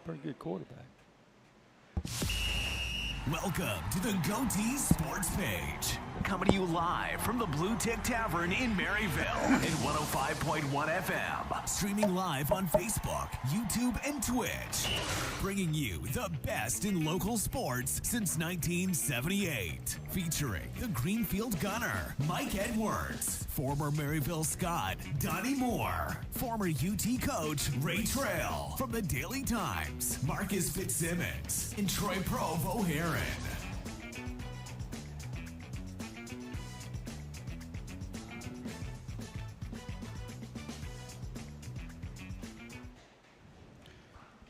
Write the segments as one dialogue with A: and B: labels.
A: pretty good quarterback.
B: Welcome to the Goatee Sports Page. Coming to you live from the Blue Tick Tavern in Maryville at 105.1 FM. Streaming live on Facebook, YouTube, and Twitch. Bringing you the best in local sports since 1978. Featuring the Greenfield Gunner, Mike Edwards. Former Maryville Scot, Donnie Moore. Former UT coach, Ray Trail. From the Daily Times, Marcus Fitzsimmons. And Troy Provo Heron.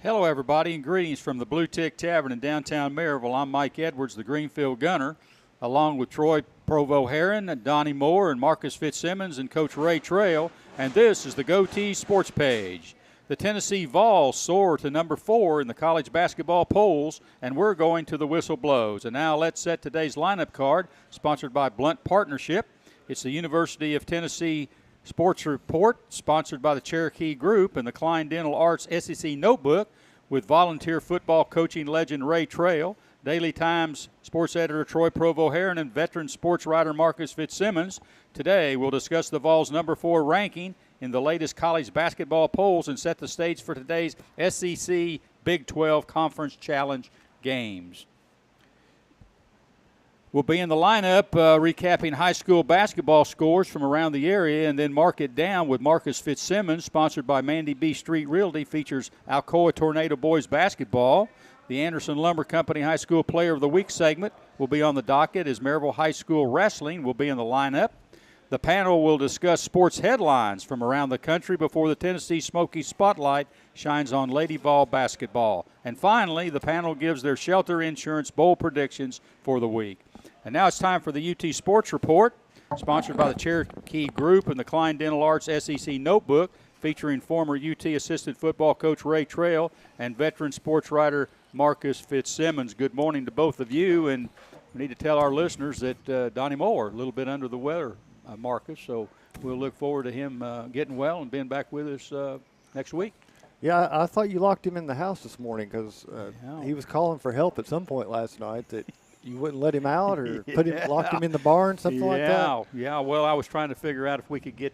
A: Hello, everybody, and greetings from the Blue Tick Tavern in downtown Maryville. I'm Mike Edwards, the Greenfield Gunner, along with Troy Provo Heron, and Donnie Moore, and Marcus Fitzsimmons, and Coach Ray Trail, and this is the Goatee Sports Page. The Tennessee Vols soar to number 4 in the college basketball polls, and we're going to the whistle blows. And now let's set today's lineup card, sponsored by Blunt Partnership. It's the University of Tennessee Sports Report, sponsored by the Cherokee Group and the Klein Dental Arts SEC Notebook, with volunteer football coaching legend Ray Trail, Daily Times sports editor Troy Provo Heron, and veteran sports writer Marcus Fitzsimmons. Today we'll discuss the Vols' number 4 ranking in the latest college basketball polls and set the stage for today's SEC Big 12 Conference Challenge games. We'll be in the lineup recapping high school basketball scores from around the area, and then Mark It Down with Marcus Fitzsimmons, sponsored by Mandy B. Street Realty, features Alcoa Tornado Boys basketball. The Anderson Lumber Company High School Player of the Week segment will be on the docket, as Maryville High School Wrestling will be in the lineup. The panel will discuss sports headlines from around the country before the Tennessee Smoky Spotlight shines on Lady Vol basketball. And finally, the panel gives their shelter insurance bowl predictions for the week. And now it's time for the UT Sports Report, sponsored by the Cherokee Group and the Klein Dental Arts SEC Notebook, featuring former UT assistant football coach Ray Trail and veteran sports writer Marcus Fitzsimmons. Good morning to both of you, and we need to tell our listeners that Donnie Moore, a little bit under the weather, Marcus, so we'll look forward to him getting well and being back with us next week.
C: Yeah, I thought you locked him in the house this morning because he was calling for help at some point last night that you wouldn't let him out or locked him in the barn, something like that.
A: Yeah, well, I was trying to figure out if we could get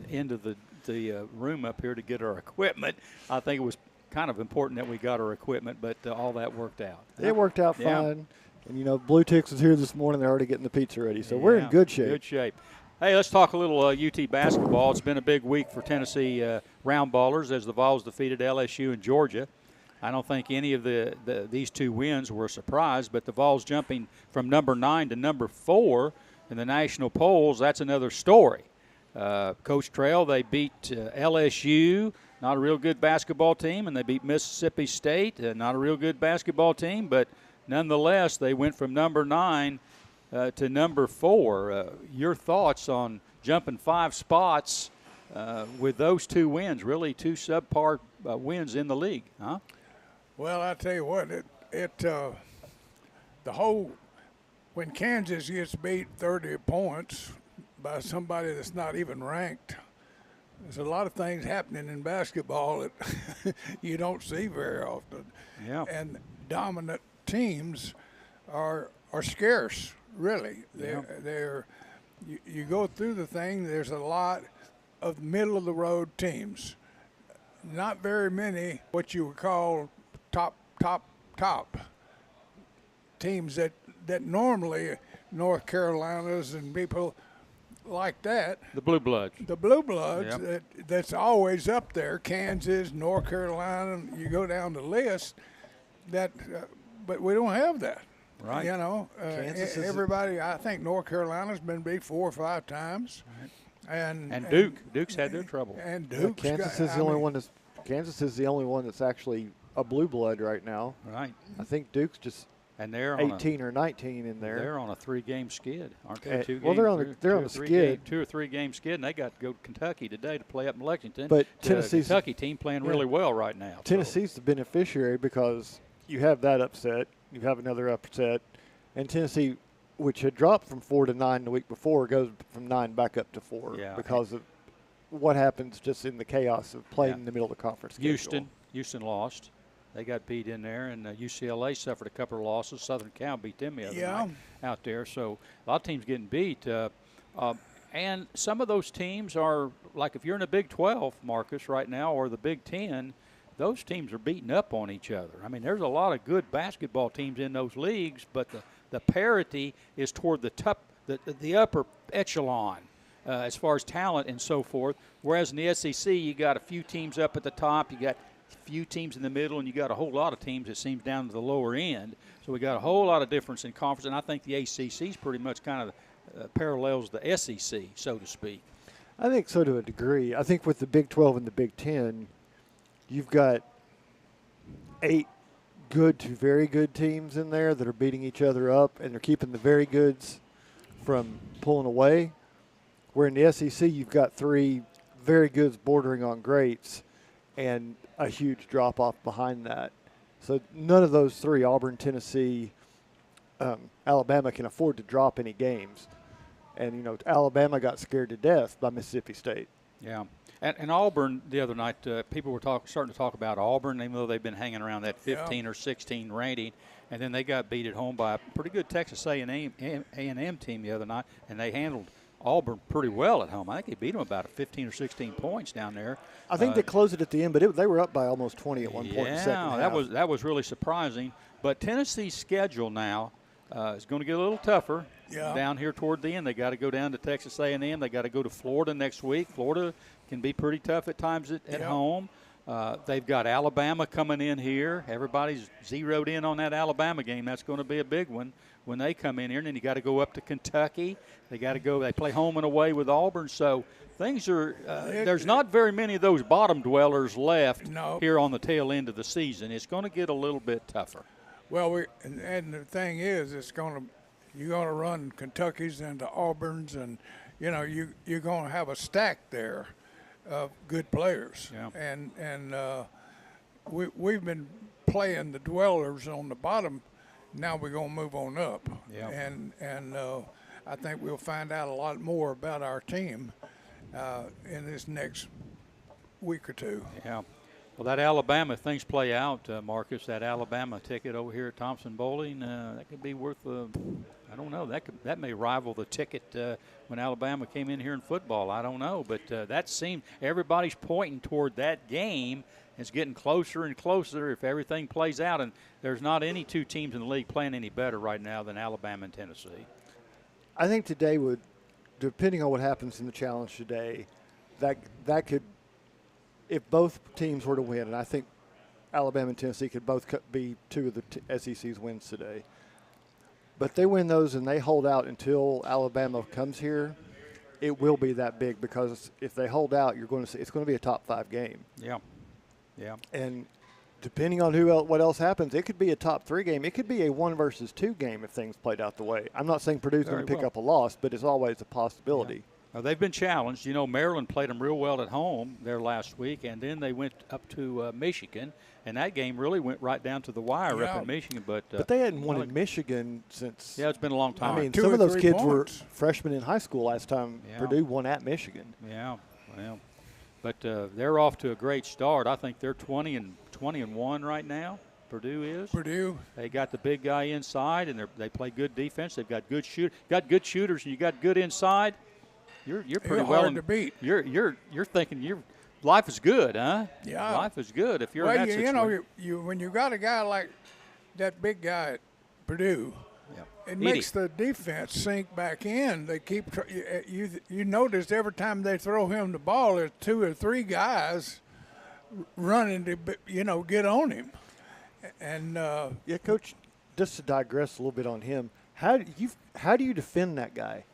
A: into the room up here to get our equipment. I think it was kind of important that we got our equipment, but all that worked out.
C: It worked out fine. And, you know, Blue Ticks was here this morning. They're already getting the pizza ready. So we're in good shape.
A: Good shape. Hey, let's talk a little UT basketball. It's been a big week for Tennessee round ballers as the Vols defeated LSU and Georgia. I don't think any of these two wins were a surprise, but the Vols jumping from number 9 to number 4 in the national polls, that's another story. Coach Trail, they beat LSU, not a real good basketball team, and they beat Mississippi State, not a real good basketball team, but nonetheless, they went from number 9 to number 4. Your thoughts on jumping 5 spots with those 2 wins, really 2 subpar wins in the league, huh?
D: Well, I tell you what, when Kansas gets beat 30 points by somebody that's not even ranked, there's a lot of things happening in basketball that you don't see very often.
A: Yeah.
D: And dominant teams are scarce, really. You go through the thing, there's a lot of middle of the road teams. Not very many what you would call top teams that normally North Carolinas and people like that.
A: The Blue Bloods.
D: The Blue Bloods,
A: Yep.
D: that's always up there. Kansas, North Carolina, you go down the list. But we don't have that.
A: Right.
D: You know, everybody, I think North Carolina's been beat 4 or 5 times.
A: Right.
D: And
A: Duke's had their trouble.
D: And Duke's
C: Kansas is the only one that's actually a blue blood right now.
A: Right.
C: I think Duke's just
A: And they're
C: 18 or 19 in there.
A: They're on a 3-game skid, aren't they?
C: They're on a skid.
A: 2 or 3 game skid, and they got to go to Kentucky today to play up in Lexington.
C: But
A: Tennessee's Kentucky team playing really well right now.
C: Tennessee's the beneficiary because you have that upset, you have another upset, and Tennessee, which had dropped from 4 to 9 the week before, goes from 9 back up to 4 because of what happens just in the chaos of playing in the middle of the conference schedule.
A: Houston lost. They got beat in there, and UCLA suffered a couple of losses. Southern Cal beat them the other night out there. So a lot of teams getting beat. And some of those teams are, like if you're in the Big 12, Marcus, right now, or the Big 10, those teams are beating up on each other. I mean, there's a lot of good basketball teams in those leagues, but the parity is toward the upper echelon as far as talent and so forth. Whereas in the SEC, you got a few teams up at the top, you got a few teams in the middle, and you got a whole lot of teams that seems down to the lower end. So we got a whole lot of difference in conference, and I think the ACC is pretty much kind of parallels the SEC, so to speak.
C: I think so to a degree. I think with the Big 12 and the Big 10, you've got 8 good to very good teams in there that are beating each other up, and they're keeping the very goods from pulling away. Where in the SEC, you've got 3 very goods bordering on greats and a huge drop-off behind that. So none of those 3, Auburn, Tennessee, Alabama, can afford to drop any games. And, Alabama got scared to death by Mississippi State.
A: Yeah. And Auburn the other night, people were starting to talk about Auburn, even though they've been hanging around that 15 or 16 rating. And then they got beat at home by a pretty good Texas A&M team the other night, and they handled Auburn pretty well at home. I think they beat them about 15 or 16 points down there.
C: I think they closed it at the end, but they were up by almost 20 at one point in the second half.
A: that was really surprising. But Tennessee's schedule now is going to get a little tougher down here toward the end. They got to go down to Texas A&M. They got to go to Florida next week. Florida can be pretty tough at times at home. They've got Alabama coming in here. Everybody's zeroed in on that Alabama game. That's going to be a big one when they come in here. And then you got to go up to Kentucky. They play home and away with Auburn. So things are there's not very many of those bottom dwellers left here on the tail end of the season. It's going to get a little bit tougher.
D: Well, and the thing is, you're going to run Kentucky's into Auburn's, and you're going to have a stack there of good players.
A: Yeah.
D: And we've been playing the dwellers on the bottom. Now we're going to move on up.
A: Yeah.
D: And I think we'll find out a lot more about our team in this next week or two.
A: Yeah. Well, that Alabama, if things play out, Marcus, that Alabama ticket over here at Thompson Bowling, that could be worth, I don't know, that may rival the ticket when Alabama came in here in football. I don't know, but that seemed everybody's pointing toward that game. It's getting closer and closer if everything plays out, and there's not any 2 teams in the league playing any better right now than Alabama and Tennessee.
C: I think today would, depending on what happens in the challenge today, that could, if both teams were to win, and I think Alabama and Tennessee could both be 2 of the SEC's wins today. But they win those and they hold out until Alabama comes here, it will be that big, because if they hold out, it's going to be a top 5 game.
A: Yeah. Yeah.
C: And depending on what else happens, it could be a top 3 game. It could be a 1 versus 2 game if things played out the way. I'm not saying Purdue's going to pick up a loss, but it's always a possibility.
A: Yeah. They've been challenged. Maryland played them real well at home there last week, and then they went up to Michigan, and that game really went right down to the wire up in Michigan. But
C: they hadn't won in Michigan since.
A: Yeah, it's been a long time.
C: I mean, some of those kids were freshmen in high school last time Purdue won at Michigan.
A: Yeah, well, but they're off to a great start. I think they're 20-1 right now. Purdue is.
D: Purdue.
A: They got the big guy inside, and they play good defense. They've got good shooters, and you got good inside. You're pretty well
D: hard to beat.
A: You're thinking your life is good, huh?
D: Yeah,
A: life is good if you're in that situation.
D: When you got a guy like that big guy at Purdue, it makes the defense sink back in. They keep you notice every time they throw him the ball, there's 2 or 3 guys running to get on him. And
C: Coach, just to digress a little bit on him, how do you defend that guy?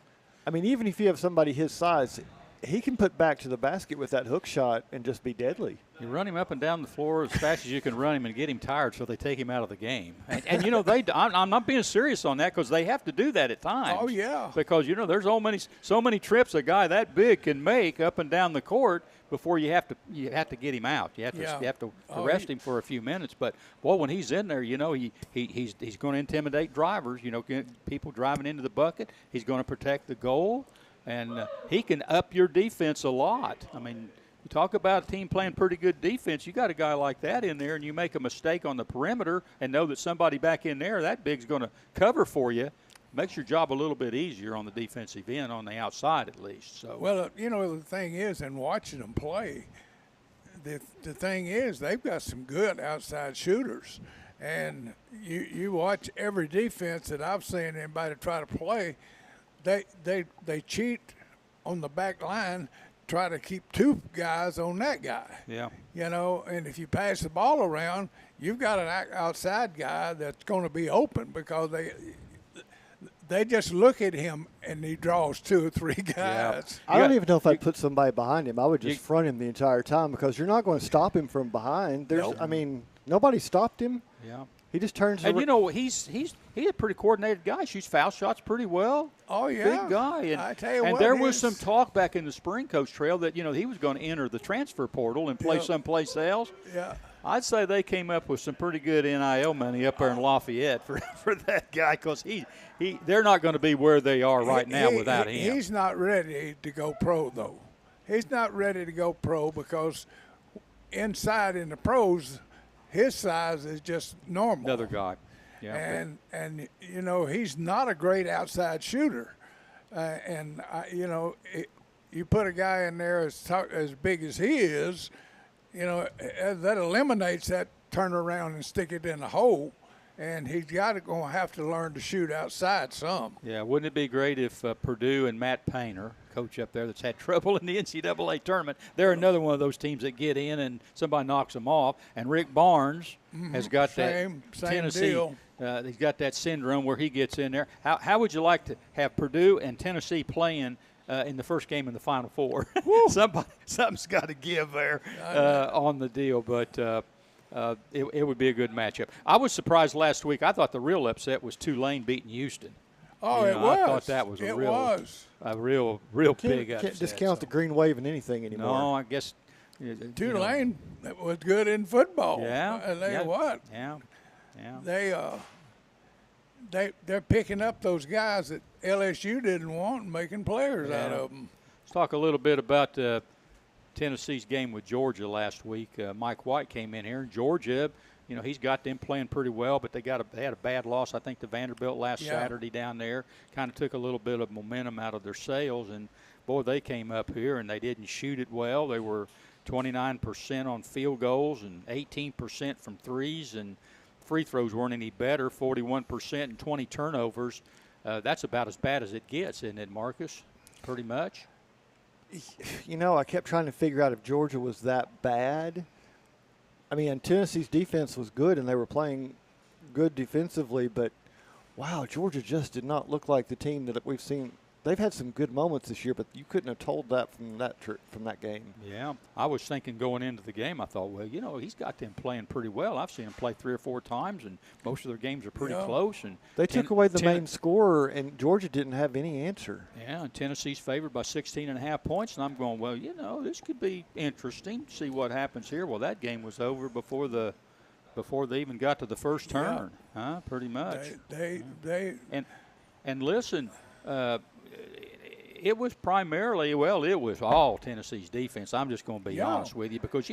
C: I mean, even if you have somebody his size, he can put back to the basket with that hook shot and just be deadly.
A: You run him up and down the floor as fast as you can run him and get him tired so they take him out of the game. And I'm not being serious on that, because they have to do that at times.
D: Oh, yeah.
A: Because, there's so many trips a guy that big can make up and down the court before you have to get him out. You have to arrest him for a few minutes. But, boy, when he's in there, he's going to intimidate drivers, people driving into the bucket. He's going to protect the goal. And he can up your defense a lot. I mean, talk about a team playing pretty good defense. You got a guy like that in there, and you make a mistake on the perimeter and know that somebody back in there, that big's going to cover for you. Makes your job a little bit easier on the defensive end, on the outside at least. So,
D: well, the thing is, in watching them play, the thing is they've got some good outside shooters, and you watch every defense that I've seen anybody try to play, they cheat on the back line, try to keep two guys on that guy.
A: yeah.
D: And if you pass the ball around, you've got an outside guy that's going to be open because they just look at him and he draws 2 or 3 guys.
A: Yeah.
C: I don't even know if I'd put somebody behind him. I would just front him the entire time because you're not going to stop him from behind. Nobody stopped him.
A: Yeah.
C: He just turns.
A: And he's a pretty coordinated guy. Shoots foul shots pretty well.
D: Oh yeah,
A: big guy. And
D: I tell you
A: and
D: what,
A: there was some talk back in the spring, Coach Trail, that he was going to enter the transfer portal and play someplace else.
D: Yeah.
A: I'd say they came up with some pretty good NIL money up there in Lafayette for that guy because they're not going to be where they are right now without him.
D: He's not ready to go pro, though. He's not ready to go pro because inside in the pros, his size is just normal.
A: Another guy. Yeah.
D: And he's not a great outside shooter. You put a guy in there as big as he is, that eliminates that turn around and stick it in the hole, and he's going to have to learn to shoot outside some.
A: Yeah, wouldn't it be great if Purdue and Matt Painter, coach up there that's had trouble in the NCAA tournament, they're another one of those teams that get in and somebody knocks them off, and Rick Barnes has got
D: same
A: Tennessee.
D: Deal.
A: He's got that syndrome where he gets in there. How would you like to have Purdue and Tennessee playing in the first game in the Final Four? Something's got to give there on the deal, but it would be a good matchup. I was surprised last week. I thought the real upset was Tulane beating Houston.
D: Oh, it was.
A: I thought that was a real big upset.
C: Can't discount the Green Wave in anything anymore.
A: No, I guess
D: Tulane was good in football.
A: Yeah.
D: And they what?
A: Yeah.
D: They're picking up those guys that LSU didn't want and making players out of them.
A: Let's talk a little bit about Tennessee's game with Georgia last week. Mike White came in here, and Georgia, he's got them playing pretty well, but they had a bad loss, I think, to Vanderbilt last Saturday down there. Kind of took a little bit of momentum out of their sails, and boy, they came up here and they didn't shoot it well. They were 29% on field goals and 18% from threes, and free throws weren't any better, 41% and 20 turnovers. That's about as bad as it gets, isn't it, Marcus? Pretty much.
C: I kept trying to figure out if Georgia was that bad. I mean, Tennessee's defense was good, and they were playing good defensively, but, wow, Georgia just did not look like the team that we've seen. They've had some good moments this year, but you couldn't have told that from that game.
A: Yeah, I was thinking going into the game, I thought, well, he's got them playing pretty well. I've seen them play 3 or 4 times, and most of their games are pretty close. And
C: they took away the main scorer, and Georgia didn't have any answer.
A: Yeah, and Tennessee's favored by 16.5 points, and I'm going, well, this could be interesting. See what happens here. Well, that game was over before they even got to the first turn, huh? Pretty much. And listen. It was primarily, it was all Tennessee's defense. I'm just going to be honest with you because,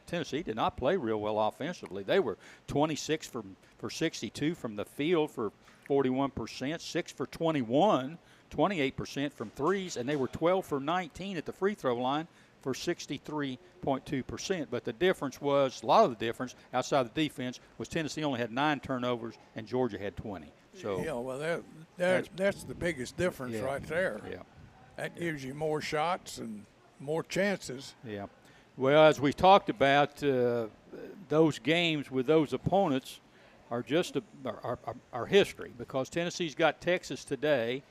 A: Tennessee did not play real well offensively. They were 26 for 62 from the field for 41%, 6 for 21, 28% from threes, and they were 12 for 19 at the free throw line for 63.2%. But the difference was, a lot of the difference outside the defense was Tennessee only had 9 turnovers and Georgia had 20. So
D: that's the biggest difference right there.
A: Yeah.
D: That gives you more shots and more chances.
A: Yeah. Well, as we talked about, those games with those opponents are just our history because Tennessee's got Texas today,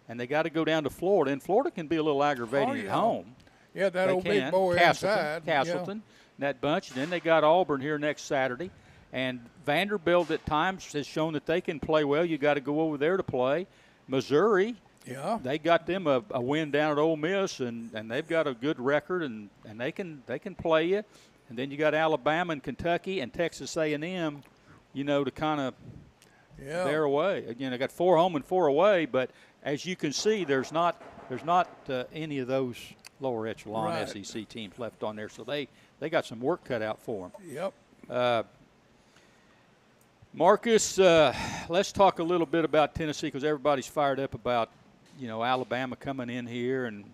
A: and they got to go down to Florida, and Florida can be a little aggravating at home.
D: Yeah, that old big boy inside.
A: Castleton, that bunch, and then they got Auburn here next Saturday. And Vanderbilt at times has shown that they can play well. You got to go over there to play. Missouri, they got them a win down at Ole Miss, and they've got a good record, and they can play you. And then you got Alabama and Kentucky and Texas A&M, to kind of their away. Again, I got 4 home and 4 away, but as you can see, there's not any of those lower echelon
D: Right.
A: SEC teams left on there. So they got some work cut out for them.
D: Yep.
A: Marcus, let's talk a little bit about Tennessee because everybody's fired up about, Alabama coming in here and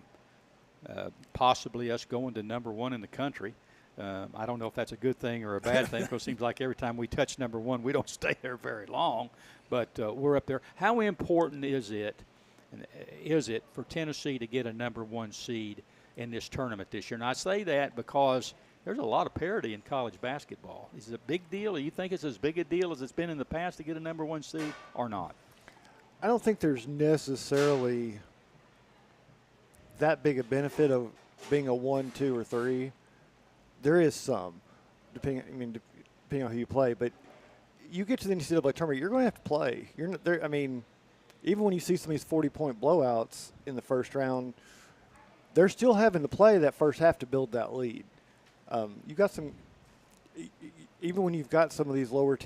A: possibly us going to number one in the country. I don't know if that's a good thing or a bad thing because it seems like every time we touch number one, we don't stay there very long. But we're up there. How important is it for Tennessee to get a number one seed in this tournament this year? And I say that because there's a lot of parity in college basketball. Is it a big deal? Do you think it's as big a deal as it's been in the past to get a number one seed or not?
C: I don't think there's necessarily that big a benefit of being a 1, 2, or 3. There is some, depending on who you play. But you get to the NCAA tournament, you're going to have to play. You're not there. I mean, even when you see some of these 40-point blowouts in the first round, they're still having to play that first half to build that lead. You got some. Even when you've got some of these lower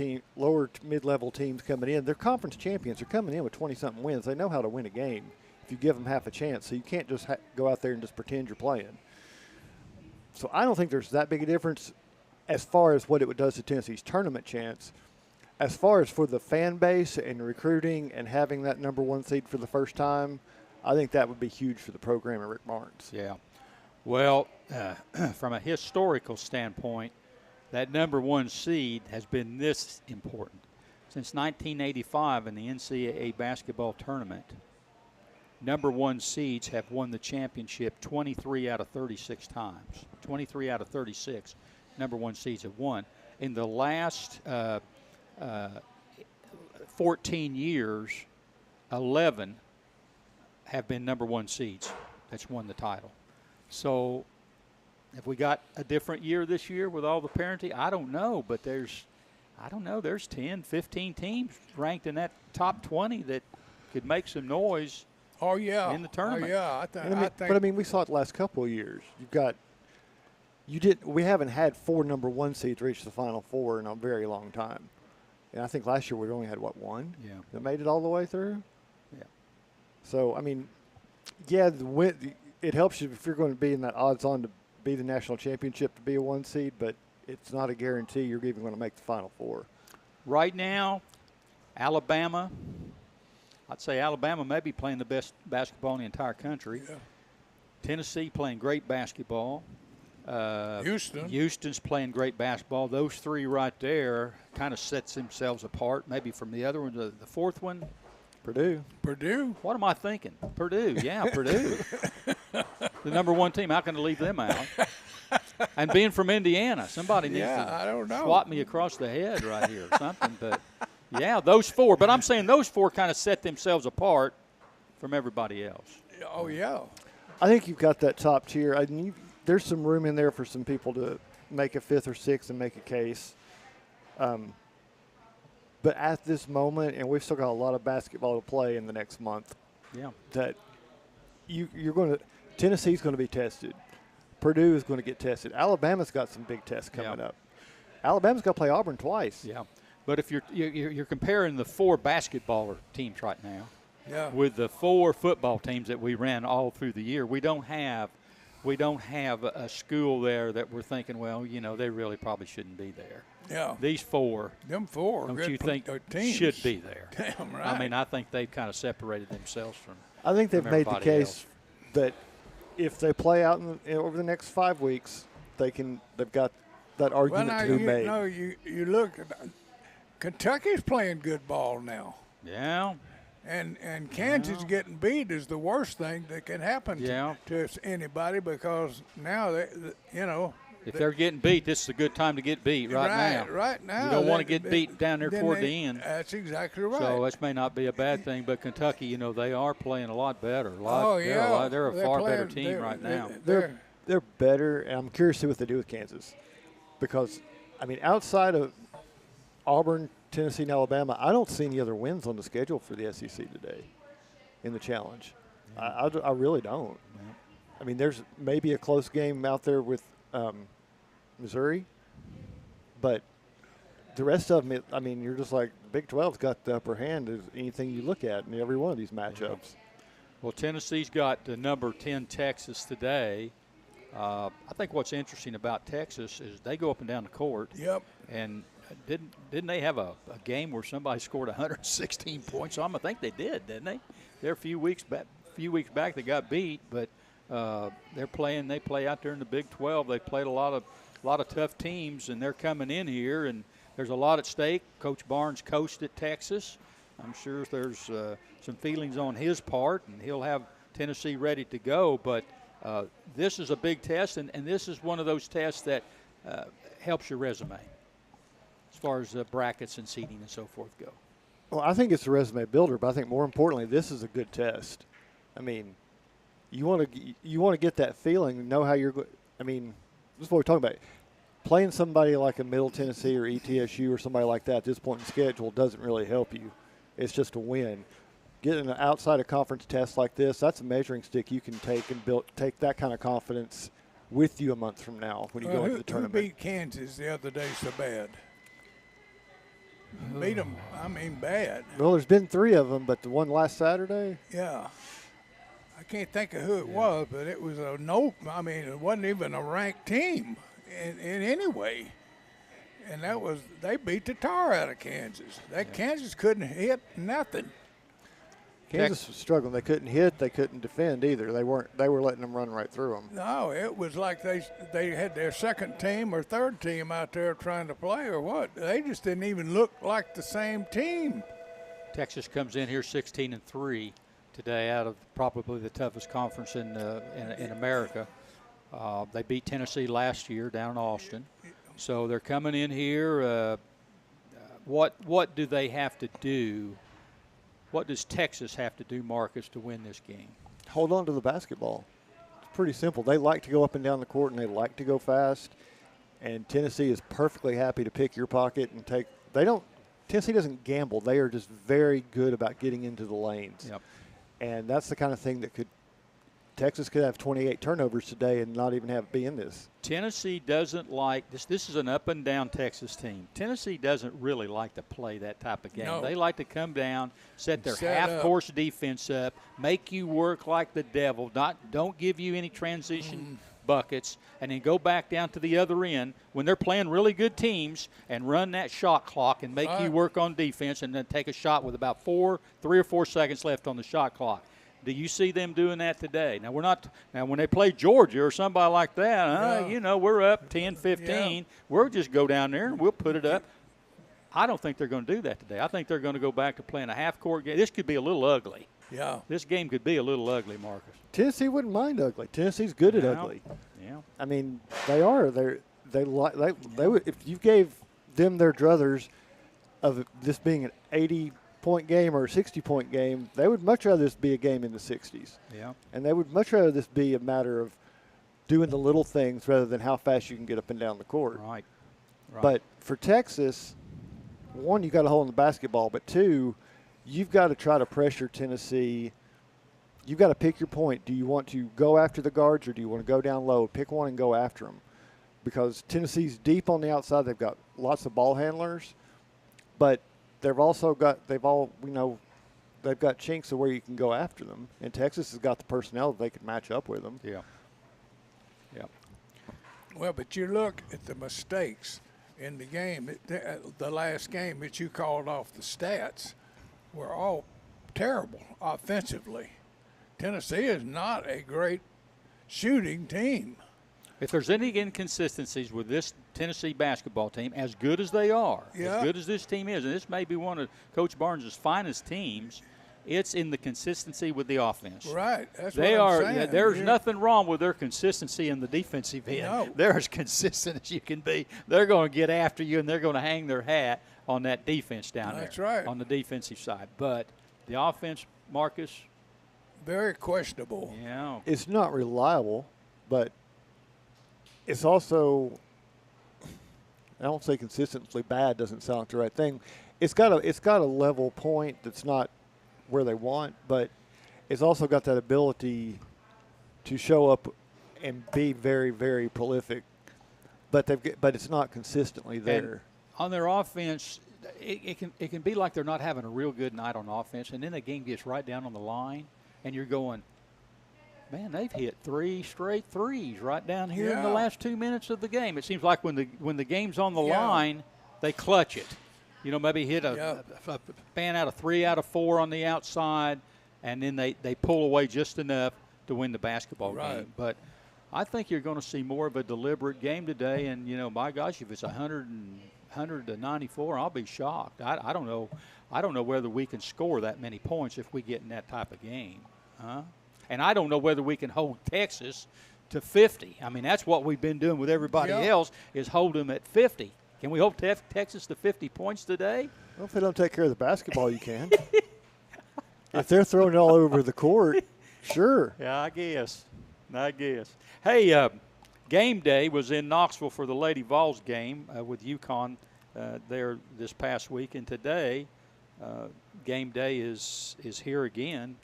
C: mid-level teams coming in, they're conference champions. They're coming in with 20-something wins. They know how to win a game if you give them half a chance. So you can't just go out there and just pretend you're playing. So I don't think there's that big a difference as far as what it does to Tennessee's tournament chance. As far as for the fan base and recruiting and having that number one seed for the first time, I think that would be huge for the program and Rick Barnes.
A: Yeah. Well, from a historical standpoint, that number one seed has been this important. Since 1985 in the NCAA basketball tournament, number one seeds have won the championship 23 out of 36 times. 23 out of 36 number one seeds have won. In the last 14 years, 11 have been number one seeds that's won the title. So have we got a different year this year with all the parity? I don't know, but there's 10, 15 teams ranked in that top 20 that could make some noise.
D: Oh, yeah.
A: In the tournament.
D: Oh, yeah. I think.
C: But we saw it the last couple of years. We haven't had 4 number one seeds reach the Final Four in a very long time. And I think last year we only had, one?
A: Yeah.
C: That made it all the way through?
A: Yeah.
C: So, it helps you if you're going to be in that odds-on to be the national championship to be a 1 seed, but it's not a guarantee you're even going to make the Final Four.
A: Right now, Alabama, I'd say Alabama may be playing the best basketball in the entire country.
D: Yeah.
A: Tennessee playing great basketball. Houston's playing great basketball. Those 3 right there kind of sets themselves apart maybe from the other one. The fourth one,
C: Purdue.
A: What am I thinking? Purdue. Yeah, Purdue. The number one team. How can I leave them out? And being from Indiana, somebody needs
D: I don't
A: to
D: know.
A: swat me across the head right here or something. But, yeah, those 4. But I'm saying those 4 kind of set themselves apart from everybody else.
D: Oh, yeah.
C: I think you've got that top tier. There's some room in there for some people to make a 5th or 6th and make a case. But at this moment, and we've still got a lot of basketball to play in the next month,
A: Yeah.
C: that you're going to – Tennessee's going to be tested. Purdue is going to get tested. Alabama's got some big tests coming up. Alabama's got to play Auburn twice.
A: Yeah. But if you're comparing the 4 basketball teams right now with the 4 football teams that we ran all through the year, we don't have a school there that we're thinking, they really probably shouldn't be there.
D: Yeah.
A: These 4,
D: Them 4
A: don't
D: good
A: you think
D: teams.
A: should be there?
D: Damn right.
A: I mean, I think they've kind of separated themselves from.
C: I think they've made the
A: everybody
C: case
A: else.
C: that if they play out over the next 5 weeks, they've got that argument to be made.
D: You look at Kentucky's playing good ball now.
A: Yeah.
D: And Kansas getting beat is the worst thing that can happen to anybody because now
A: if they're getting beat, this is a good time to get beat right now.
D: Right now.
A: You don't want to get beat down there toward the end.
D: That's exactly right.
A: So this may not be a bad thing, but Kentucky, they are playing a lot better. They're a far better team right now.
C: They're better, and I'm curious to see what they do with Kansas because, outside of Auburn, Tennessee, and Alabama, I don't see any other wins on the schedule for the SEC today in the challenge. I really don't.
A: Yeah.
C: There's maybe a close game out there with Missouri, but the rest of them, you're just like Big 12's got the upper hand as anything you look at in every one of these matchups.
A: Well, Tennessee's got number 10 Texas today. I think what's interesting about Texas is they go up and down the court.
D: Yep.
A: And didn't they have a game where somebody scored 116 points on them? I think they did, didn't they? They're a few weeks back they got beat, but they play out there in the Big 12. They played a lot of tough teams, and they're coming in here, and there's a lot at stake. Coach Barnes coached at Texas. I'm sure there's some feelings on his part, and he'll have Tennessee ready to go. But this is a big test, and this is one of those tests that helps your resume as far as brackets and seeding and so forth go.
C: Well, I think it's a resume builder, but I think more importantly, this is a good test. I mean, you want to get that feeling, know how you're going. I mean, this is what we're talking about. Playing somebody like a Middle Tennessee or ETSU or somebody like that at this point in the schedule doesn't really help you. It's just a win. Getting an outside of conference test like this, that's a measuring stick you can take and take that kind of confidence with you a month from now when you go into the tournament.
D: Who beat Kansas the other day so bad? Beat them, I mean, bad.
C: Well, there's been 3 of them, but the one last Saturday?
D: Yeah. I can't think of who it was, but it was it wasn't even a ranked team in any way. And they beat the tar out of Kansas. Kansas couldn't hit nothing.
C: Kansas was struggling. They couldn't hit. They couldn't defend either. They were letting them run right through them.
D: No, it was like they had their second team or third team out there trying to play or what. They just didn't even look like the same team.
A: Texas comes in here 16-3 today, out of probably the toughest conference in America. They beat Tennessee last year down in Austin. So they're coming in here. What do they have to do? What does Texas have to do, Marcus, to win this game?
C: Hold on to the basketball. It's pretty simple. They like to go up and down the court, and they like to go fast. And Tennessee is perfectly happy to pick your pocket and take. Tennessee doesn't gamble. They are just very good about getting into the lanes.
A: Yep.
C: And that's the kind of thing that Texas could have 28 turnovers today and not even have it be in this.
A: Tennessee doesn't like this. This is an up-and-down Texas team. Tennessee doesn't really like to play that type of game.
D: No.
A: They like to come down, set their
D: Set
A: half-course defense up, make you work like the devil, don't give you any transition buckets, and then go back down to the other end when they're playing really good teams and run that shot clock and make you work on defense and then take a shot with about 3 or 4 seconds left on the shot clock. Do you see them doing that today? Now, when they play Georgia or somebody like that, we're up 10-15.
D: Yeah.
A: We'll just go down there and we'll put it up. I don't think they're going to do that today. I think they're going to go back to playing a half-court game. This could be a little ugly.
D: Yeah.
A: This game could be a little ugly, Marcus.
C: Tennessee wouldn't mind ugly. Tennessee's good at ugly.
A: Yeah.
C: I mean, they are. They would, if you gave them their druthers of this being an 80-point game or a 60-point game, they would much rather this be a game in the 60s.
A: Yeah.
C: And they would much rather this be a matter of doing the little things rather than how fast you can get up and down the court.
A: Right.
C: But for Texas, 1, you got to hold on the basketball, but 2, you've got to try to pressure Tennessee. You've got to pick your point. Do you want to go after the guards or do you want to go down low? Pick one and go after them. Because Tennessee's deep on the outside. They've got lots of ball handlers, but they've got chinks of where you can go after them. And Texas has got the personnel that they can match up with them.
A: Yeah. Yeah.
D: Well, but you look at the mistakes in the game, the last game that you called off the stats were all terrible offensively. Tennessee is not a great shooting team.
A: If there's any inconsistencies with this Tennessee basketball team, as good as they are, as good as this team is, and this may be one of Coach Barnes' finest teams, it's in the consistency with the offense.
D: Right. That's
A: what
D: I'm saying.
A: There's nothing wrong with their consistency in the defensive end.
D: No.
A: They're as consistent as you can be. They're going to get after you, and they're going to hang their hat on that defense down there.
D: That's right.
A: On the defensive side. But the offense, Marcus.
D: Very questionable.
A: Yeah.
C: It's not reliable, but it's also, I don't say consistently bad, doesn't sound like the right thing. It's got a level point that's not where they want, but it's also got that ability to show up and be very, very prolific. But it's not consistently there.
A: And on their offense, it can be like they're not having a real good night on offense, and then the game gets right down on the line, and you're going, man, they've hit 3 straight threes right down here in the
D: Yeah.
A: last 2 minutes of the game. It seems like when the game's on the
D: Yeah.
A: line, they clutch it. You know, maybe hit a fan out of 3 out of 4 on the outside, and then they pull away just enough to win the basketball game. But I think you're going to see more of a deliberate game today, and, you know, my gosh, if it's 100 to 94, I'll be shocked. I don't know. I don't know whether we can score that many points if we get in that type of game. And I don't know whether we can hold Texas to 50. I mean, that's what we've been doing with everybody else, is hold them at 50. Can we hold Texas to 50 points today?
C: Well, if they don't take care of the basketball, you can. If they're throwing it all over the court, sure.
A: Yeah, I guess. Hey, game day was in Knoxville for the Lady Vols game with UConn there this past week. And today, game day is here again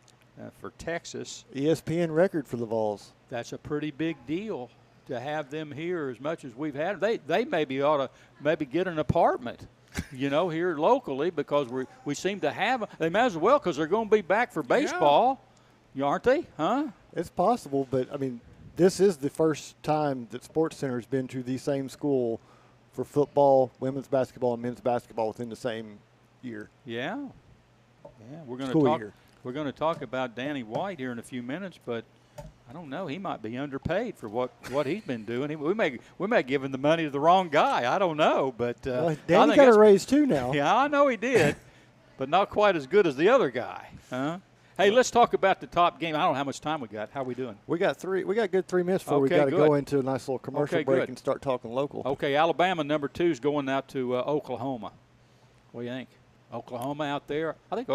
A: for Texas.
C: ESPN record for the Vols.
A: That's a pretty big deal to have them here as much as we've had. They maybe ought to get an apartment, you know, here locally, because we seem to have. They might as well, because they're going to be back for baseball, aren't they? Huh?
C: It's possible, but I mean, this is the first time that Sports Center has been to the same school for football, women's basketball, and men's basketball within the same year.
A: Yeah. We're going
C: School
A: to talk.
C: year.
A: We're going to talk about Danny White here in a few minutes, but I don't know. He might be underpaid for what he's been doing. We may give him the money to the wrong guy. I don't know, but
C: Well, Danny got a raise too now.
A: Yeah, I know he did, but not quite as good as the other guy. Huh? Hey, let's talk about the top game. I don't know how much time we got. How we doing?
C: We got a good 3 minutes before we
A: Okay,
C: got to
A: good.
C: go into a nice little commercial
A: Okay,
C: break
A: good.
C: and start talking local.
A: Okay, Alabama number 2 is going out to Oklahoma. What do you think? Oklahoma out there. I think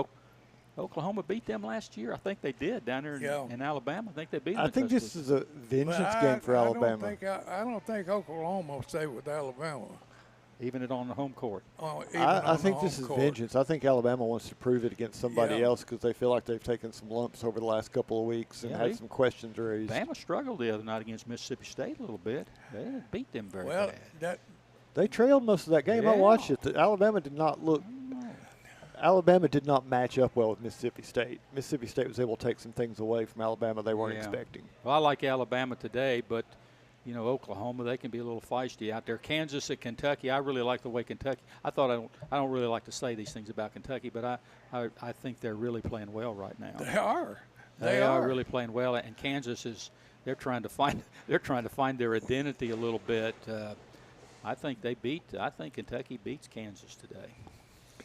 A: Oklahoma beat them last year. I think they did down there in Alabama. I think they beat them.
C: I think this is a vengeance game for Alabama.
D: I don't think Oklahoma will stay with Alabama.
A: Even it on the home court.
C: I think this is vengeance. I think Alabama wants to prove it against somebody else because they feel like they've taken some lumps over the last couple of weeks and had some questions raised.
A: Bama struggled the other night against Mississippi State a little bit. They didn't beat them very bad.
C: They trailed most of that game. I watched it. Alabama did not match up well with Mississippi State. Mississippi State was able to take some things away from Alabama they weren't expecting.
A: Well, I like Alabama today, but you know, Oklahoma, they can be a little feisty out there. Kansas at Kentucky, I really like the way Kentucky. I don't really like to say these things about Kentucky, but I think they're really playing well right now.
D: They are.
A: They are really playing well, and Kansas is. They're trying to find their identity a little bit. I think Kentucky beats Kansas today.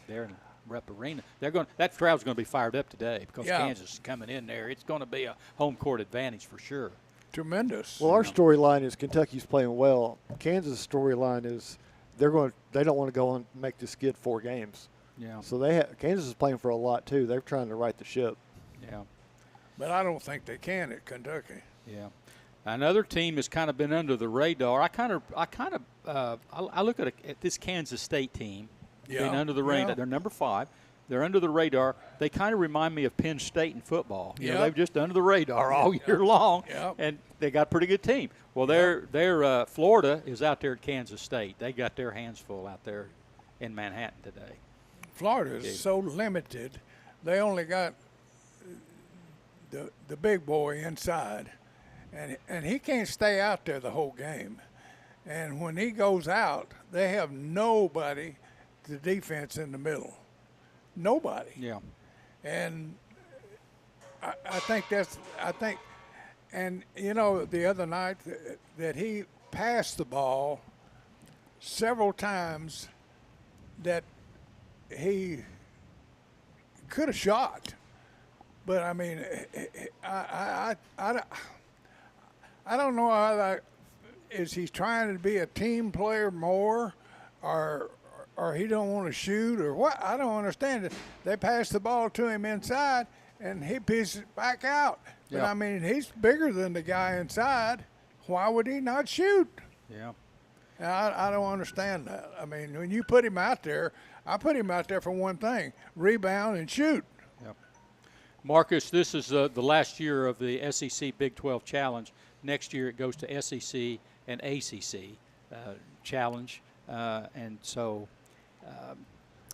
A: They're in Rupp Arena. That crowd's going to be fired up today because Kansas is coming in there. It's going to be a home court advantage for sure.
D: Tremendous.
C: Well, our storyline is Kentucky's playing well. Kansas' storyline is they don't want to go and make this skid 4 games.
A: Yeah.
C: So Kansas is playing for a lot too. They're trying to right the ship.
A: Yeah.
D: But I don't think they can at Kentucky.
A: Yeah. Another team has kind of been under the radar. I look at this Kansas State team being under the radar. They're number 5. They're under the radar. They kind of remind me of Penn State in football. You know, they've just under the radar all year long, and they got a pretty good team. Well, their Florida is out there at Kansas State. They got their hands full out there in Manhattan today.
D: Florida is so limited. They only got the big boy inside, and he can't stay out there the whole game. And when he goes out, they have nobody to defense in the middle. Nobody.
A: Yeah.
D: And I think and you know, the other night that he passed the ball several times that he could have shot. But I mean, I don't know how that is. He trying to be a team player more, or he don't want to shoot, or what? I don't understand it. They pass the ball to him inside, and he pisses it back out. But I mean, he's bigger than the guy inside. Why would he not shoot?
A: Yeah.
D: I don't understand that. I mean, when you put him out there, I put him out there for one thing: rebound and shoot.
A: Yep. Marcus, this is the last year of the SEC Big 12 Challenge. Next year it goes to SEC and ACC Challenge, and so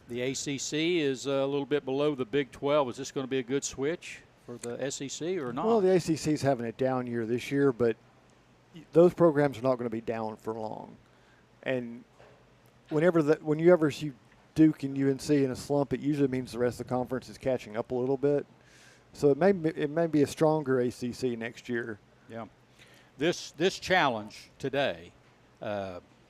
A: the ACC is a little bit below the Big 12. Is this going to be a good switch for the SEC or not?
C: Well, the ACC's having a down year this year, but those programs are not going to be down for long. And when you ever see Duke and UNC in a slump, it usually means the rest of the conference is catching up a little bit. So it may be a stronger ACC next year.
A: Yeah. This challenge today,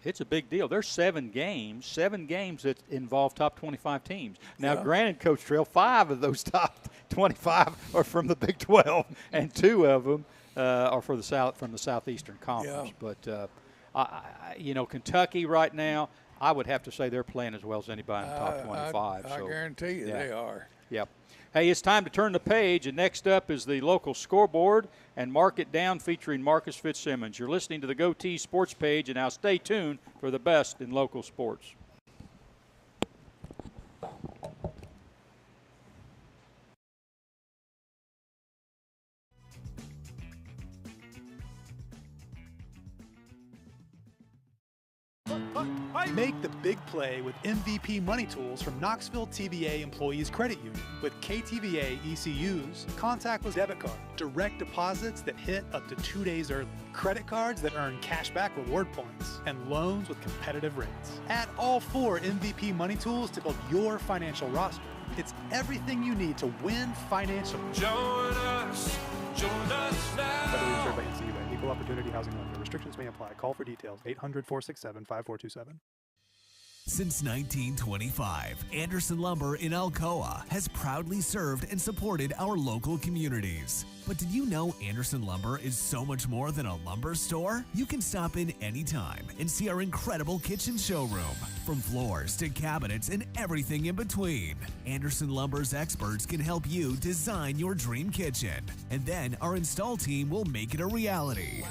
A: it's a big deal. There's 7 games that involve top 25 teams. Now, granted, Coach Trail, 5 of those top 25 are from the Big 12, and 2 of them are from the Southeastern Conference.
D: Yeah.
A: But Kentucky right now, I would have to say they're playing as well as anybody in the top 25.
D: I guarantee you they are.
A: Yep. Hey, it's time to turn the page, and next up is the local scoreboard and Mark It Down featuring Marcus Fitzsimmons. You're listening to the Goatee Sports Page, and now stay tuned for the best in local sports.
E: Make the big play with MVP Money Tools from Knoxville TBA Employees Credit Union. With KTBA ECUs, contactless debit card, direct deposits that hit up to 2 days early, credit cards that earn cashback reward points, and loans with competitive rates. Add all 4 MVP Money Tools to build your financial roster. It's everything you need to win financially.
F: Join us now.
E: Federally insured by NCUA. Equal Opportunity Housing Lender. Restrictions may apply. Call for details. 800-467-5427.
B: Since 1925, Anderson Lumber in Alcoa has proudly served and supported our local communities. But did you know Anderson Lumber is so much more than a lumber store? You can stop in anytime and see our incredible kitchen showroom. From floors to cabinets and everything in between, Anderson Lumber's experts can help you design your dream kitchen. And then our install team will make it a reality.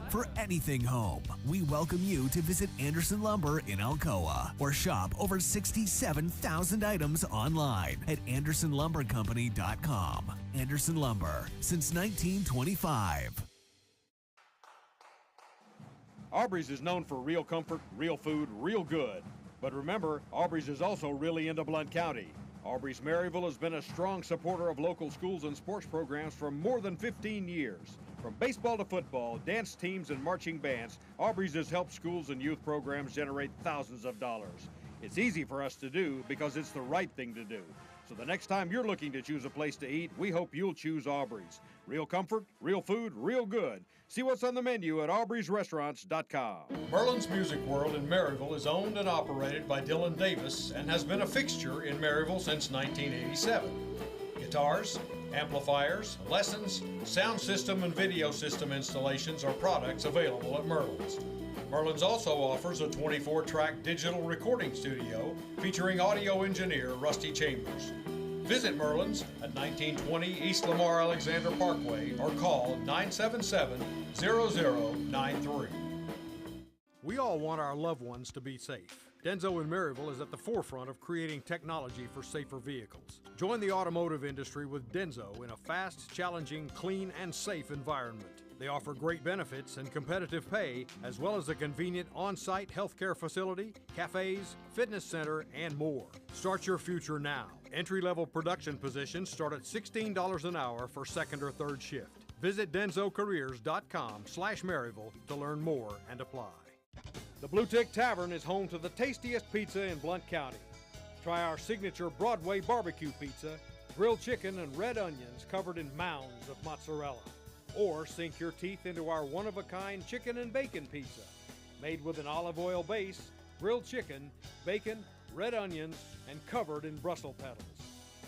B: For anything home, we welcome you to visit Anderson Lumber in Alcoa or shop over 67,000 items online at AndersonLumberCompany.com. Anderson Lumber, since 1925.
G: Aubrey's is known for real comfort, real food, real good. But remember, Aubrey's is also really into Blount County. Aubrey's Maryville has been a strong supporter of local schools and sports programs for more than 15 years. From baseball to football, dance teams, and marching bands, Aubrey's has helped schools and youth programs generate thousands of dollars. It's easy for us to do because it's the right thing to do. So the next time you're looking to choose a place to eat, we hope you'll choose Aubrey's. Real comfort, real food, real good. See what's on the menu at aubreysrestaurants.com. Merlin's Music World in Maryville is owned and operated by Dylan Davis and has been a fixture in Maryville since 1987. Guitars, amplifiers, lessons, sound system, and video system installations are products available at Merlin's. Merlin's also offers a 24-track digital recording studio featuring audio engineer Rusty Chambers. Visit Merlin's at 1920 East Lamar Alexander Parkway or call 977-0093.
H: We all want our loved ones to be safe. Denso in Maryville is at the forefront of creating technology for safer vehicles. Join the automotive industry with Denso in a fast, challenging, clean, and safe environment. They offer great benefits and competitive pay, as well as a convenient on-site healthcare facility, cafes, fitness center, and more. Start your future now. Entry-level production positions start at $16 an hour for second or third shift. Visit densocareers.com/Maryville to learn more and apply. The Blue Tick Tavern is home to the tastiest pizza in Blount County. Try our signature Broadway barbecue pizza, grilled chicken and red onions covered in mounds of mozzarella. Or sink your teeth into our one-of-a-kind chicken and bacon pizza, made with an olive oil base, grilled chicken, bacon, red onions, and covered in Brussels petals.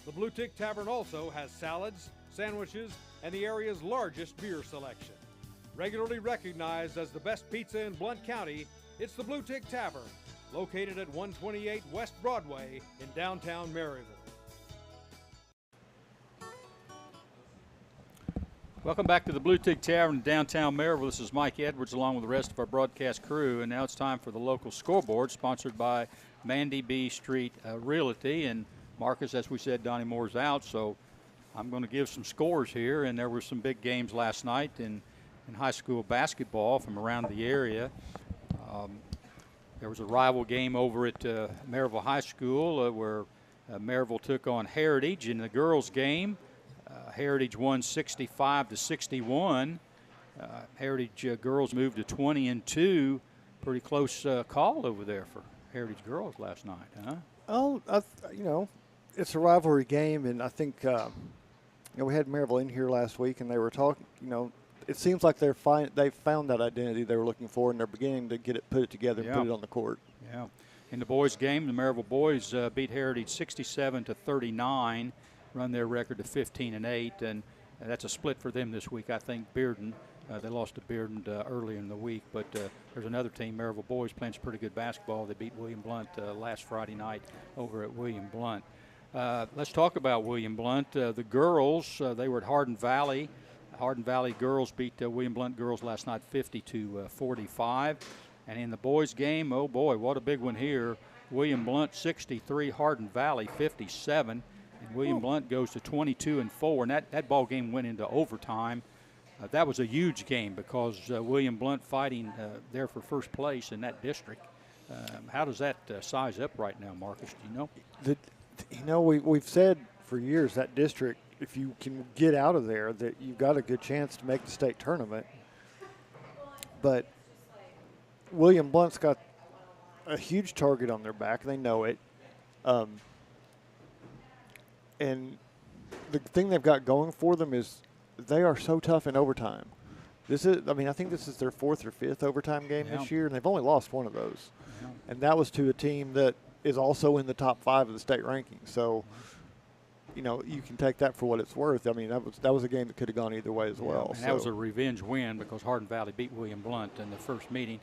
H: The Blue Tick Tavern also has salads, sandwiches, and the area's largest beer selection. Regularly recognized as the best pizza in Blount County, it's the Blue Tick Tavern, located at 128 West Broadway in downtown Maryville.
A: Welcome back to the Blue Tick Tavern in downtown Maryville. This is Mike Edwards along with the rest of our broadcast crew, and now it's time for the local scoreboard sponsored by Mandy B. Street Realty. And Marcus, as we said, Donnie Moore's out, so I'm going to give some scores here. And there were some big games last night in high school basketball from around the area. There was a rival game over at Maryville High School where Maryville took on Heritage in the girls' game. Heritage won 65-61. Heritage girls moved to 20-2. Pretty close call over there for Heritage girls last night, huh?
C: Oh, it's a rivalry game, and I think we had Maryville in here last week, and they were talking. It seems like they found that identity they were looking for, and they're beginning to put it together and put it on the court.
A: Yeah. In the boys' game, the Maryville boys beat Heritage 67-39, run their record to 15-8, and that's a split for them this week. I think Bearden. They lost to Bearden earlier in the week, but there's another team, Maryville boys, playing some pretty good basketball. They beat William Blount last Friday night over at William Blount. Let's talk about William Blount. The girls, they were at Hardin Valley. Hardin Valley girls beat William Blount girls last night 50-45. And in the boys' game, oh boy, what a big one here. William Blount 63, Hardin Valley 57. And William Blount goes to 22-4. And that ball game went into overtime. That was a huge game because William Blount fighting there for first place in that district. How does that size up right now, Marcus? Do you know? We've said for years that district, if you can get out of there, that you've got a good chance to make the state tournament. But William Blount's got a huge target on their back. They know it. And the thing they've got going for them is they are so tough in overtime. I think this is their fourth or fifth overtime game this year, and they've only lost one of those. Yeah. And that was to a team that is also in the top 5 of the state ranking. So, you can take that for what it's worth. I mean, that was a game that could have gone either way as well. And that was a revenge win because Hardin Valley beat William Blount in the first meeting.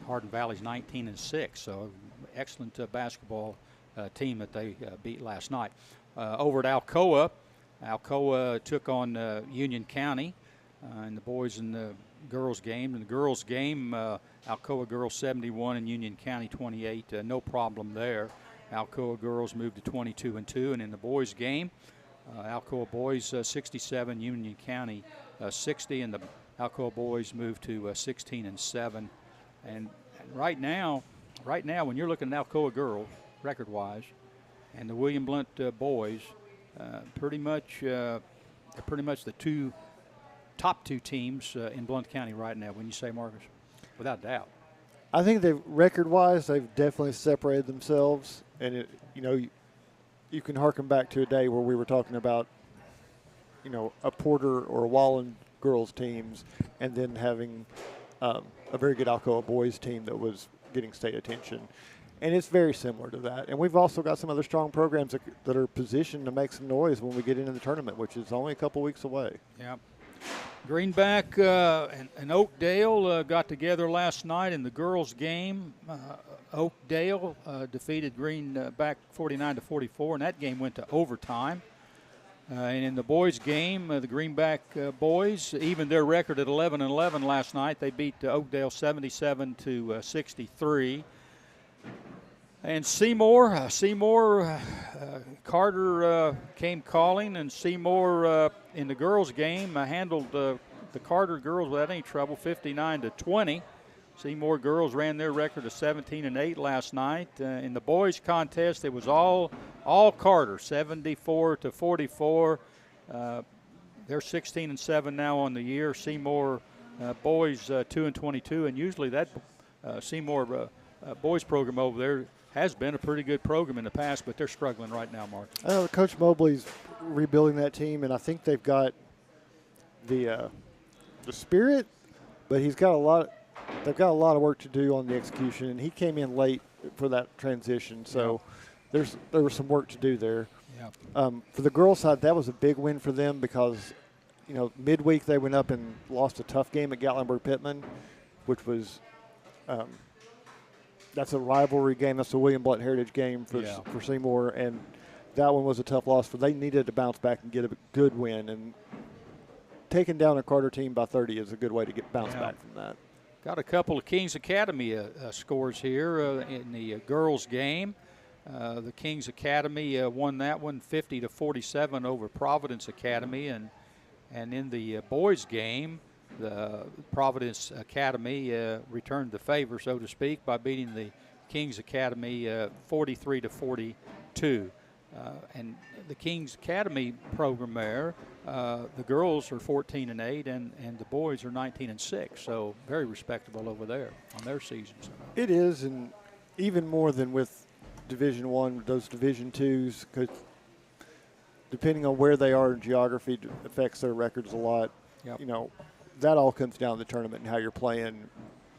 A: Hardin Valley's 19-6, so excellent basketball team that they beat last night. Over at Alcoa took on Union County in the boys and the girls game. In the girls game, Alcoa girls 71 and Union County 28. No problem there. Alcoa girls moved to 22-2, and in the boys game, Alcoa boys 67, Union County 60, and the Alcoa boys moved to 16-7. And right now, when you're looking at Alcoa girls record-wise, and the William Blount boys, pretty much the top two teams in Blount County right now. When you say, Marcus, without doubt.
C: I think record-wise, they've definitely separated themselves, and you can harken back to a day where we were talking about, a Porter or a Wallen girls teams, and then having a very good Alcoa boys team that was getting state attention. And it's very similar to that. And we've also got some other strong programs that are positioned to make some noise when we get into the tournament, which is only a couple weeks away.
A: Yeah. Greenback and Oakdale got together last night in the girls' game. Oakdale defeated Greenback 49-44, and that game went to overtime. And in the boys' game, the Greenback boys evened their record at 11-11 last night. They beat Oakdale 77-63. And Seymour, Carter came calling, and Seymour in the girls' game handled the Carter girls without any trouble, 59-20. Seymour girls ran their record of 17-8 last night. In the boys' contest, it was all Carter, 74-44. They're 16-7 now on the year. Seymour boys 2-22, and usually that Seymour boys program over there has been a pretty good program in the past, but they're struggling right now, Mark.
C: Coach Mobley's rebuilding that team, and I think they've got the spirit, but they've got a lot of work to do on the execution, and he came in late for that transition, so there was some work to do there.
A: Yeah.
C: For the girls' side, that was a big win for them because, midweek they went up and lost a tough game at Gatlinburg-Pittman, which was that's a rivalry game. That's a William Blount Heritage game for Seymour, and that one was a tough loss. They needed to bounce back and get a good win, and taking down a Carter team by 30 is a good way to bounce back from that.
A: Got a couple of Kings Academy scores here in the girls' game. The Kings Academy won that one 50-47 over Providence Academy, and in the boys' game, the Providence Academy returned the favor, so to speak, by beating the Kings Academy 43-42. And the Kings Academy program there, The girls are 14-8, and the boys are 19-6. So very respectable over there on their seasons.
C: It is, and even more than with Division I, those Division IIs, because depending on where they are in geography, it affects their records a lot.
A: Yep.
C: You know, that all comes down to the tournament and how you're playing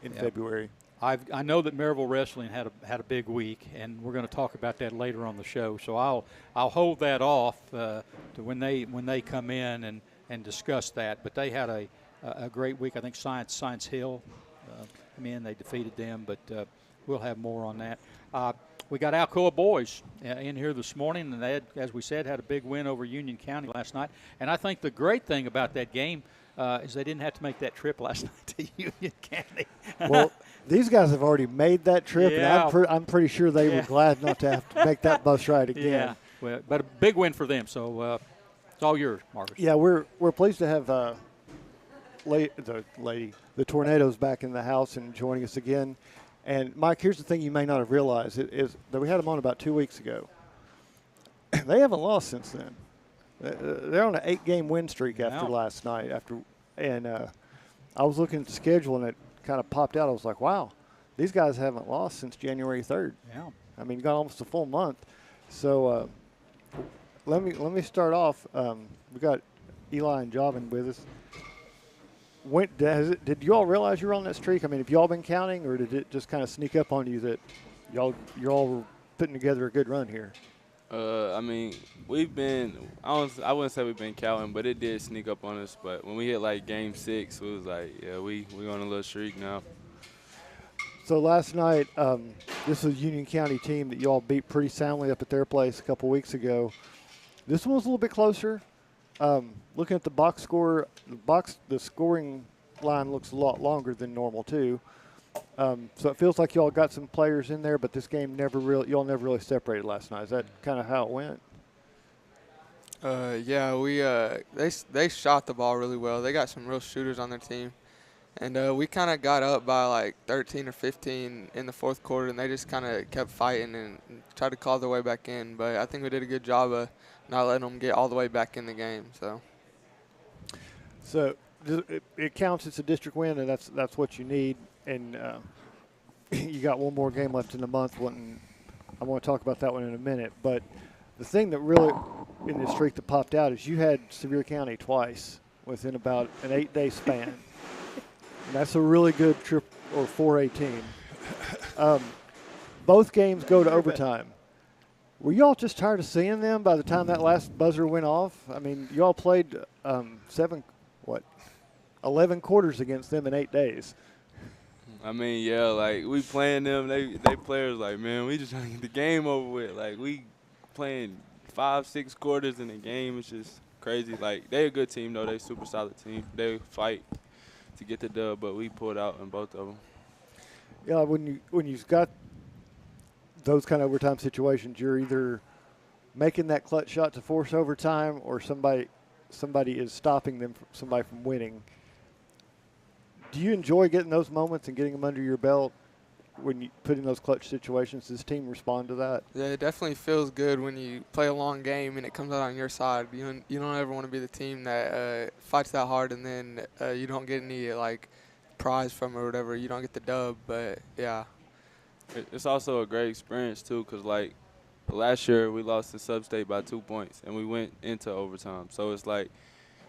C: in February.
A: I know that Maryville Wrestling had a big week, and we're going to talk about that later on the show. So I'll hold that off to when they come in and discuss that. But they had a great week. I think Science Hill come in, they defeated them, but we'll have more on that. We got Alcoa boys in here this morning, and they had, as we said, had a big win over Union County last night. And I think the great thing about that game is they didn't have to make that trip last night to Union County.
C: Well, these guys have already made that trip,
A: Yeah.
C: and I'm pretty sure they were glad not to have to make that bus ride again.
A: Yeah, well, but a big win for them. So it's all yours, Marcus.
C: Yeah, we're pleased to have the Tornadoes back in the house and joining us again. And Mike, here's the thing you may not have realized is that we had them on about 2 weeks ago. They haven't lost since then. They're on an 8-game win streak after last night. I was looking at the schedule and it kind of popped out. I was like, wow, these guys haven't lost since January 3rd.
A: Yeah.
C: I mean, got almost a full month. So let me start off. We got Eli and Jovin with us. Did you all realize you were on that streak? I mean, have you all been counting, or did it just kind of sneak up on you that you're all putting together a good run here?
I: I mean, we've been I wouldn't say we've been counting, but it did sneak up on us. But when we hit like game 6, it was like, yeah, we on a little streak now.
C: So last night, this was a Union County team that you all beat pretty soundly up at their place a couple weeks ago. This one was a little bit closer. Looking at the box score, the scoring line looks a lot longer than normal too. So it feels like y'all got some players in there, but this game y'all never really separated last night. Is that kind of how it went?
J: Yeah, they shot the ball really well. They got some real shooters on their team, and we kind of got up by like 13 or 15 in the fourth quarter, and they just kind of kept fighting and tried to claw their way back in. But I think we did a good job of not letting them get all the way back in the game.
C: So it counts. It's a district win, and that's what you need. And you got one more game left in the month. I want to talk about that one in a minute. But the thing that really, in this streak that popped out, is you had Sevier County twice within about an 8-day span. And that's a really good 4A team. Both games go to overtime. Were you all just tired of seeing them by the time that last buzzer went off? I mean, you all played 11 quarters against them in 8 days.
I: I mean, yeah, like we playing them, they players like, man, we just trying to get the game over with. Like we playing 5-6 quarters in the game. It's just crazy. Like they a good team though. They super solid team. They fight to get the dub, but we pulled out in both of them.
C: Yeah, when you've got those kind of overtime situations, you're either making that clutch shot to force overtime, or somebody is stopping somebody from winning. Do you enjoy getting those moments and getting them under your belt when you put in those clutch situations? Does this team respond to that?
J: Yeah, it definitely feels good when you play a long game and it comes out on your side. You don't ever want to be the team that fights that hard and then you don't get any like prize from it or whatever. You don't get the dub, but yeah.
I: It's also a great experience too, because like last year we lost to Sub-State by 2 points and we went into overtime. So it's like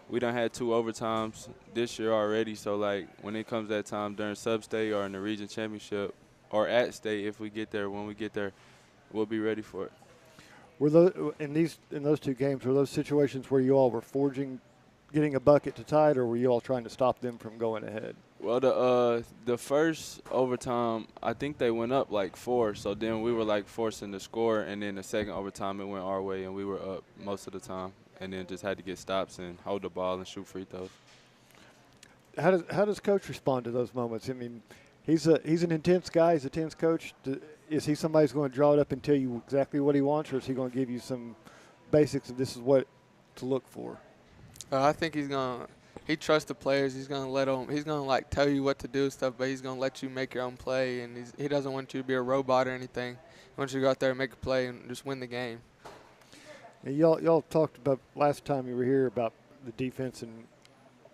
I: we done had 2 overtimes this year already. So like when it comes that time during Sub-State or in the region championship or at state, if we get there, when we get there, we'll be ready for it.
C: Were those in those 2 games, were those situations where you all were getting a bucket to tie it, or were you all trying to stop them from going ahead?
I: Well, the first overtime, I think they went up like 4, so then we were like forcing the score, and then the second overtime it went our way, and we were up most of the time, and then just had to get stops and hold the ball and shoot free throws.
C: How does Coach respond to those moments? I mean, he's an intense guy. He's a tense coach. Is he somebody who's going to draw it up and tell you exactly what he wants, or is he going to give you some basics of this is what to look for?
J: I think he trusts the players. He's gonna like tell you what to do and stuff, but he's gonna let you make your own play, and he doesn't want you to be a robot or anything. He wants you to go out there and make a play and just win the game.
C: And y'all talked about last time you were here about the defense and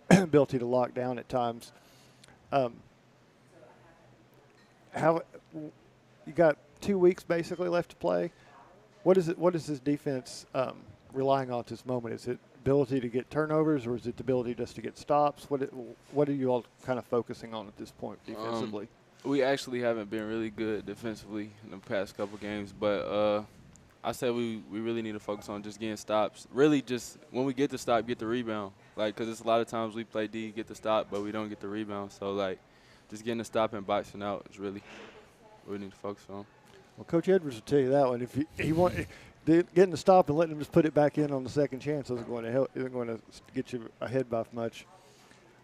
C: ability to lock down at times. How you got 2 weeks basically left to play? What is this defense relying on at this moment? Is it ability to get turnovers, or is it the ability just to get stops? What are you all kind of focusing on at this point defensively?
I: We actually haven't been really good defensively in the past couple games, but I said we really need to focus on just getting stops. Really, just when we get the stop, get the rebound. Like, because it's a lot of times we play D, get the stop, but we don't get the rebound. So, like, just getting the stop and boxing out is really what we need to focus on.
C: Well, Coach Edwards will tell you that one. If he want getting the stop and letting him just put it back in on the second chance isn't going to help. Isn't going to get you ahead by much.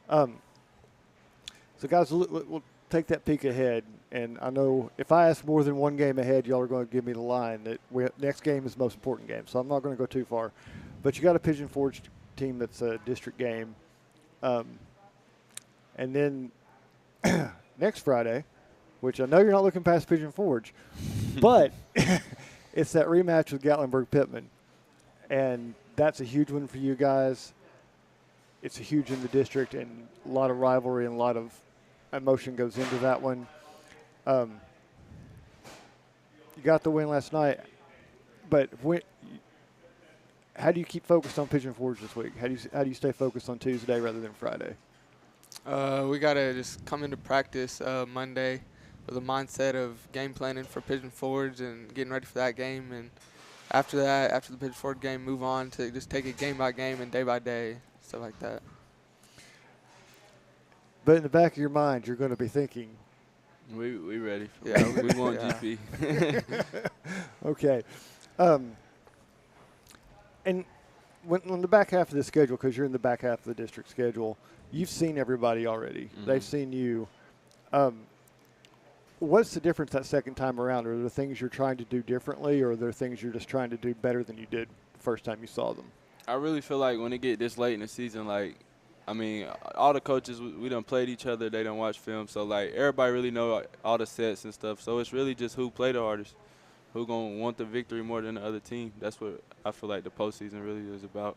C: So, guys, we'll take that peek ahead. And I know if I ask more than one game ahead, y'all are going to give me the line that next game is the most important game. So I'm not going to go too far. But you got a Pigeon Forge team that's a district game. And then next Friday, which I know you're not looking past Pigeon Forge, but it's that rematch with Gatlinburg-Pittman. And that's a huge one for you guys. It's a huge in the district, and a lot of rivalry and a lot of emotion goes into that one. You got the win last night, but how do you keep focused on Pigeon Forge this week? How do you stay focused on Tuesday rather than Friday?
J: We got to just come into practice Monday with a mindset of game planning for Pigeon Forge and getting ready for that game. And after that, after the Pigeon Forge game, move on to just take it game by game and day by day, stuff like that.
C: But in the back of your mind, you're going to be thinking,
I: we ready. Yeah, we want GP.
C: Okay. And when on the back half of the schedule, because you're in the back half of the district schedule, you've seen everybody already. Mm-hmm. They've seen you. What's the difference that second time around? Are there things you're trying to do differently, or are there things you're just trying to do better than you did the first time you saw them?
I: I really feel like when it get this late in the season, like, I mean, all the coaches, we done played each other. They done watch film. So, like, everybody really know all the sets and stuff. So, it's really just who play the hardest, who going to want the victory more than the other team. That's what I feel like the postseason really is about.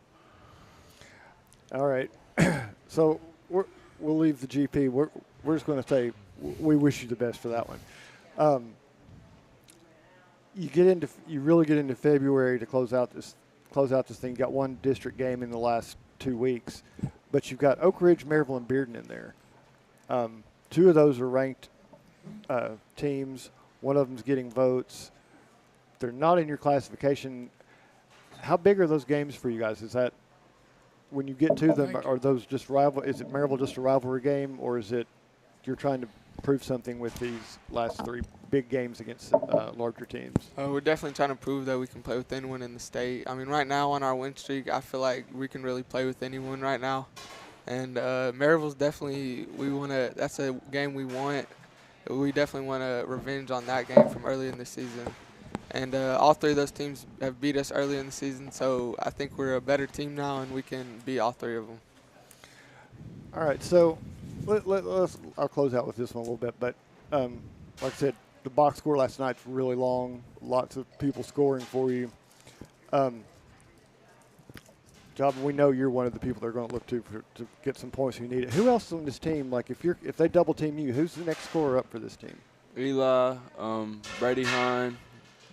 I: All
C: right. So, we'll leave the GP. We're just going to say we wish you the best for that one. You really get into February to close out this thing. You got one district game in the last 2 weeks. But you've got Oak Ridge, Maryville, and Bearden in there. Two of those are ranked teams. One of them's getting votes. They're not in your classification. How big are those games for you guys? Is that when you get to them, are those just rival? Is it Maryville just a rivalry game, or is it you're trying to prove something with these last three big games against larger teams?
J: We're definitely trying to prove that we can play with anyone in the state. I mean, right now on our win streak, I feel like we can really play with anyone right now. And Maryville's definitely, that's a game we want. We definitely want a revenge on that game from early in the season. And all three of those teams have beat us early in the season, so I think we're a better team now and we can beat all three of them.
C: All right, so I'll close out with this one a little bit, but like I said, the box score last night's really long. Lots of people scoring for you. Job, we know you're one of the people they're going to look to get some points if you need it. Who else on this team? Like if they double team you, who's the next scorer up for this team?
I: Eli, Brady Hahn,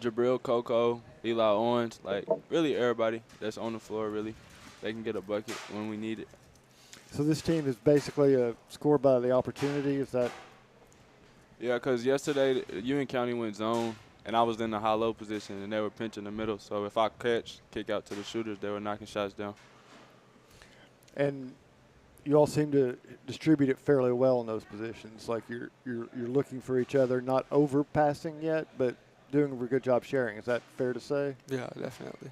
I: Jabril Coco, Eli Owens, like really everybody that's on the floor. Really, they can get a bucket when we need it.
C: So this team is basically a score by the opportunity. Is that?
I: Yeah, because yesterday Union County went zone, and I was in the high-low position, and they were pinching the middle. So if I kick out to the shooters, they were knocking shots down.
C: And you all seem to distribute it fairly well in those positions. Like you're looking for each other, not overpassing yet, but doing a good job sharing. Is that fair to say?
J: Yeah, definitely.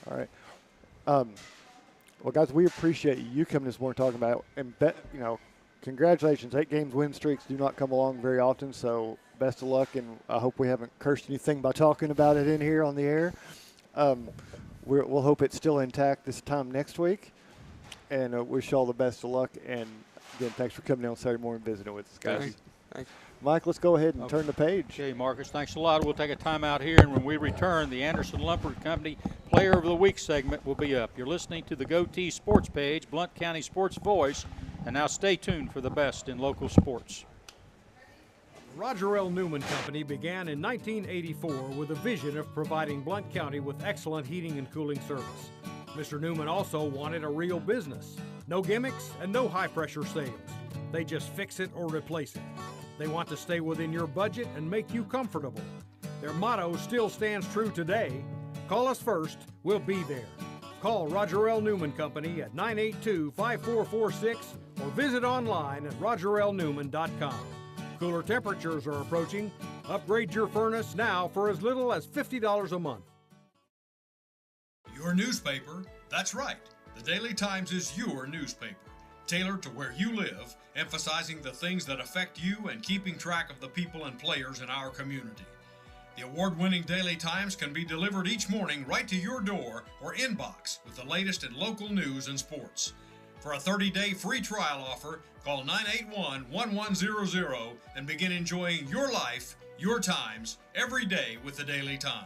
C: All right. Well, guys, we appreciate you coming this morning talking about it. And congratulations. 8 games win streaks do not come along very often, so best of luck, and I hope we haven't cursed anything by talking about it in here on the air. We'll hope it's still intact this time next week, and wish you all the best of luck. And, again, thanks for coming in on Saturday morning and visiting with us, guys.
J: Thank you.
C: Mike, let's go ahead and turn the page.
A: Okay, Marcus, thanks a lot. We'll take a time out here, and when we return, the Anderson Lumber Company Player of the Week segment will be up. You're listening to the Goatee Sports Page, Blount County Sports Voice, and now stay tuned for the best in local sports.
H: Roger L. Newman Company began in 1984 with a vision of providing Blount County with excellent heating and cooling service. Mr. Newman also wanted a real business. No gimmicks and no high-pressure sales. They just fix it or replace it. They want to stay within your budget and make you comfortable. Their motto still stands true today. Call us first, we'll be there. Call Roger L. Newman Company at 982-5446 or visit online at rogerlnewman.com. Cooler temperatures are approaching. Upgrade your furnace now for as little as $50 a month.
K: Your newspaper? That's right. The Daily Times is your newspaper, tailored to where you live, emphasizing the things that affect you and keeping track of the people and players in our community. The award-winning Daily Times can be delivered each morning right to your door or inbox with the latest in local news and sports. For a 30-day free trial offer, call 981-1100 and begin enjoying your life, your times, every day with the Daily Times.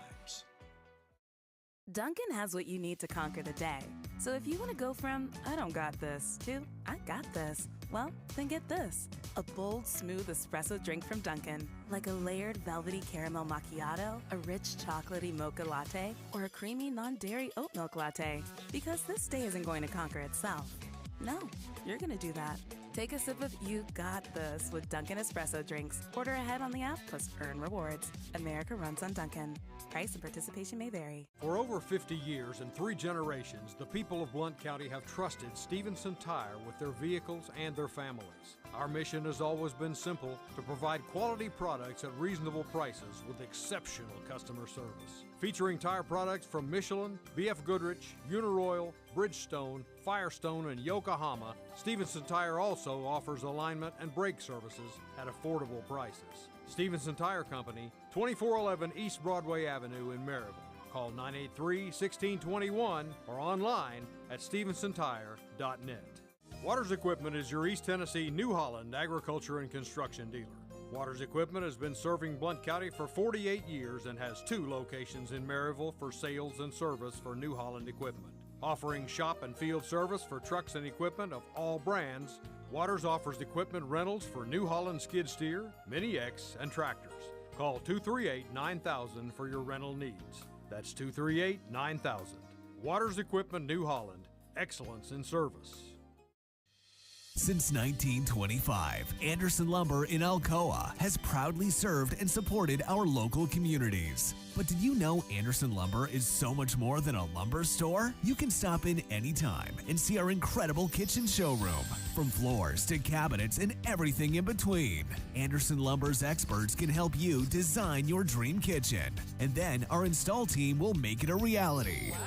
L: Dunkin' has what you need to conquer the day. So if you want to go from, I don't got this, to, I got this, well, then get this. A bold, smooth espresso drink from Dunkin'. Like a layered velvety caramel macchiato, a rich chocolatey mocha latte, or a creamy non-dairy oat milk latte. Because this day isn't going to conquer itself. No, you're going to do that. Take a sip of You Got This with Dunkin' Espresso drinks. Order ahead on the app plus earn rewards. America runs on Dunkin'. Price and participation may vary.
H: For over 50 years and 3 generations, the people of Blount County have trusted Stevenson Tire with their vehicles and their families. Our mission has always been simple: to provide quality products at reasonable prices with exceptional customer service. Featuring tire products from Michelin, BF Goodrich, Uniroyal, Bridgestone, Firestone, and Yokohama, Stevenson Tire also offers alignment and brake services at affordable prices. Stevenson Tire Company, 2411 East Broadway Avenue in Maryville. Call 983-1621 or online at stevensontire.net. Waters Equipment is your East Tennessee New Holland agriculture and construction dealer. Waters Equipment has been serving Blount County for 48 years and has 2 locations in Maryville for sales and service for New Holland equipment. Offering shop and field service for trucks and equipment of all brands, Waters offers equipment rentals for New Holland skid steer, Mini X, and tractors. Call 238-9000 for your rental needs. That's 238-9000. Waters Equipment New Holland. Excellence in service.
B: Since 1925, Anderson Lumber in Alcoa has proudly served and supported our local communities. But did you know Anderson Lumber is so much more than a lumber store? You can stop in anytime and see our incredible kitchen showroom. From floors to cabinets and everything in between, Anderson Lumber's experts can help you design your dream kitchen. And then our install team will make it a reality. Wow.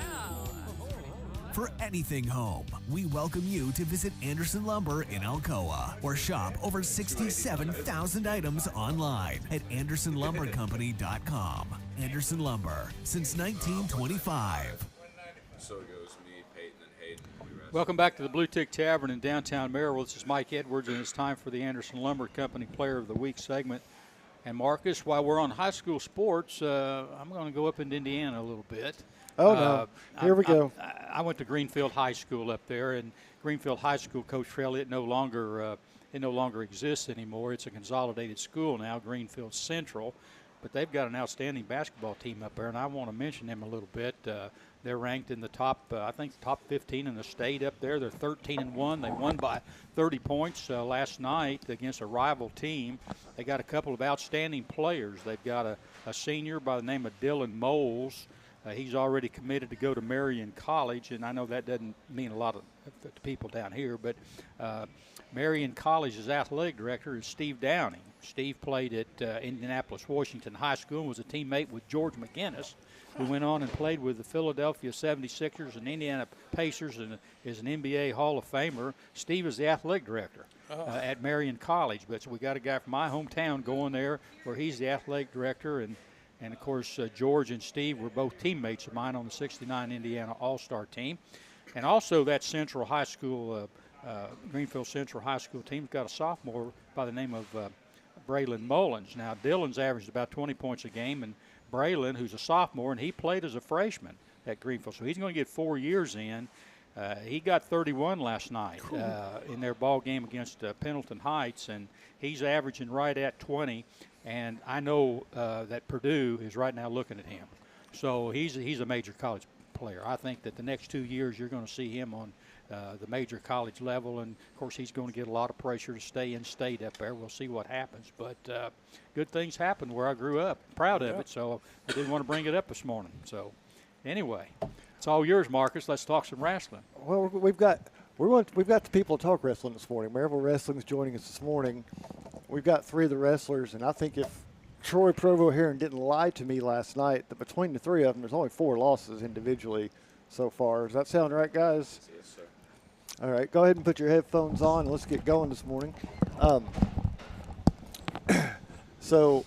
B: For anything home, we welcome you to visit Anderson Lumber in Alcoa or shop over 67,000 items online at AndersonLumberCompany.com. Anderson Lumber, since 1925.
I: So it goes me, Peyton, and Hayden.
A: Welcome back to the Blue Tick Tavern in downtown Maryville. This is Mike Edwards, and it's time for the Anderson Lumber Company Player of the Week segment. And Marcus, while we're on high school sports, I'm going to go up into Indiana a little bit.
C: Oh, no. Here we go.
A: I went to Greenfield High School up there, and Greenfield High School, Coach Trell, it no longer exists anymore. It's a consolidated school now, Greenfield Central. But they've got an outstanding basketball team up there, and I want to mention them a little bit. They're ranked in the top, I think, top 15 in the state up there. They're 13-1. They won by 30 points last night against a rival team. They got a couple of outstanding players. They've got a senior by the name of Dylan Moles. He's already committed to go to Marion College, and I know that doesn't mean a lot to people down here, but Marion College's athletic director is Steve Downing. Steve played at Indianapolis Washington High School and was a teammate with George McGinnis, who went on and played with the Philadelphia 76ers and Indiana Pacers and is an NBA Hall of Famer. Steve is the athletic director at Marion College, but so we got a guy from my hometown going there where he's the athletic director, and of course, George and Steve were both teammates of mine on the '69 Indiana All-Star team. And also that Central High School, Greenfield Central High School team's got a sophomore by the name of Braylon Mullins. Now, Dillon's averaged about 20 points a game, and Braylon, who's a sophomore, and he played as a freshman at Greenfield, so he's going to get 4 years in. He got 31 last night in their ball game against Pendleton Heights, and he's averaging right at 20. And I know that Purdue is right now looking at him. So he's a major college player. I think that the next 2 years you're going to see him on the major college level, and of course he's going to get a lot of pressure to stay in state up there. We'll see what happens, but good things happen where I grew up. Proud of it, so I didn't want to bring it up this morning. So anyway, it's all yours, Marcus. Let's talk some wrestling.
C: Well, we've got the people to talk wrestling this morning. Maryville Wrestling is joining us this morning. We've got 3 of the wrestlers, and I think if Troy Provo Heron didn't lie to me last night, that between the 3 of them, there's only 4 losses individually so far. Does that sound right, guys?
I: Yes, sir.
C: All right, go ahead and put your headphones on, and let's get going this morning. So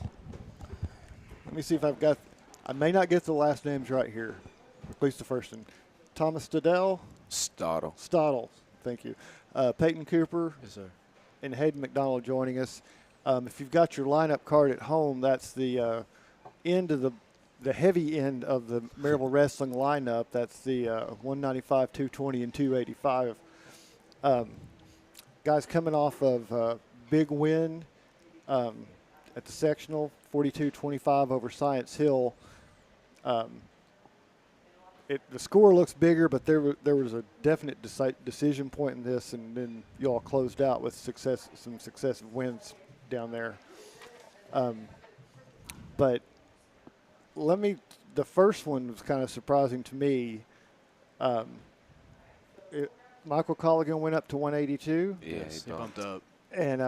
C: let me see if I may not get the last names right here, at least the first one. Thomas Stadell? Stottle, thank you. Peyton Cooper?
M: Yes, sir.
C: And Hayden McDonald joining us. If you've got your lineup card at home, that's the end of the heavy end of the Maryville Wrestling lineup. That's the 195, 220, and 285. Guys coming off of a big win at the sectional, 42-25 over Science Hill. The score looks bigger, but there was a definite decision point in this, and then you all closed out with some successive wins down there. But the first one was kind of surprising to me. Michael Colligan went up to 182.
M: Yeah, he bumped up.
C: And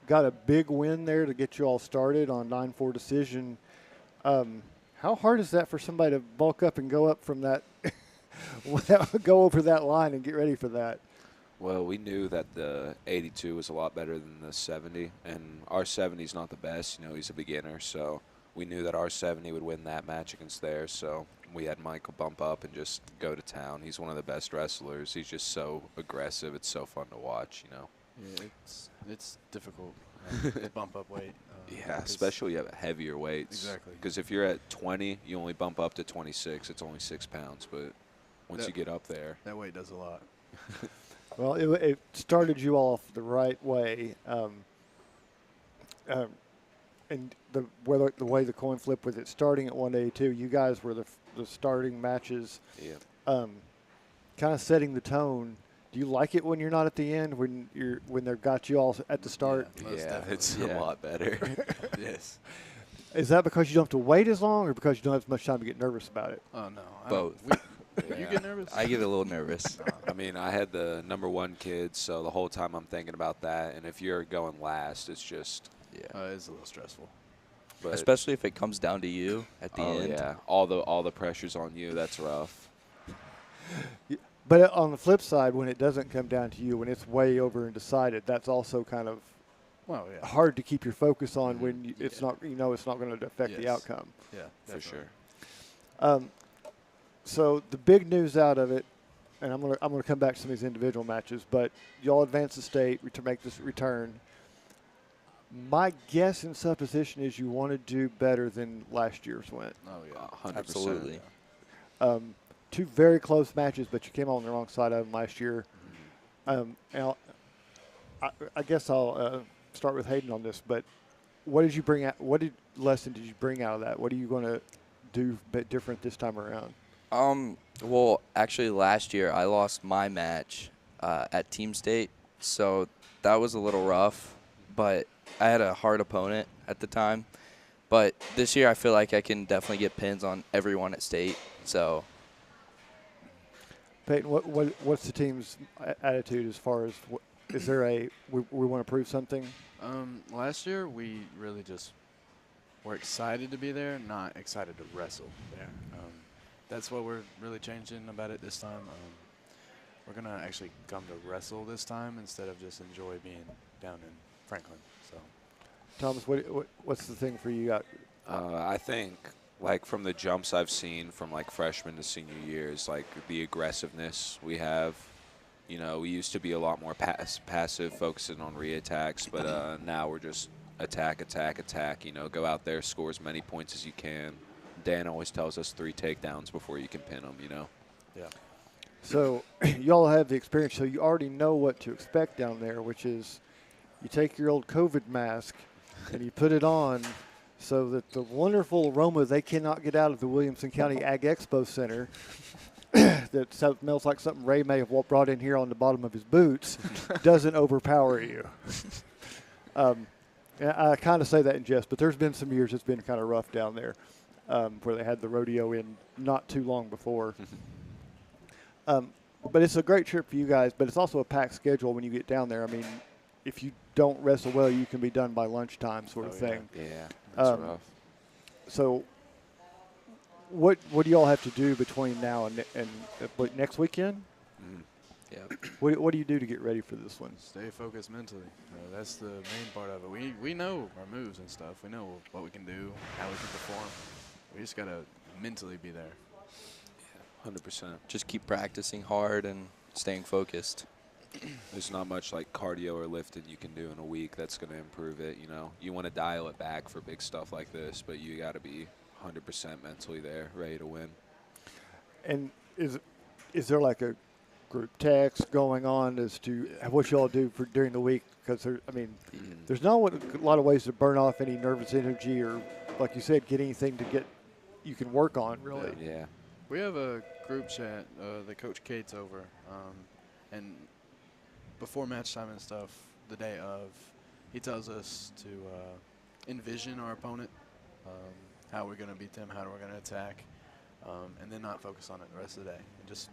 C: got a big win there to get you all started on 9-4 decision. How hard is that for somebody to bulk up and go up from that, go over that line and get ready for that?
N: Well, we knew that the 82 was a lot better than the 70, and our 70 is not the best. You know, he's a beginner, so we knew that our 70 would win that match against theirs. So we had Michael bump up and just go to town. He's one of the best wrestlers. He's just so aggressive. It's so fun to watch, you know.
M: Yeah, it's difficult to bump up weight.
N: Yeah, especially at heavier weights.
M: Exactly.
N: Because if you're at 20, you only bump up to 26. It's only 6 pounds, but once you get up there.
M: That weight does a lot.
C: Well, it started you off the right way. And the way the coin flip with it starting at 182, you guys were the starting matches.
N: Yeah.
C: Kind of setting the tone. Do you like it when you're not at the end, when they've got you all at the start?
N: Yeah, it's a lot better.
M: Yes.
C: Is that because you don't have to wait as long, or because you don't have as much time to get nervous about it?
M: Oh no,
N: both.
M: You get nervous?
O: I get a little nervous.
N: I mean, I had the #1 kid, so the whole time I'm thinking about that. And if you're going last, it's just
M: it's a little stressful.
N: But
O: especially if it comes down to you at the end.
N: Yeah, all the pressure's on you. That's rough.
C: But on the flip side, when it doesn't come down to you, when it's way over and decided, that's also kind of hard to keep your focus on when it's not, it's not going to affect the outcome.
M: Yeah,
N: for sure.
C: So the big news out of it, and I'm gonna come back to some of these individual matches, but y'all advance the state to make this return. My guess and supposition is you want to do better than last year's went.
M: Oh yeah,
N: 100%.
O: Absolutely.
C: 2 very close matches, but you came on the wrong side of them last year. And I guess I'll start with Hayden on this. But what did you bring out? What lesson did you bring out of that? What are you going to do a bit different this time around?
O: Well, actually, last year I lost my match at Team State, so that was a little rough. But I had a hard opponent at the time. But this year I feel like I can definitely get pins on everyone at state. So.
C: Peyton, what's the team's attitude as far as is there we want to prove something?
M: Last year we really just were excited to be there, not excited to wrestle there. That's what we're really changing about it this time. We're gonna actually come to wrestle this time instead of just enjoy being down in Franklin. So,
C: Thomas, what's the thing for you?
N: I think, like, from the jumps I've seen from, like, freshman to senior years, like, the aggressiveness we have You know, we used to be a lot more passive, focusing on re-attacks, but now we're just attack. You know, go out there, score as many points as you can. Dan always tells us 3 takedowns before you can pin them, you know.
M: Yeah.
C: So y'all have the experience, so you already know what to expect down there, which is you take your old COVID mask and you put it on so that the wonderful aroma they cannot get out of the Williamson County Ag Expo Center that smells like something Ray may have brought in here on the bottom of his boots doesn't overpower you. I kind of say that in jest, but there's been some years it's been kind of rough down there where they had the rodeo in not too long before. But it's a great trip for you guys, but it's also a packed schedule when you get down there. I mean, if you don't wrestle well, you can be done by lunchtime sort of thing.
N: Yeah, that's rough.
C: So what do y'all have to do between now and next weekend?
O: Yeah.
C: What do you do to get ready for this one?
M: Stay focused mentally. That's the main part of it. We know our moves and stuff. We know what we can do, how we can perform. We just got to mentally be there.
N: 100%.
O: Just keep practicing hard and staying focused.
N: There's not much like cardio or lifting you can do in a week that's going to improve it, you know. You want to dial it back for big stuff like this, but you got to be 100% mentally there, ready to win. And
C: is there like a group text going on as to what y'all do for during the week? Because there's not a lot of ways to burn off any nervous energy or, like you said, get anything you can work on, really.
N: Yeah.
M: We have a group chat that Coach Kate's over, and before match time and stuff, the day of, he tells us to envision our opponent, how we're going to beat them, how we're going to attack, and then not focus on it the rest of the day. And just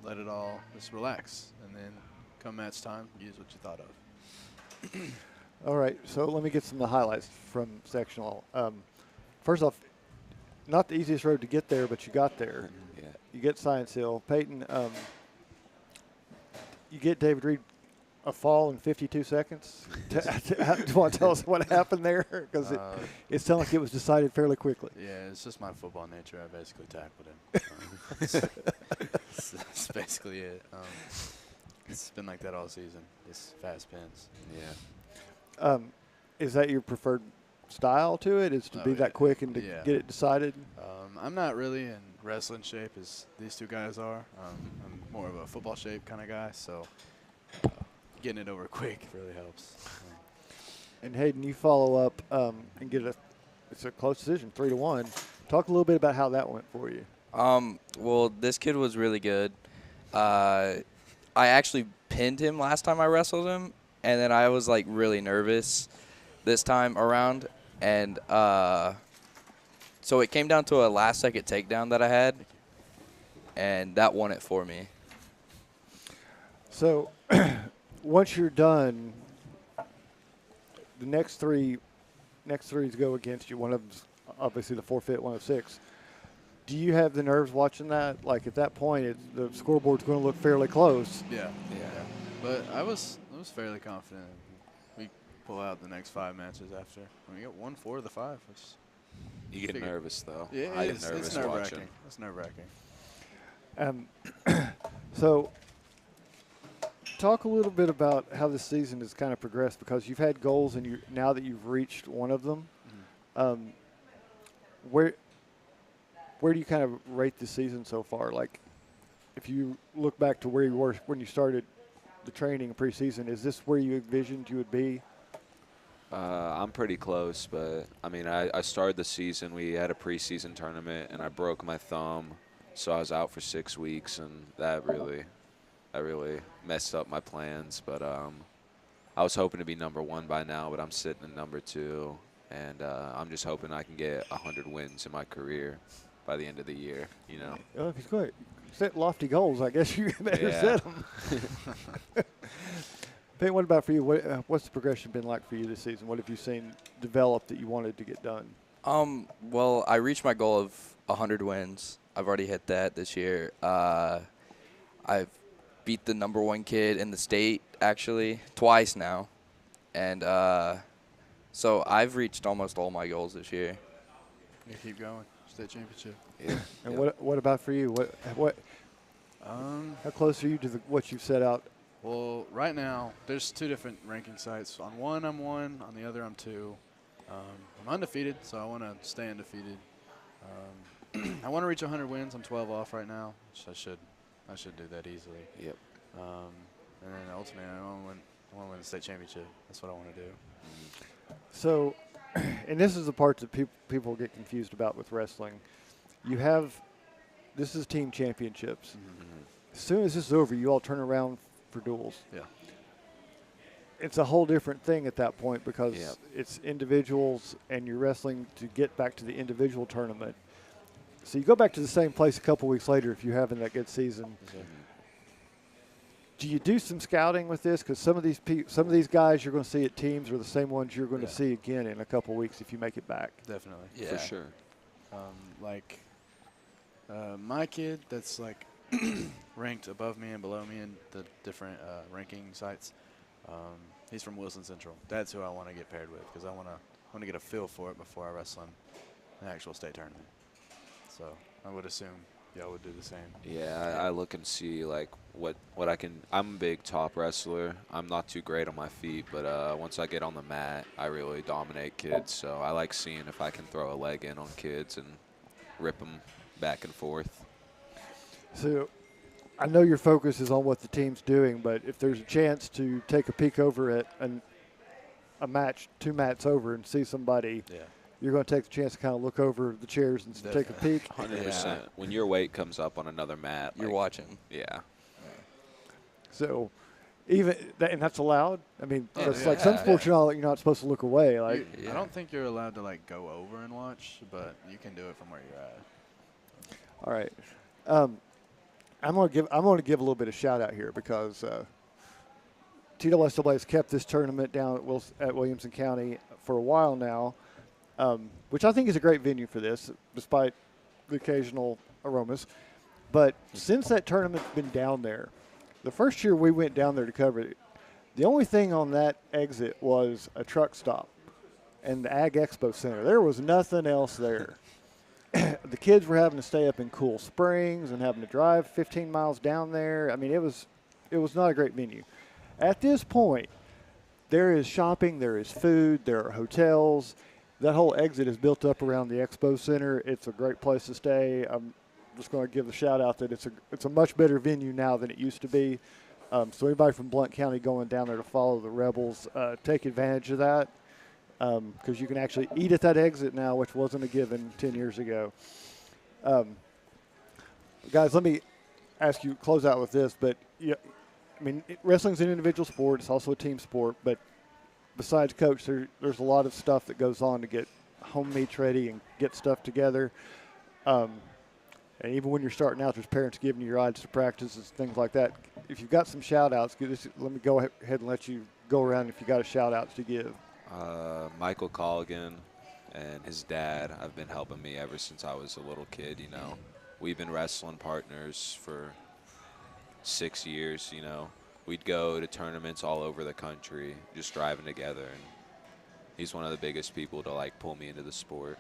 M: let it all just relax, and then come match time, use what you thought of.
C: All right, so let me get some of the highlights from sectional. First off, not the easiest road to get there, but you got there.
N: Yeah.
C: You get Science Hill. Peyton, you get David Reed a fall in 52 seconds. Do you want to tell us what happened there? Because it sounded like it was decided fairly quickly.
M: Yeah, it's just my football nature. I basically tackled him. That's basically it. It's been like that all season, just fast pins.
N: Yeah.
C: Is that your preferred style to it, is to be that quick and to get it decided?
M: I'm not really in wrestling shape as these two guys are. I'm more of a football shape kind of guy, so getting it over quick really helps.
C: And Hayden, you follow up and get it's a close decision, 3-1. Talk a little bit about how that went for you.
O: Well, this kid was really good. I actually pinned him last time I wrestled him, and then I was like really nervous this time around, and so it came down to a last-second takedown that I had, and that won it for me.
C: So once you're done, the next three go against you. One of them's obviously the forfeit, 106. Do you have the nerves watching that? Like at that point, the scoreboard's going to look fairly close.
M: Yeah. But I was fairly confident. We pull out the next 5 matches after. We got 1-4 of the 5.
N: You get nervous though.
M: Yeah,
N: I get nervous watching.
M: It's nerve-wracking.
C: So talk a little bit about how this season has kind of progressed, because you've had goals and now that you've reached one of them. Where do you kind of rate the season so far? Like, if you look back to where you were when you started the training preseason, is this where you envisioned you would be?
N: I'm pretty close, but I mean, I started the season. We had a preseason tournament, and I broke my thumb, so I was out for 6 weeks, and that really messed up my plans. But I was hoping to be number 1 by now, but I'm sitting in number 2, and I'm just hoping I can get 100 wins in my career by the end of the year, you know.
C: Well, if he's good, set lofty goals, I guess you better set them. Peyton, what about for you? What's the progression been like for you this season? What have you seen develop that you wanted to get done?
O: Well, I reached my goal of 100 wins. I've already hit that this year. I've beat the number 1 kid in the state, actually, twice now. And so I've reached almost all my goals this year.
M: Yeah, keep going. State championship.
N: Yeah.
C: And what about for you? What How close are you to what you've set out?
M: Well, right now, there's 2 different ranking sites. On one, I'm 1. On the other, I'm 2. I'm undefeated, so I want to stay undefeated. I want to reach 100 wins. I'm 12 off right now, which I should do that easily.
N: Yep.
M: And then ultimately, I want to win the state championship. That's what I want to do.
C: So, and this is the part that people get confused about with wrestling. This is team championships. As soon as this is over, you all turn around for duels.
M: Yeah.
C: It's a whole different thing at that point because it's individuals and you're wrestling to get back to the individual tournament. So you go back to the same place a couple weeks later if you're having that good season. Do you do some scouting with this? Because some of these guys you're going to see at teams are the same ones you're going to see again in a couple weeks if you make it back.
M: Definitely.
N: For sure.
M: My kid that's like ranked above me and below me in the different ranking sites, he's from Wilson Central. That's who I want to get paired with because I want to get a feel for it before I wrestle in an actual state tournament. So I would assume y'all would do the same.
N: Yeah, I look and see like what I can. I'm a big top wrestler. I'm not too great on my feet, but once I get on the mat, I really dominate kids. So I like seeing if I can throw a leg in on kids and rip them back and forth.
C: So I know your focus is on what the team's doing, but if there's a chance to take a peek over at a match 2 mats over and see somebody, you're going to take the chance to kind of look over the chairs and take a peek.
N: 100%. When your weight comes up on another mat,
O: you're watching.
N: Yeah.
C: So even and that's allowed. I mean, it's like some sports you're not supposed to look away. Like
M: I don't think you're allowed to like go over and watch, but you can do it from where you're at.
C: All right. I'm going to give a little bit of shout out here because TWSAA has kept this tournament down at Williamson County for a while now, which I think is a great venue for this, despite the occasional aromas. But since that tournament's been down there, the first year we went down there to cover it, the only thing on that exit was a truck stop and the Ag Expo Center. There was nothing else there. The kids were having to stay up in Cool Springs and having to drive 15 miles down there. I mean, it was not a great venue. At this point, there is shopping, there is food, there are hotels. That whole exit is built up around the Expo Center. It's a great place to stay. I'm just going to give a shout out that it's a much better venue now than it used to be. So anybody from Blount County going down there to follow the Rebels, take advantage of that. Because you can actually eat at that exit now, which wasn't a given 10 years ago. Guys, let me ask you, close out with this, but wrestling's an individual sport. It's also a team sport, but besides coach, there's a lot of stuff that goes on to get home meets ready and get stuff together. And even when you're starting out, there's parents giving you your rides to practices, things like that. If you've got some shout-outs, let me go ahead and let you go around if you got a shout-outs to give.
N: Michael Colligan and his dad have been helping me ever since I was a little kid, We've been wrestling partners for 6 years, We'd go to tournaments all over the country, just driving together. And he's one of the biggest people to, pull me into the sport.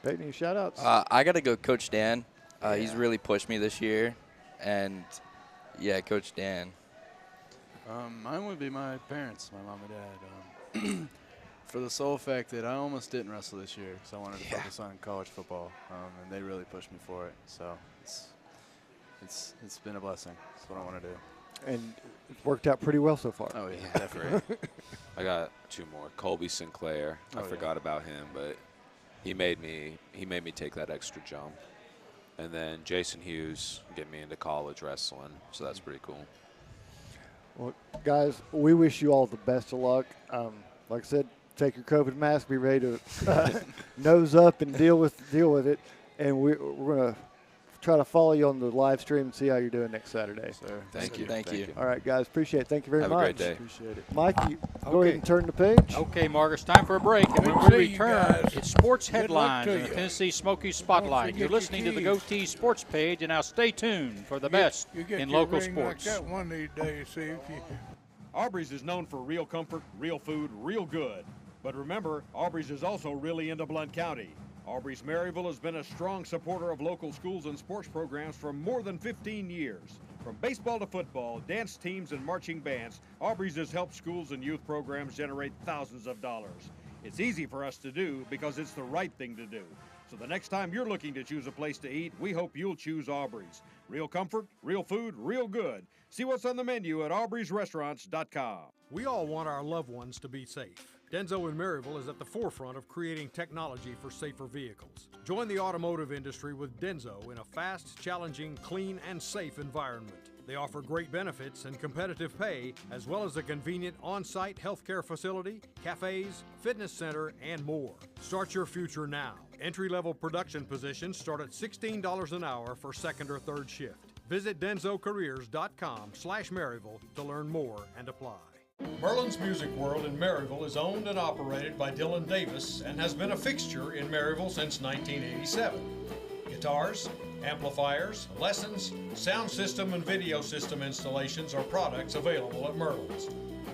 C: Peyton, any shout-outs?
O: I got to go Coach Dan. He's really pushed me this year. And, Coach Dan.
M: Mine would be my parents, my mom and dad. For the sole fact that I almost didn't wrestle this year because I wanted to focus on college football, and they really pushed me for it. So it's been a blessing. That's what I want to do.
C: And it's worked out pretty well so far.
M: Oh, yeah, definitely.
N: I got 2 more. Colby Sinclair. I forgot about him, but he made me take that extra jump. And then Jason Hughes get me into college wrestling, so that's pretty cool.
C: Well, guys, we wish you all the best of luck. Like I said, take your COVID mask, be ready to nose up and deal with it. And we're going to try to follow you on the live stream and see how you're doing next Saturday.
N: Sir. Thank you.
O: Thank you.
C: All right, guys, appreciate it. Thank you very much.
N: Have a great day.
M: Appreciate it.
C: Mike, you go ahead and turn the page.
A: Okay, Mark, it's time for a break. And when we return, it's sports headlines in the Tennessee Smoky Spotlight. You're listening to the Goatee Sports page, and now stay tuned for the best in local sports.
D: Like that one of these days, see if you.
G: Aubrey's is known for real comfort, real food, real good. But remember, Aubrey's is also really into Blount County. Aubrey's Maryville has been a strong supporter of local schools and sports programs for more than 15 years. From baseball to football, dance teams, and marching bands, Aubrey's has helped schools and youth programs generate thousands of dollars. It's easy for us to do because it's the right thing to do. So the next time you're looking to choose a place to eat, we hope you'll choose Aubrey's. Real comfort, real food, real good. See what's on the menu at aubreysrestaurants.com.
H: We all want our loved ones to be safe. Denso in Maryville is at the forefront of creating technology for safer vehicles. Join the automotive industry with Denso in a fast, challenging, clean, and safe environment. They offer great benefits and competitive pay, as well as a convenient on-site healthcare facility, cafes, fitness center, and more. Start your future now. Entry-level production positions start at $16 an hour for second or third shift. Visit densocareers.com/Maryville to learn more and apply.
G: Merlin's Music World in Maryville is owned and operated by Dylan Davis and has been a fixture in Maryville since 1987. Guitars, amplifiers, lessons, sound system, and video system installations are products available at Merlin's.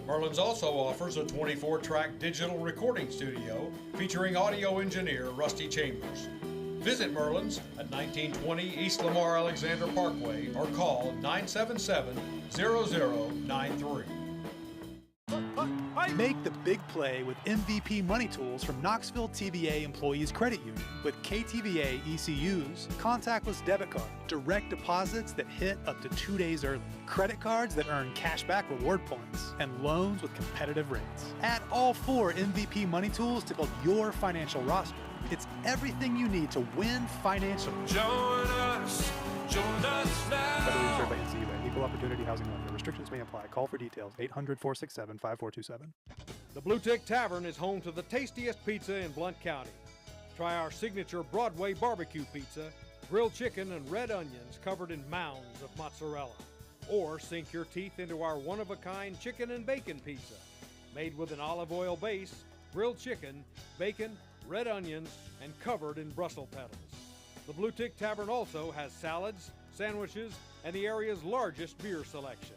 G: Merlin's also offers a 24-track digital recording studio featuring audio engineer Rusty Chambers. Visit Merlin's at 1920 East Lamar Alexander Parkway or call 977-0093.
E: Make the big play with MVP Money Tools from Knoxville TBA Employees Credit Union. With KTVA ECUs, contactless debit card, direct deposits that hit up to 2 days early, credit cards that earn cashback reward points, and loans with competitive rates. Add all 4 MVP Money Tools to build your financial roster. It's everything you need to win financially.
F: Join us now.
E: Federally insured by NCUA. Equal Opportunity Housing Lender. Restrictions may apply. Call for details. 800-467-5427.
H: The Blue Tick Tavern is home to the tastiest pizza in Blount County. Try our signature Broadway barbecue pizza, grilled chicken and red onions covered in mounds of mozzarella. Or sink your teeth into our one-of-a-kind chicken and bacon pizza, made with an olive oil base, grilled chicken, bacon, red onions, and covered in Brussels petals. The Blue Tick Tavern also has salads, sandwiches, and the area's largest beer selection.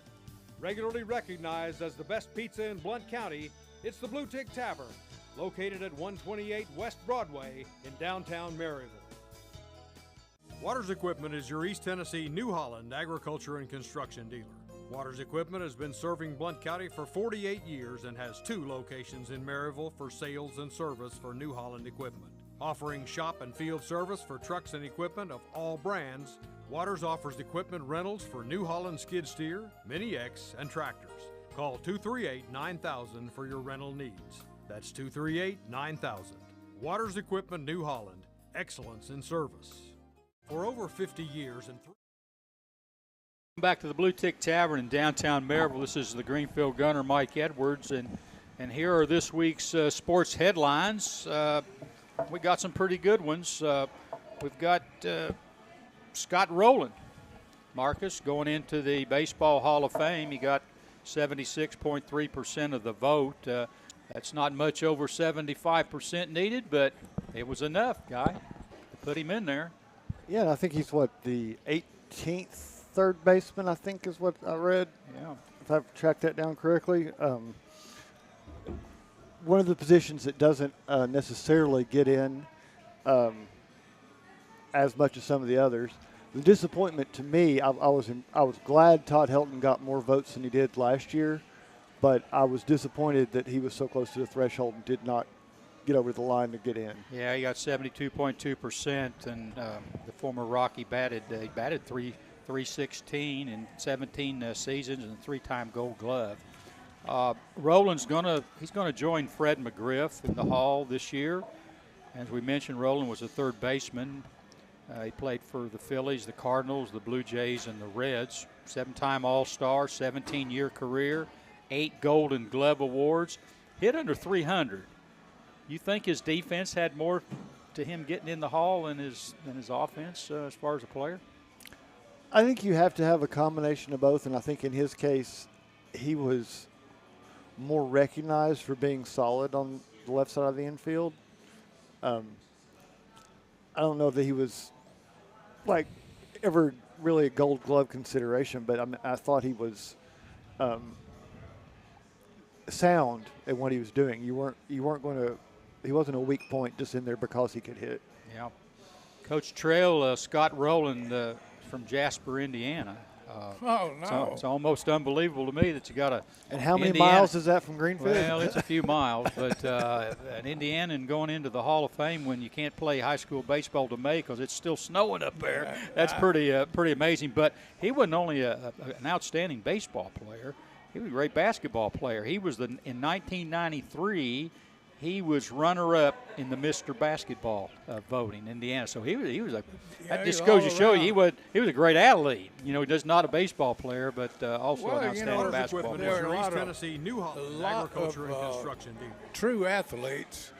H: Regularly recognized as the best pizza in Blount County, it's the Blue Tick Tavern, located at 128 West Broadway in downtown Maryville. Waters Equipment is your East Tennessee New Holland agriculture and construction dealer. Waters Equipment has been serving Blount County for 48 years and has 2 locations in Maryville for sales and service for New Holland equipment. Offering shop and field service for trucks and equipment of all brands, Waters offers equipment rentals for New Holland skid steer, Mini X, and tractors. Call 238-9000 for your rental needs. That's 238-9000. Waters Equipment New Holland. Excellence in service. For over 50 years and
A: Back to the Blue Tick Tavern in downtown Maryville. This is the Greenfield Gunner, Mike Edwards, and here are this week's sports headlines. We got some pretty good ones. We've got Scott Rowland, Marcus, going into the Baseball Hall of Fame. He got 76.3% of the vote. That's not much over 75% needed, but it was enough, Guy, to put him in there.
C: Yeah, and I think he's, the 18th third baseman, I think is what I read.
A: Yeah.
C: If I've tracked that down correctly. One of the positions that doesn't necessarily get in as much as some of the others. The disappointment to me, I was glad Todd Helton got more votes than he did last year, but I was disappointed that he was so close to the threshold and did not get over the line to get in.
A: Yeah, he got 72.2%, and the former Rocky batted 316 in 17 seasons and a 3-time Gold Glove. Rowland's gonna join Fred McGriff in the Hall this year. As we mentioned, Rowland was a third baseman. He played for the Phillies, the Cardinals, the Blue Jays, and the Reds. 7-time All-Star, 17-year career, 8 Golden Glove awards, hit under 300. You think his defense had more to him getting in the Hall than his offense as far as a player?
C: I think you have to have a combination of both, and I think in his case, he was more recognized for being solid on the left side of the infield. I don't know that he was ever really a Gold Glove consideration, but I thought he was sound in what he was doing. You weren't going to a weak point just in there because he could hit.
A: Yeah. Coach Trail, Scott Rowland from Jasper, Indiana.
D: Oh, no.
A: It's almost unbelievable to me that you got a.
C: And how many
A: Indiana,
C: miles is that from Greenfield?
A: Well, it's a few miles, but an Indianan going into the Hall of Fame when you can't play high school baseball to May because it's still snowing up there. That's pretty amazing. But he wasn't only an outstanding baseball player; he was a great basketball player. He was in 1993. He was runner-up in the Mr. Basketball voting in Indiana. So he was a. That just goes to show you he was a great athlete. You know, just not a baseball player, but also an outstanding basketball player.
H: There are East Tennessee, New Holland, agriculture and construction.
D: True athletes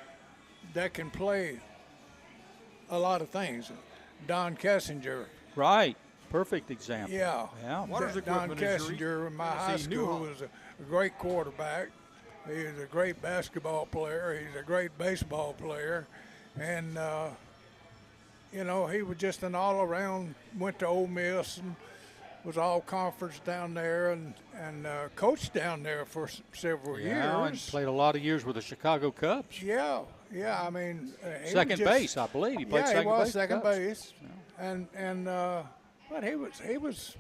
D: that can play a lot of things. Don Kessinger.
A: Right. Perfect example.
D: Yeah. Don Kessinger in my high school was a great quarterback. He's a great basketball player. He's a great baseball player. And, you know, he was just an all-around, went to Ole Miss and was all-conference down there and coached down there for several years.
A: And played a lot of years with the Chicago Cubs.
D: Yeah, I mean.
A: Second base, I believe. He played second base.
D: Yeah, he was second base. Yeah. But he was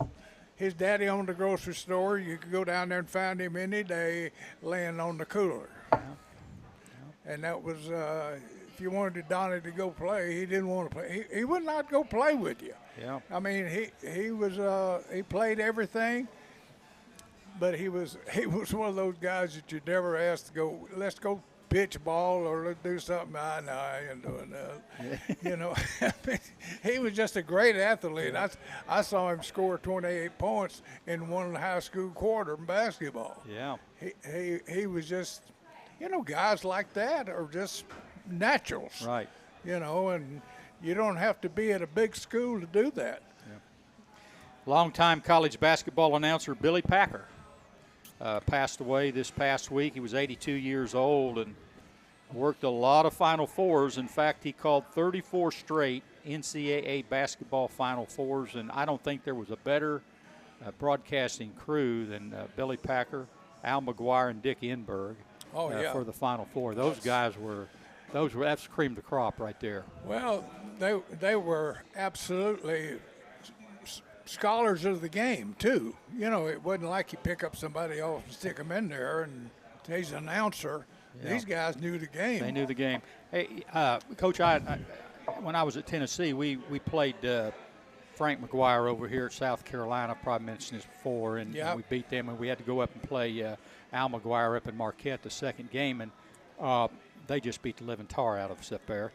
D: his daddy owned the grocery store. You could go down there and find him any day laying on the cooler. Yeah. And that was, if you wanted Donnie to go play, he didn't want to play. He would not go play with you.
A: Yeah.
D: I mean, he played everything, but he was one of those guys that you never asked to go, let's go pitch a ball or let's do something. I ain't doing that. You know, he was just a great athlete. I saw him score 28 points in one high school quarter in basketball.
A: Yeah.
D: He was just, you know, guys like that are just naturals.
A: Right.
D: You know, and you don't have to be at a big school to do that.
A: Yeah. Longtime college basketball announcer Billy Packer passed away this past week. He was 82 years old and worked a lot of Final Fours. In fact, he called 34 straight NCAA basketball Final Fours, and I don't think there was a better broadcasting crew than Billy Packer, Al McGuire, and Dick Enberg for the Final Four. Those guys that's cream of the crop right there.
D: Well, they were absolutely scholars of the game, too. You know, it wasn't like you pick up somebody else and stick them in there and he's an announcer. Yeah. These guys knew the game.
A: They knew the game. Hey, Coach, when I was at Tennessee, we played Frank McGuire over here at South Carolina. I probably mentioned this before, and we beat them, and we had to go up and play Al McGuire up in Marquette the second game, and they just beat the living tar out of us up there.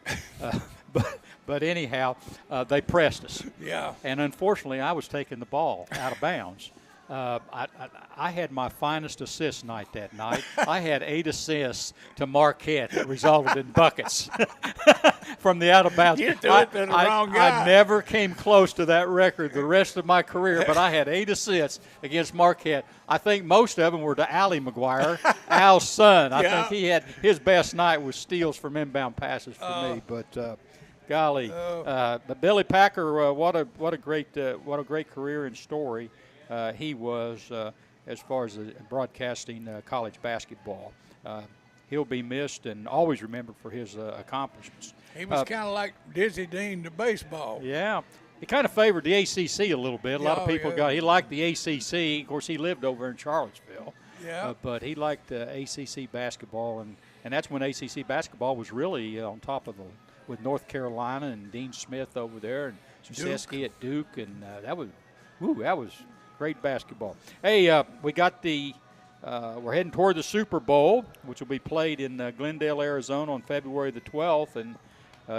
A: But anyhow, they pressed us.
D: Yeah.
A: And unfortunately, I was taking the ball out of bounds. I had my finest assist night that night. I had 8 assists to Marquette that resulted in buckets from the out of bounds.
D: You threw it to the wrong guy.
A: I never came close to that record the rest of my career, but I had 8 assists against Marquette. I think most of them were to Allie McGuire, Al's son. I think he had his best night was steals from inbound passes for me. But golly, but Billy Packer, what a great career and story. He was as far as broadcasting college basketball. He'll be missed and always remembered for his accomplishments.
D: He was kind of like Dizzy Dean to baseball.
A: Yeah. He kind of favored the ACC a little bit. A lot of people he liked the ACC. Of course, he lived over in Charlottesville.
D: Yeah.
A: But he liked ACC basketball, and that's when ACC basketball was really on top of with North Carolina and Dean Smith over there and Krzyzewski at Duke, and that was great basketball. Hey, we got we're heading toward the Super Bowl, which will be played in Glendale, Arizona on February the 12th. And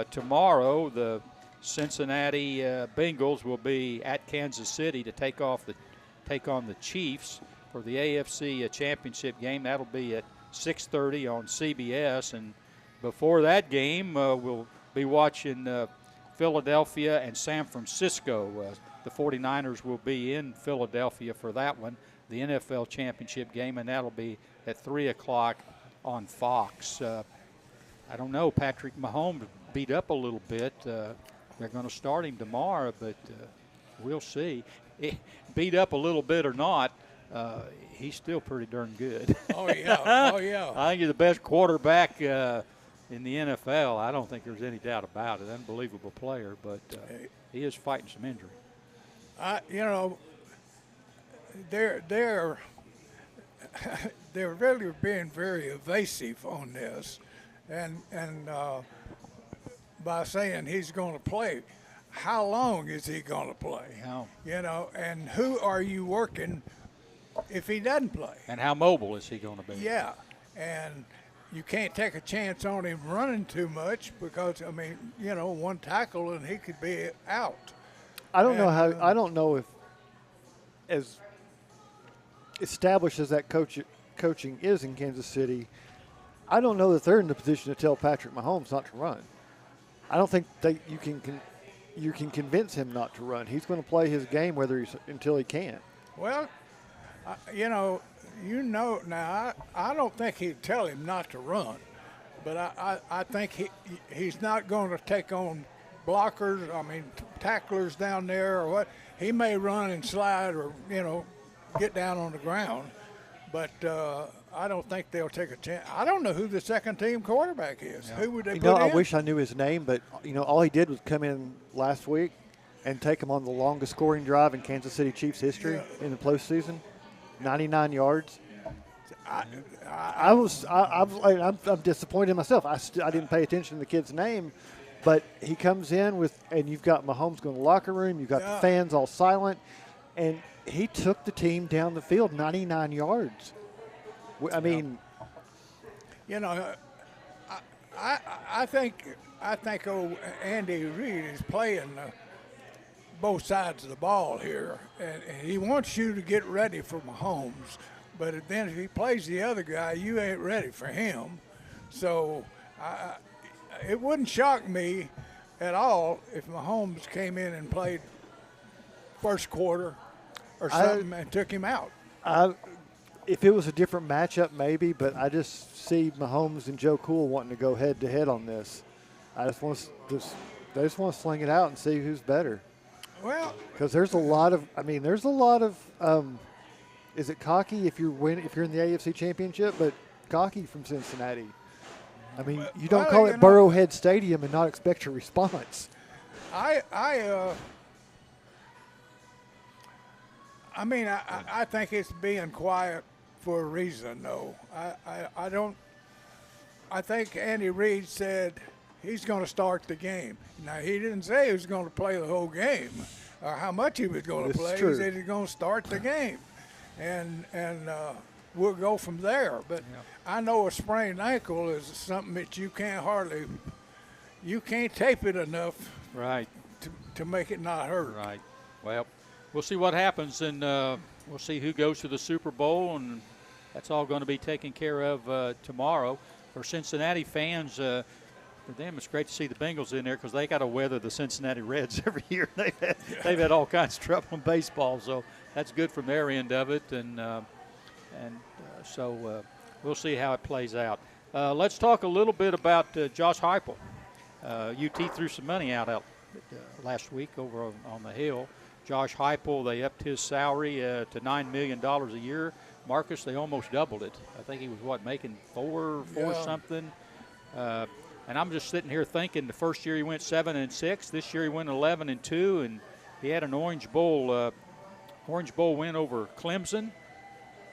A: tomorrow, the Cincinnati Bengals will be at Kansas City to take on the Chiefs for the AFC Championship game. That'll be at 6:30 on CBS. And before that game, we'll be watching Philadelphia and San Francisco. The 49ers will be in Philadelphia for that one, the NFL championship game, and that'll be at 3 o'clock on Fox. I don't know. Patrick Mahomes beat up a little bit. They're going to start him tomorrow, but we'll see. Beat up a little bit or not, he's still pretty darn good.
D: Oh, yeah. Oh, yeah.
A: I think he's the best quarterback in the NFL, I don't think there's any doubt about it. Unbelievable player, but he is fighting some injury.
D: You know, they're really being very evasive on this, and by saying he's going to play. How long is he going to play?
A: How?
D: You know, and who are you working if he doesn't play?
A: And how mobile is he going to be?
D: Yeah, and you can't take a chance on him running too much because, I mean, you know, one tackle and he could be out.
C: I don't know if as established as that coaching is in Kansas City, I don't know that they're in the position to tell Patrick Mahomes not to run. I don't think you can convince him not to run. He's going to play his game until he can't.
D: Well, you know now. I don't think he'd tell him not to run, but I think he's not going to take on blockers. I mean, tacklers down there or what. He may run and slide or get down on the ground, but I don't think they'll take a chance. I don't know who the second team quarterback is. Yeah. Who would they put in?
C: I wish I knew his name, but all he did was come in last week and take him on the longest scoring drive in Kansas City Chiefs history in the postseason, 99 yards. I'm disappointed in myself. I didn't pay attention to the kid's name, but he comes in and you've got Mahomes going to the locker room, you've got the fans all silent, and he took the team down the field 99 yards. I mean,
D: I think old Andy Reid is playing both sides of the ball here, and he wants you to get ready for Mahomes. But then if he plays the other guy, you ain't ready for him. So it wouldn't shock me at all if Mahomes came in and played first quarter or something and took him out.
C: If it was a different matchup, maybe, but I just see Mahomes and Joe Cool wanting to go head-to-head on this. They just want to sling it out and see who's better.
D: Well,
C: because there's a lot of is it cocky if you're in the AFC Championship, but cocky from Cincinnati. I mean, you don't call it Burrowhead Stadium and not expect a response.
D: I think it's being quiet for a reason, though. I think Andy Reid said he's going to start the game. Now, he didn't say he was going to play the whole game or how much he was going to play. He said he's going to start the game, and we'll go from there. But I know a sprained ankle is something that you can't tape it enough,
A: right,
D: to make it not hurt.
A: Right. Well, we'll see what happens, and we'll see who goes to the Super Bowl, and that's all going to be taken care of tomorrow. For Cincinnati fans, for them, it's great to see the Bengals in there because they got to weather the Cincinnati Reds every year. They've had all kinds of trouble in baseball, so that's good from their end of it, and so we'll see how it plays out. Let's talk a little bit about Josh Heupel. UT threw some money out last week over on the Hill. Josh Heupel, they upped his salary to $9 million a year. Marcus, they almost doubled it. I think he was, making four something. And I'm just sitting here thinking the first year he went 7-6. This year he went 11-2, and he had an Orange Bowl win over Clemson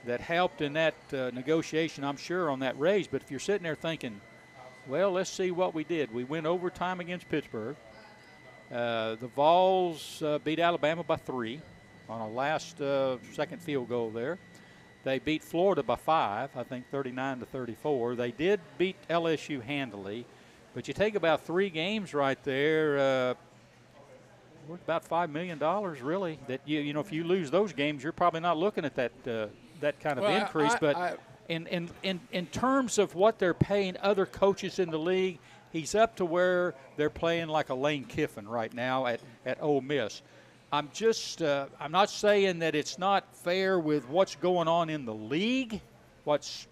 A: that helped in that negotiation, I'm sure, on that raise. But if you're sitting there thinking, well, let's see what we did. We went overtime against Pittsburgh. The Vols beat Alabama by 3 on a last second field goal there. They beat Florida by 5, I think 39-34. They did beat LSU handily, but you take about 3 games right there, worth about $5 million really. That if you lose those games, you're probably not looking at that kind of increase. In terms of what they're paying other coaches in the league, he's up to where they're playing like a Lane Kiffin right now at Ole Miss. I'm not saying that it's not fair with what's going on in the league, what's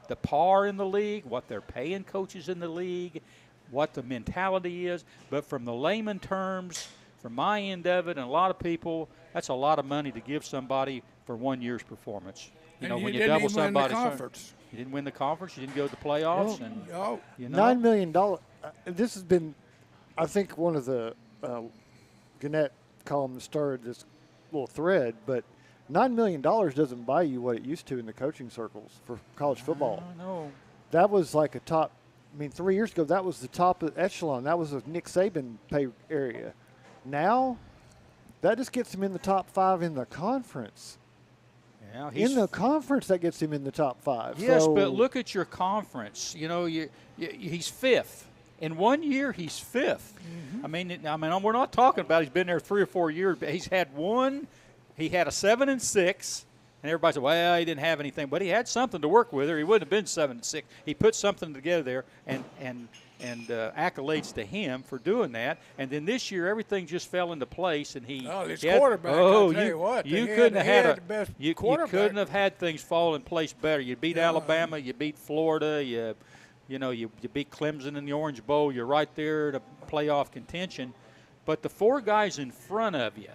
A: the par in the league, what they're paying coaches in the league, what the mentality is. But from the layman terms, from my end of it, and a lot of people, that's a lot of money to give somebody for 1 year's performance.
D: When
A: you
D: didn't
A: double
D: even win the
A: somebody's
D: conference.
A: You didn't win the conference. You didn't go to the playoffs.
C: Well,
A: and
D: No.
A: you know,
C: $9 million. This has been, I think, one of the Gannett columns started this little thread, but $9 million doesn't buy you what it used to in the coaching circles for college football.
A: I know.
C: That was like a top. I mean, 3 years ago, that was the top of echelon. That was a Nick Saban pay area. Now, that just gets him in the top 5 in the conference.
A: Yeah,
C: In the conference, that gets him in the top 5.
A: Yes,
C: so,
A: but look at your conference. You know, he's 5th. In 1 year, he's 5th. I mean, we're not talking about he's been there 3 or 4 years, but he's had one. He had a 7-6, and everybody said, "Well, he didn't have anything," but he had something to work with, or he wouldn't have been 7-6. He put something together there, and accolades to him for doing that. And then this year, everything just fell into place, and he.
D: Oh, his
A: he had-
D: quarterback.
A: Oh,
D: I tell you what,
A: you
D: he
A: couldn't
D: had
A: have
D: the best
A: you
D: quarterback.
A: couldn't have had things fall in place better. You beat Alabama, you beat Florida, you beat Clemson in the Orange Bowl. You're right there to playoff contention. But the 4 guys in front of you,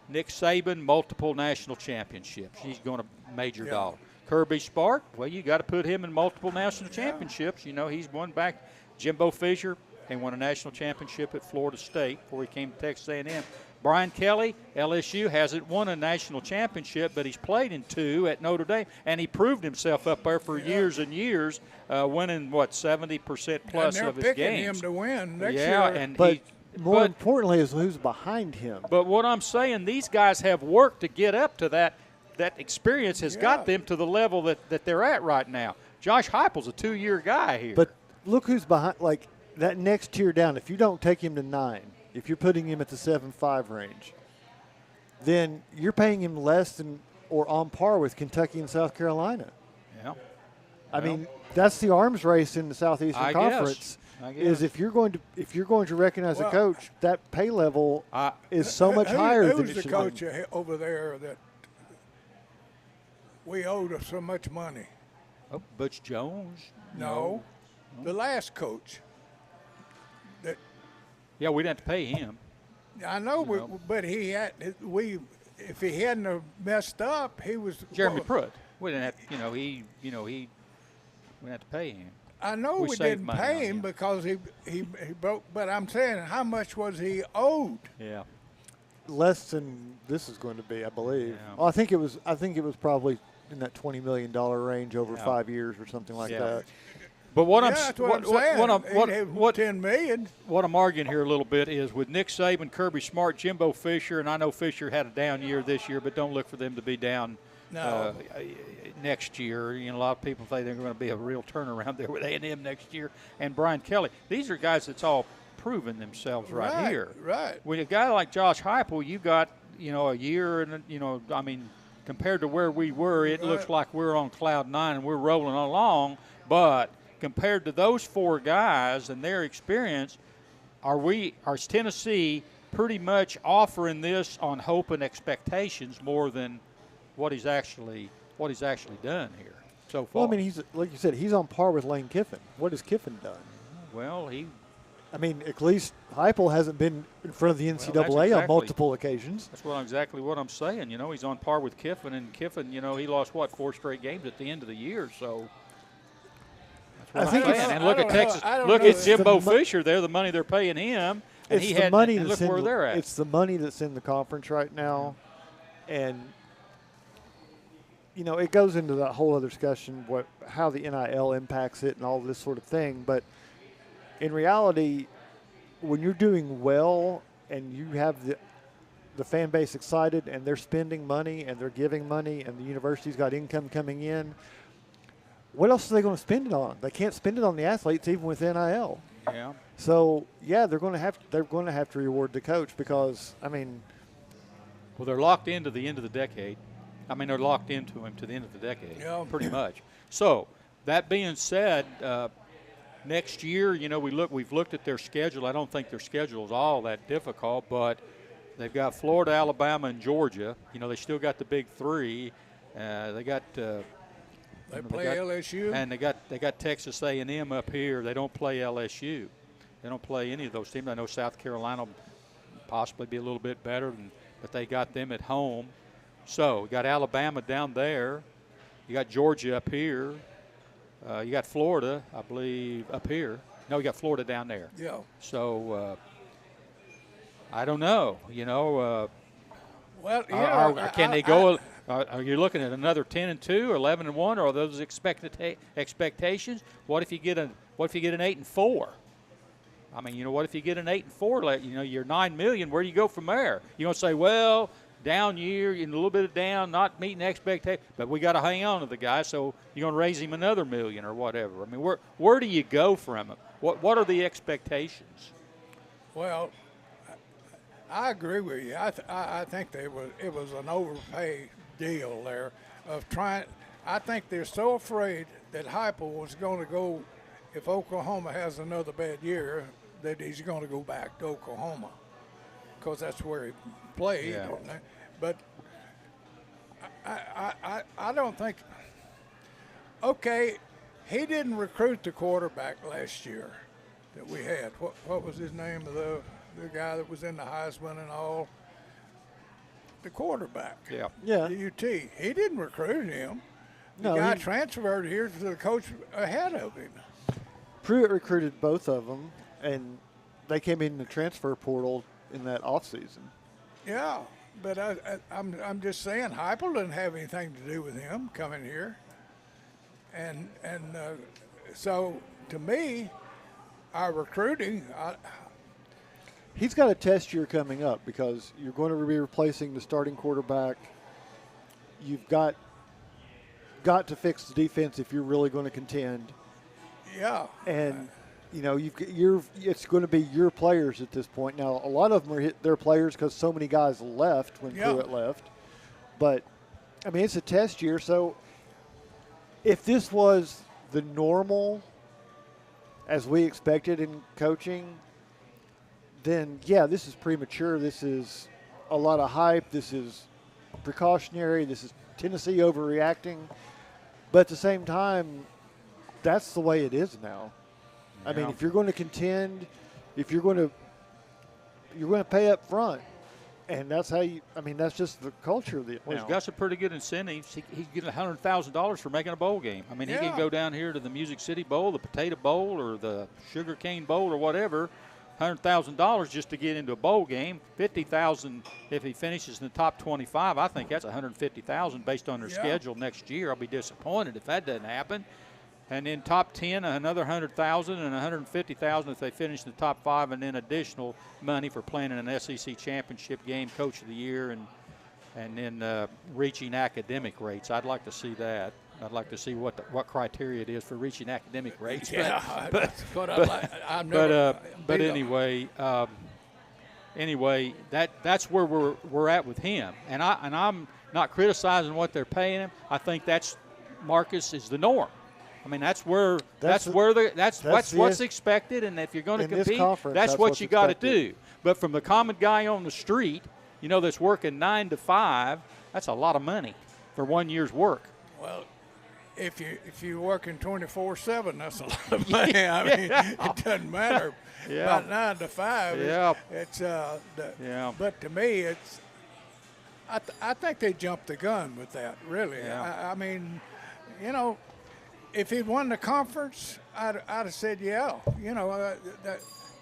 A: Nick Saban, multiple national championships. He's going to major dollar. Kirby Smart, well, you got to put him in multiple national championships. You know, he's won back. Jimbo Fisher, he won a national championship at Florida State before he came to Texas A&M. Brian Kelly, LSU, hasn't won a national championship, but he's played in 2 at Notre Dame, and he proved himself up there for years and years, winning, 70% plus
D: and
A: of his
D: they're
A: games.
D: picking him to win next
A: Yeah,
D: year.
A: and
C: But more importantly is who's behind him.
A: But what I'm saying, these guys have worked to get up to that. That experience has got them to the level that they're at right now. Josh Heupel's a 2-year guy here.
C: But look who's behind, like that next tier down. If you don't take him to 9, if you're putting him at the 7-5 range, then you're paying him less than or on par with Kentucky and South Carolina.
A: Yeah.
C: I mean, that's the arms race in the Southeastern
A: I
C: Conference.
A: guess.
C: Is if you're going to recognize a coach, that pay level is so much
D: Who-
C: higher than
D: Who's
C: it
D: the
C: should
D: coach
C: be.
D: over there that we owed so much money?
A: Oh, Butch Jones?
D: No. The last coach. That
A: Yeah, we didn't have to pay him.
D: I know, but he had if he hadn't have messed up, he was
A: Jeremy Pruitt. We didn't have, we didn't have to pay him.
D: I know we
A: saved
D: didn't
A: money
D: pay
A: on
D: him because he broke. But I'm saying, how much was he owed?
A: Yeah.
C: Less than this is going to be, I believe. Oh, I think it was probably in that $20 million range over 5 years or something like that.
A: But what
D: that's what I'm saying.
A: What
D: $10 million.
A: What I'm arguing here a little bit is with Nick Saban, Kirby Smart, Jimbo Fisher, and I know Fisher had a down year this year, but don't look for them to be down next year. A lot of people think they're going to be a real turnaround there with A&M next year. And Brian Kelly, these are guys that's all proven themselves right here.
D: Right.
A: With a guy like Josh Heupel, you got a year, and compared to where we were, it looks like we're on cloud 9 and we're rolling along. But compared to those 4 guys and their experience, are Tennessee pretty much offering this on hope and expectations more than what he's actually done here so far?
C: Well, I mean, he's like you said, he's on par with Lane Kiffin. What has Kiffin done?
A: Well,
C: at least Heupel hasn't been in front of the NCAA on multiple occasions.
A: That's exactly what I'm saying. He's on par with Kiffin, and Kiffin, he lost 4 straight games at the end of the year, so. That's what I'm saying. And look at Texas. Look at Jimbo Fisher. They're the money they're paying him. And
C: It's the money
A: and look
C: that's
A: where they're at.
C: It's the money that's in the conference right now, and it goes into that whole other discussion how the NIL impacts it and all this sort of thing. But in reality, when you're doing well and you have the fan base excited and they're spending money and they're giving money and the university's got income coming in, what else are they going to spend it on? They can't spend it on the athletes even with NIL.
A: Yeah.
C: So they're going to have to reward the coach because
A: well, they're locked into the end of the decade. They're locked into him to the end of the decade, pretty much. So that being said, next year, we've looked at their schedule. I don't think their schedule is all that difficult, but they've got Florida, Alabama, and Georgia. They still got the big 3. They got.
D: They play LSU,
A: and they got Texas A&M up here. They don't play LSU. They don't play any of those teams. I know South Carolina will possibly be a little bit better, but they got them at home. So you got Alabama down there. You got Georgia up here. You got Florida, I believe, up here. No, you got Florida down there.
D: Yeah.
A: So I don't know.
D: Well,
A: can they go? Are you looking at another 10-2 or 11-1? Or are those expectations? What if you get an 8-4? I mean, what if you get an 8-4? You're $9 million. Where do you go from there? You're gonna say, well, down year, a little bit of down, not meeting expectations, but we got to hang on to the guy. So you're gonna raise him another $1 million or whatever. I mean, where do you go from him? What are the expectations?
D: Well, I agree with you. I think it was an overpay deal there of trying. I think they're so afraid that Heupel was going to go, if Oklahoma has another bad year, that he's going to go back to Oklahoma because that's where he played.
A: Yeah.
D: But I don't think. Okay, he didn't recruit the quarterback last year that we had. What was his name of the guy that was in the Heisman and all? The quarterback.
A: Yeah.
D: The UT. He didn't recruit him. The guy transferred here to the coach ahead of him.
C: Pruitt recruited both of them, and they came in the transfer portal in that offseason.
D: Yeah, but I'm just saying Heupel didn't have anything to do with him coming here. And so to me, our recruiting.
C: He's got a test year coming up because you're going to be replacing the starting quarterback. You've got to fix the defense if you're really going to contend.
D: Yeah.
C: And it's going to be your players at this point. Now, a lot of them are their players because so many guys left when Pruitt left. But I mean, it's a test year, so if this was the normal as we expected in coaching, then this is premature. This is a lot of hype. This is precautionary. This is Tennessee overreacting. But at the same time, that's the way it is now. I mean, if you're going to contend, if you're going to pay up front, and that's how you. I mean, that's just the culture of the.
A: Well, he's got some pretty good incentives. He's getting $100,000 for making a bowl game. I mean, he can go down here to the Music City Bowl, the Potato Bowl, or the Sugar Cane Bowl, or whatever. $100,000 just to get into a bowl game. $50,000 if he finishes in the top 25. I think that's $150,000 based on their schedule next year. I'll be disappointed if that doesn't happen. And then top 10, another $100,000 and $150,000 if they finish in the top 5, and then additional money for playing in an SEC championship game, Coach of the Year, and then reaching academic rates. I'd like to see that. I'd like to see what criteria it is for reaching academic rates. But anyway, that's where we're at with him. And I'm not criticizing what they're paying him. I think that's Marcus is the norm. I mean, that's what's expected, and if you're going to compete, that's what you got to do. But from the common guy on the street, that's working 9 to 5, that's a lot of money for 1 year's work.
D: Well, if you're working 24/7, that's a lot of money. I mean, it doesn't matter. About 9 to 5. It's But to me, it's. I think they jumped the gun with that. Really. I mean, if he'd won the conference, I'd have said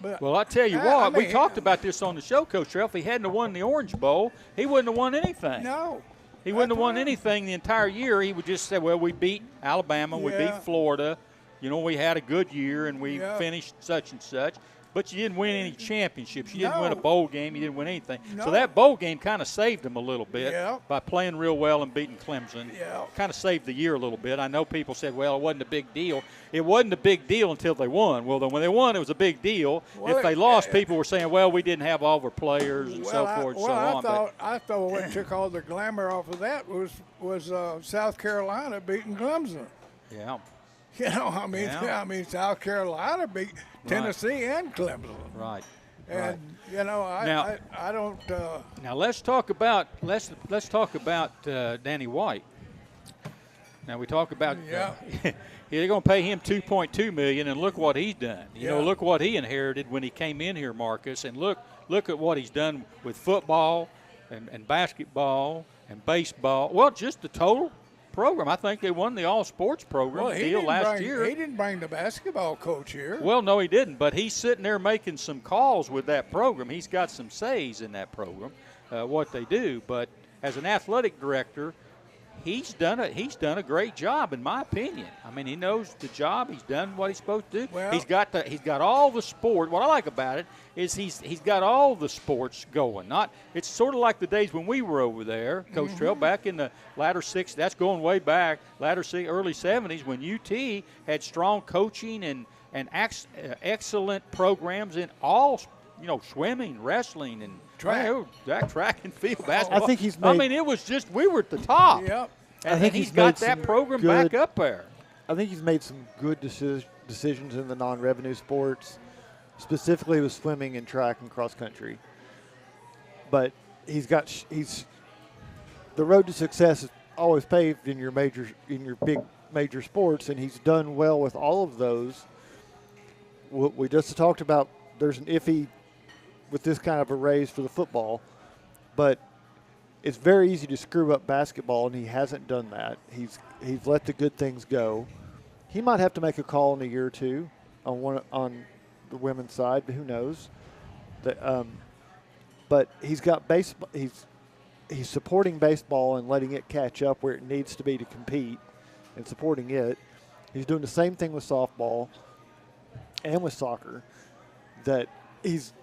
D: But
A: well, I tell you what, we talked about this on the show, Coach Ralph. If he hadn't have won the Orange Bowl, he wouldn't have won anything.
D: No.
A: He wouldn't have won anything the entire year. He would just say, well, we beat Alabama, we beat Florida. We had a good year, and we finished such and such. But you didn't win any championships. You didn't win a bowl game. You didn't win anything. So that bowl game kind of saved him a little bit by playing real well and beating Clemson. Kind of saved the year a little bit. I know people said, well, it wasn't a big deal. It wasn't a big deal until they won. Well, then when they won, it was a big deal. Well, if they lost, people were saying, well, we didn't have all of our players and so forth and so on.
D: I thought what took all the glamour off of that was South Carolina beating Clemson.
A: Yeah.
D: I mean, South Carolina beat Tennessee and Clemson.
A: Right.
D: And I don't.
A: Now let's talk about Danny White. Now we talk about they're going to pay him $2.2 million, and look what he's done. Look what he inherited when he came in here, Marcus, and look at what he's done with football and basketball and baseball. Well, just the total program. I think they won the all-sports program
D: Well,
A: deal last year.
D: He didn't bring the basketball coach here.
A: Well, no, he didn't. But he's sitting there making some calls with that program. He's got some says in that program, what they do. But as an athletic director, he's done a great job, in my opinion. I mean, he knows the job. He's done what he's supposed to do.
D: Well,
A: he's got all the sport. What I like about it is he's got all the sports going. It's sort of like the days when we were over there, Coach Trail, back in the latter 60s. That's going way back, early 70s, when UT had strong coaching and excellent programs in all, swimming, wrestling, and track and field, basketball.
C: I think he's
A: I mean, it was just, we were at the top.
D: Yep.
A: And he's got that program back up there.
C: I think he's made some good decisions in the non-revenue sports, specifically with swimming and track and cross country. But the road to success is always paved in your big major sports, and he's done well with all of those. We just talked about there's an iffy with this kind of a raise for the football, but it's very easy to screw up basketball, and he hasn't done that. He's let the good things go. He might have to make a call in a year or two on the women's side, but who knows? But he's got baseball. He's supporting baseball and letting it catch up where it needs to be to compete, and supporting it. He's doing the same thing with softball and with soccer. That he's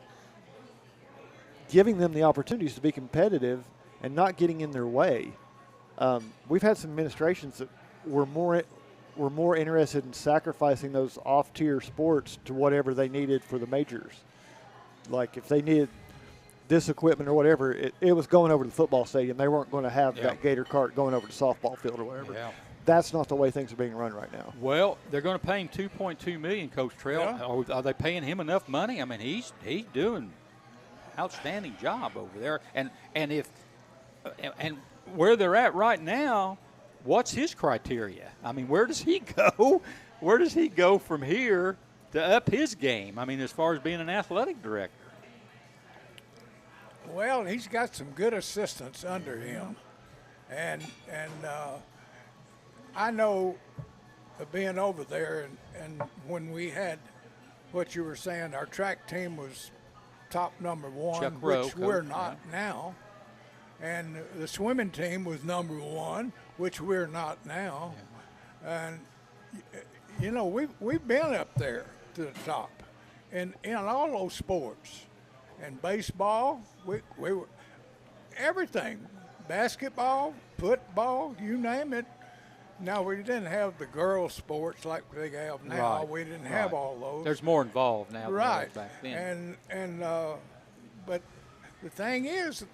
C: giving them the opportunities to be competitive and not getting in their way. We've had some administrations that were more interested in sacrificing those off-tier sports to whatever they needed for the majors. Like if they needed this equipment or whatever, it was going over to the football stadium. They weren't going to have that gator cart going over to the softball field or whatever.
A: Yeah.
C: That's not the way things are being run right now.
A: Well, they're going to pay him $2.2 million, Coach Trail. Yeah. Are they paying him enough money? I mean, he's doing outstanding job over there. And where they're at right now, what's his criteria? I mean, where does he go? Where does he go from here to up his game? I mean, as far as being an athletic director.
D: Well, he's got some good assistants under him, and I know being over there and when we had what you were saying, our track team was top number one,
A: Chuck Rowe,
D: which we're not now. And the swimming team was number one, which we're not now. Yeah. And, we've been up there to the top in all those sports. And baseball, we were everything. Basketball, football, you name it. Now, we didn't have the girls' sports like they have now.
A: Right.
D: We didn't have all those.
A: There's more involved now than
D: right.
A: back then.
D: But the thing is,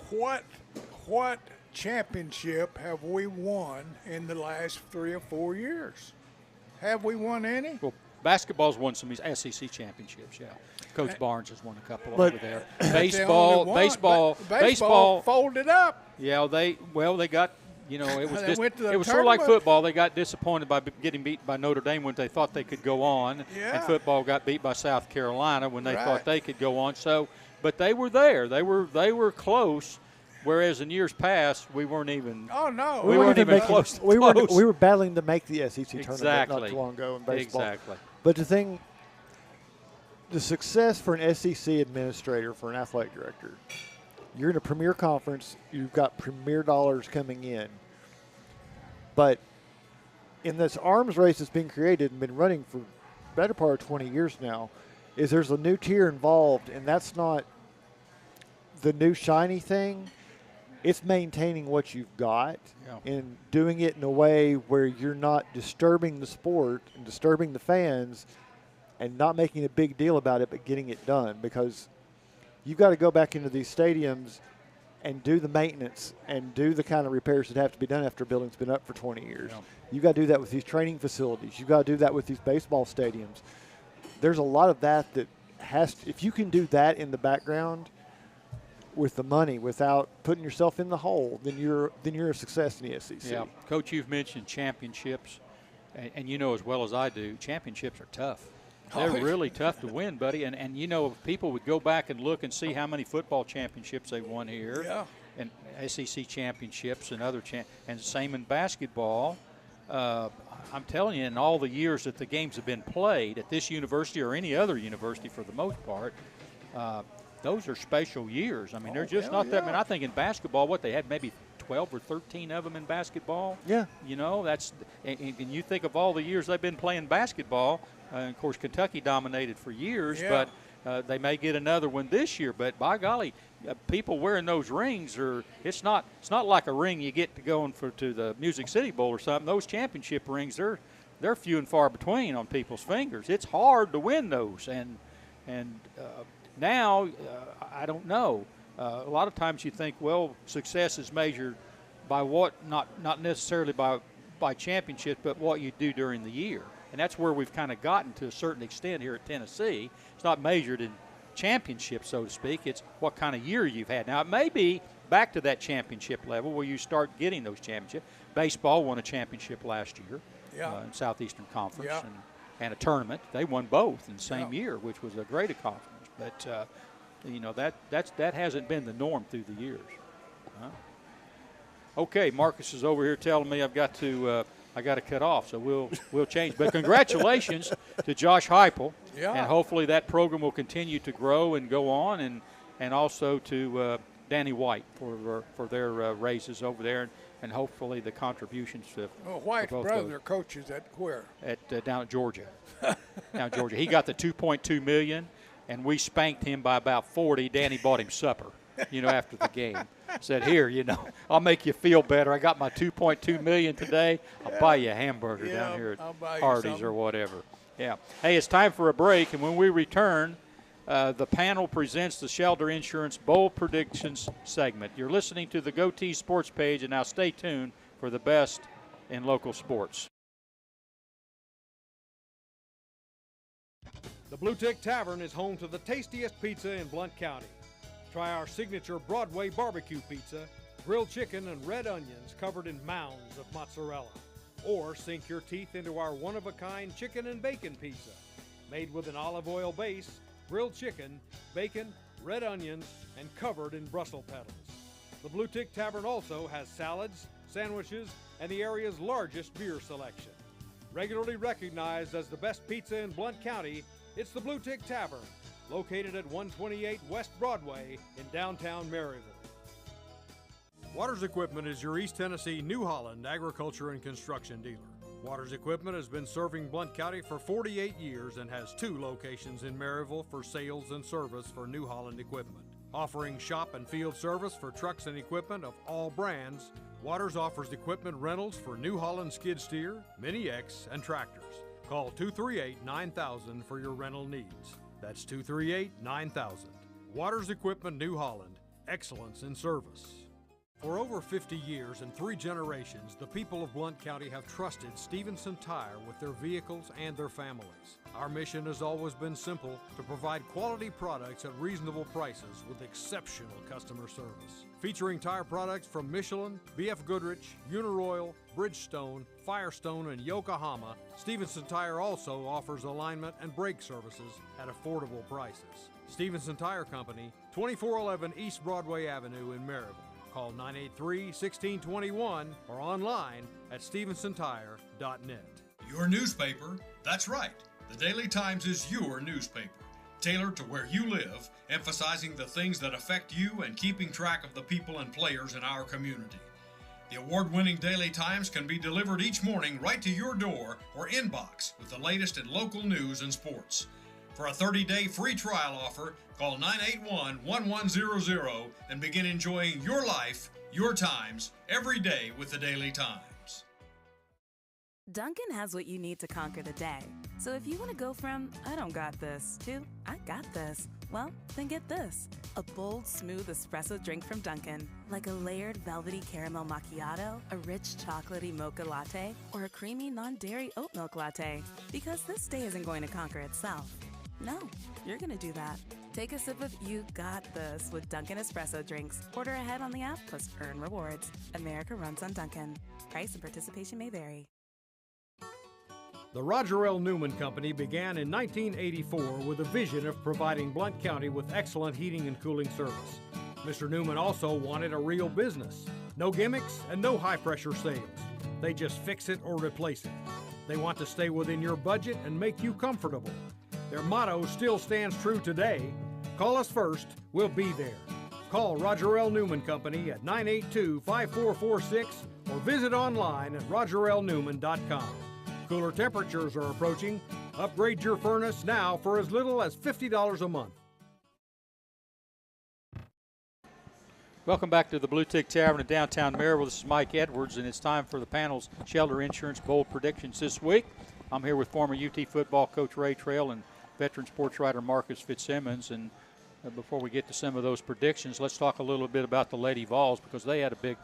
D: what championship have we won in the last 3 or 4 years? Have we won any?
A: Well, basketball's won some SEC championships, yeah. Coach Barnes has won a couple over there.
D: Baseball folded up.
A: Yeah, they got. It was
D: it was
A: sort of like football. They got disappointed by getting beat by Notre Dame when they thought they could go on, and football got beat by South Carolina when they thought they could go on. So, but they were there. They were close. Whereas in years past, we weren't even.
D: Oh no,
A: we weren't even close.
C: We were battling to make the SEC tournament not too long ago in baseball.
A: Exactly.
C: But the success for an SEC administrator, for an athletic director, you're in a premier conference, you've got premier dollars coming in. But in this arms race that's been created and been running for the better part of 20 years now, is there's a new tier involved, and that's not the new shiny thing. It's maintaining what you've got and doing it in a way where you're not disturbing the sport and disturbing the fans and not making a big deal about it, but getting it done, because you've got to go back into these stadiums and do the maintenance and do the kind of repairs that have to be done after a building's been up for 20 years. Yeah. You've got to do that with these training facilities. You've got to do that with these baseball stadiums. There's a lot of that has to, if you can do that in the background with the money without putting yourself in the hole, then you're a success in the SEC.
A: Yeah, Coach, you've mentioned championships, and you know as well as I do, championships are tough. They're really tough to win, buddy. And people would go back and look and see how many football championships they won here.
D: Yeah.
A: and SEC championships and other and same in basketball. I'm telling you, in all the years that the games have been played at this university or any other university for the most part, those are special years. I mean, they're just not that many. I think in basketball, what they had maybe 12 or 13 of them in basketball.
C: Yeah.
A: You know, and you think of all the years they've been playing basketball. Of course, Kentucky dominated for years, but they may get another one this year. But by golly, people wearing those rings it's not like a ring you get to go to the Music City Bowl or something. Those championship rings, they're few and far between on people's fingers. It's hard to win those, and now I don't know. A lot of times you think, well, success is measured by what, not necessarily by championship, but what you do during the year. And that's where we've kind of gotten to a certain extent here at Tennessee. It's not measured in championship, so to speak. It's what kind of year you've had. Now, it may be back to that championship level where you start getting those championships. Baseball won a championship last year in Southeastern Conference and a tournament. They won both in the same year, which was a great accomplishment. But, you know, that hasn't been the norm through the years. Okay, Marcus is over here telling me I got to cut off, so we'll change. But congratulations to Josh Heupel, and hopefully that program will continue to grow and go on, and also to Danny White for their raises over there, and hopefully the contributions to
D: White's brother coaches at where?
A: Down at Georgia. Down at Georgia, he got the $2.2 million, and we spanked him by about 40. Danny bought him supper, you know, after the game. Said, here, you know, I'll make you feel better. I got my $2.2 million today. I'll buy you a hamburger down here at Hardee's or whatever. Yeah. Hey, it's time for a break, and when we return, the panel presents the Shelter Insurance Bowl Predictions segment. You're listening to the Goatee Sports Page, and now stay tuned for the best in local sports.
H: The Blue Tick Tavern is home to the tastiest pizza in Blount County. Try our signature Broadway barbecue pizza, grilled chicken and red onions covered in mounds of mozzarella. Or sink your teeth into our one-of-a-kind chicken and bacon pizza, made with an olive oil base, grilled chicken, bacon, red onions, and covered in Brussels petals. The Blue Tick Tavern also has salads, sandwiches, and the area's largest beer selection. Regularly recognized as the best pizza in Blount County, it's the Blue Tick Tavern, located at 128 West Broadway in downtown Maryville. Waters Equipment is your East Tennessee New Holland agriculture and construction dealer. Waters Equipment has been serving Blount County for 48 years and has 2 locations in Maryville for sales and service for New Holland equipment. Offering shop and field service for trucks and equipment of all brands, Waters offers equipment rentals for New Holland skid steer, Mini X, and tractors. Call 238-9000 for your rental needs. That's 238-9000. Waters Equipment New Holland. Excellence in service. For over 50 years and 3 generations, the people of Blount County have trusted Stevenson Tire with their vehicles and their families. Our mission has always been simple: to provide quality products at reasonable prices with exceptional customer service. Featuring tire products from Michelin, BF Goodrich, Uniroyal, Bridgestone, Firestone, and Yokohama, Stevenson Tire also offers alignment and brake services at affordable prices. Stevenson Tire Company, 2411 East Broadway Avenue in Maryville. Call 983-1621 or online at StevensonTire.net.
K: Your newspaper, that's right. The Daily Times is your newspaper, tailored to where you live, emphasizing the things that affect you and keeping track of the people and players in our community. The award-winning Daily Times can be delivered each morning right to your door or inbox with the latest in local news and sports. For a 30-day free trial offer, call 981-1100 and begin enjoying your life, your times, every day with the Daily Times.
L: Dunkin' has what you need to conquer the day. So if you want to go from, I don't got this, to, I got this, well, then get this. A bold, smooth espresso drink from Dunkin'. Like a layered velvety caramel macchiato, a rich chocolatey mocha latte, or a creamy non-dairy oat milk latte. Because this day isn't going to conquer itself. No, you're going to do that. Take a sip of You Got This with Dunkin' Espresso drinks. Order ahead on the app plus earn rewards. America runs on Dunkin'. Price and participation may vary.
H: The Roger L. Newman Company began in 1984 with a vision of providing Blount County with excellent heating and cooling service. Mr. Newman also wanted a real business. No gimmicks and no high-pressure sales. They just fix it or replace it. They want to stay within your budget and make you comfortable. Their motto still stands true today. Call us first, we'll be there. Call Roger L. Newman Company at 982-5446 or visit online at rogerlnewman.com. Cooler temperatures are approaching. Upgrade your furnace now for as little as $50 a month.
A: Welcome back to the Blue Tick Tavern in downtown Maryville. This is Mike Edwards, and it's time for the panel's Shelter Insurance Bold Predictions this week. I'm here with former UT football coach Ray Trail and veteran sports writer Marcus Fitzsimmons. And before we get to some of those predictions, let's talk a little bit about the Lady Vols, because they had a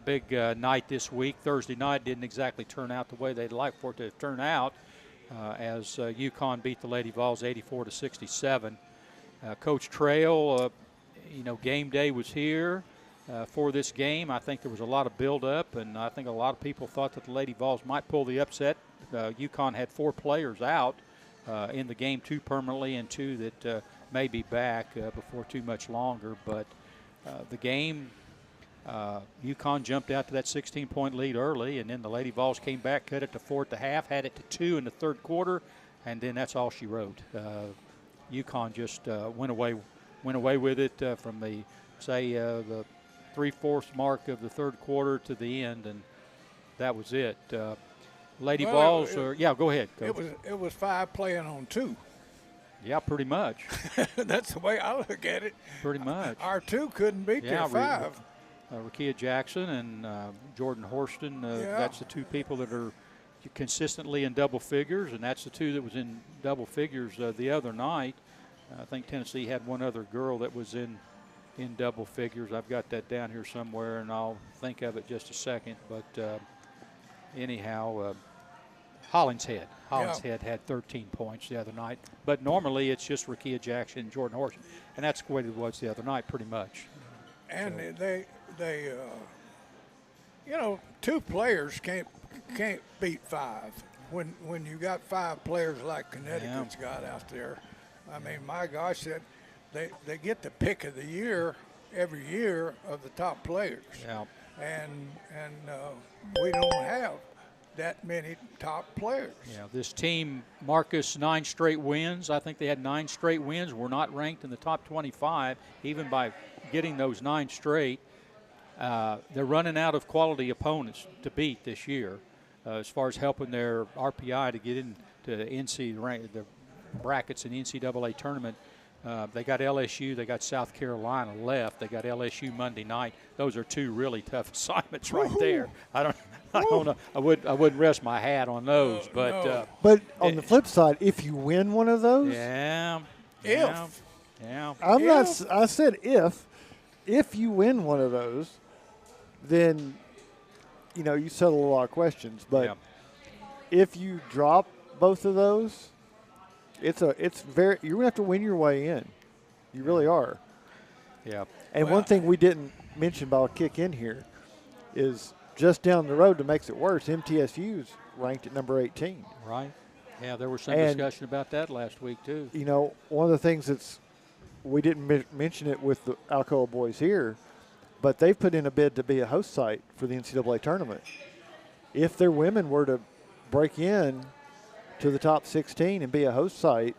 A: big night this week. Thursday night didn't exactly turn out the way they'd like for it to turn out, as UConn beat the Lady Vols 84-67. Coach Trail, game day was here for this game. I think there was a lot of build-up, and I think a lot of people thought that the Lady Vols might pull the upset. UConn had 4 players out in the game, 2 permanently and 2 that may be back before too much longer. But the game, UConn jumped out to that 16-point lead early, and then the Lady Vols came back, cut it to 4 at the half, had it to 2 in the third quarter, and then that's all she wrote. UConn just went away with it from the 3/4 mark of the third quarter to the end, and that was it. Lady Vols go ahead, Coach.
D: It was 5 playing on 2.
A: Yeah, pretty much.
D: That's the way I look at it.
A: Pretty much.
D: Our 2 couldn't beat their 5.
A: Rakia Jackson and Jordan Horston, that's the 2 people that are consistently in double figures, and that's the 2 that was in double figures the other night. I think Tennessee had one other girl that was in double figures. I've got that down here somewhere, and I'll think of it just a second. But anyhow, Hollingshead had 13 points the other night. But normally it's just Rakia Jackson and Jordan Horston, and that's the way it was the other night pretty much.
D: And they 2 players can't beat 5 when you got 5 players like Connecticut's got out there. I mean, my gosh, they get the pick of the year every year of the top players.
A: Yeah.
D: And we don't have that many top players.
A: Yeah, this team, Marcus, 9 straight wins. I think they had 9 straight wins. We're not ranked in the top 25, even by getting those 9 straight. They're running out of quality opponents to beat this year as far as helping their RPI to get into the brackets in the NCAA tournament. They got LSU, they got South Carolina left. They got LSU Monday night. Those are 2 really tough assignments right there. I don't know. I wouldn't rest my hat on those, but
C: no. But on the flip side, if you win one of those,
A: I
C: said if you win one of those, then you settle a lot of questions. But if you drop both of those, you're gonna have to win your way in. You really are.
A: Yeah.
C: And one thing we didn't mention, but I'll kick in here, is just down the road that makes it worse, MTSU's ranked at number 18.
A: Right. Yeah, there was some discussion about that last week too.
C: One of the things we didn't mention it with the Alcoa boys here, but they've put in a bid to be a host site for the NCAA tournament. If their women were to break in to the top 16 and be a host site,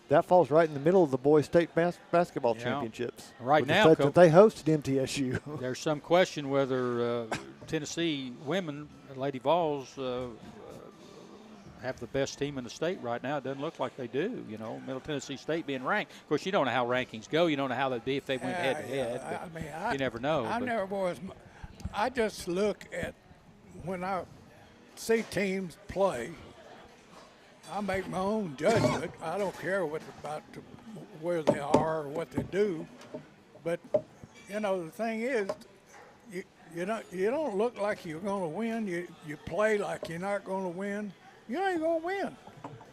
C: that falls right in the middle of the boys' state basketball championships.
A: Right now,
C: that they hosted MTSU.
A: There's some question whether Tennessee women, Lady Vols, have the best team in the state right now. It doesn't look like they do. Middle Tennessee State being ranked. Of course, you don't know how rankings go. You don't know how they'd be if they went head-to-head. You never know.
D: I just look at when I see teams play, I make my own judgment. I don't care where they are or what they do. But, the thing is, you don't look like you're going to win. You play like you're not going to win. You ain't going to win.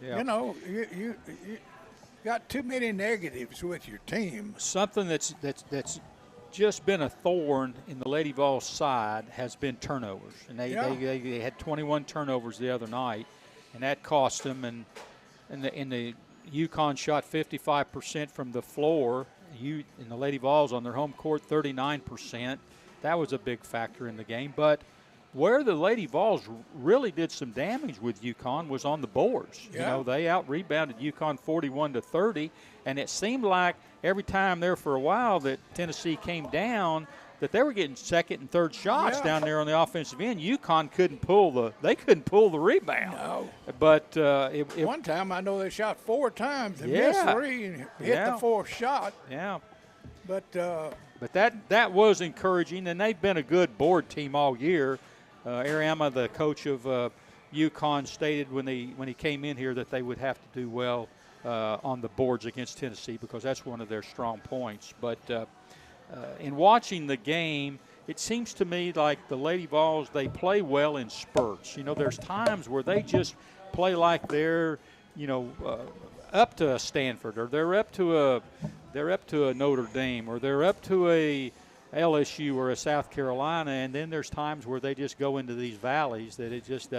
D: Yeah. You got too many negatives with your team.
A: Something that's just been a thorn in the Lady Vols side has been turnovers. And they had 21 turnovers the other night. And that cost them, and the UConn shot 55% from the floor, in the Lady Vols on their home court, 39%. That was a big factor in the game. But where the Lady Vols really did some damage with UConn was on the boards.
D: Yeah.
A: You know, they out-rebounded UConn 41-30, and it seemed like every time there for a while that Tennessee came down, that they were getting second and third shots down there on the offensive end. UConn couldn't pull the rebound.
D: No.
A: But
D: one time I know they shot 4 times and
A: Yeah.
D: missed 3 and hit the 4th shot.
A: Yeah.
D: But
A: that was encouraging, and they've been a good board team all year. Ariama, the coach of UConn, stated when he came in here that they would have to do well on the boards against Tennessee because that's one of their strong points. But in watching the game, it seems to me like the Lady Vols, they play well in spurts. You know, there's times where they just play like they're, up to a Stanford, or they're up to a Notre Dame, or they're up to a LSU or a South Carolina, and then there's times where they just go into these valleys that they just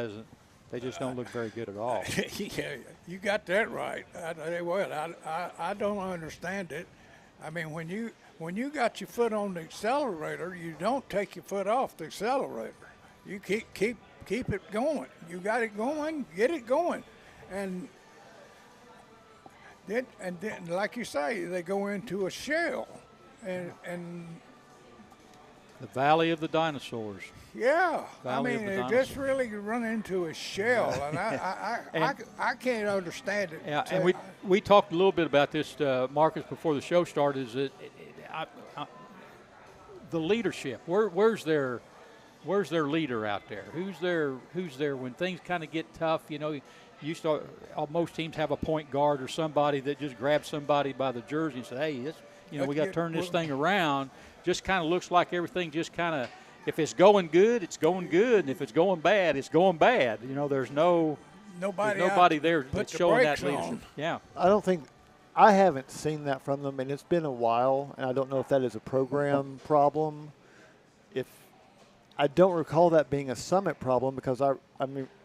A: don't look very good at all.
D: Yeah, you got that right. I don't understand it. I mean, when you got your foot on the accelerator, you don't take your foot off the accelerator. You keep it going. You got it going, get it going, and then like you say, they go into a shell, and
A: the Valley of the Dinosaurs.
D: Yeah,
A: Valley of the
D: they
A: Dinosaurs.
D: just really run into a shell, and I can't understand it.
A: Yeah, and we talked a little bit about this, Marcus, before the show started. Is that the leadership? Where's their leader out there? Who's there when things kind of get tough? You know, most teams have a point guard or somebody that just grabs somebody by the jersey and say, "Hey, we got to turn this thing around." Just kind of looks like everything just kind of, if it's going good, it's going good, and if it's going bad, it's going bad. You know, there's nobody there that's showing that leadership. Yeah.
C: I haven't seen that from them, and it's been a while, and I don't know if that is a program problem. I don't recall that being a Summit problem because I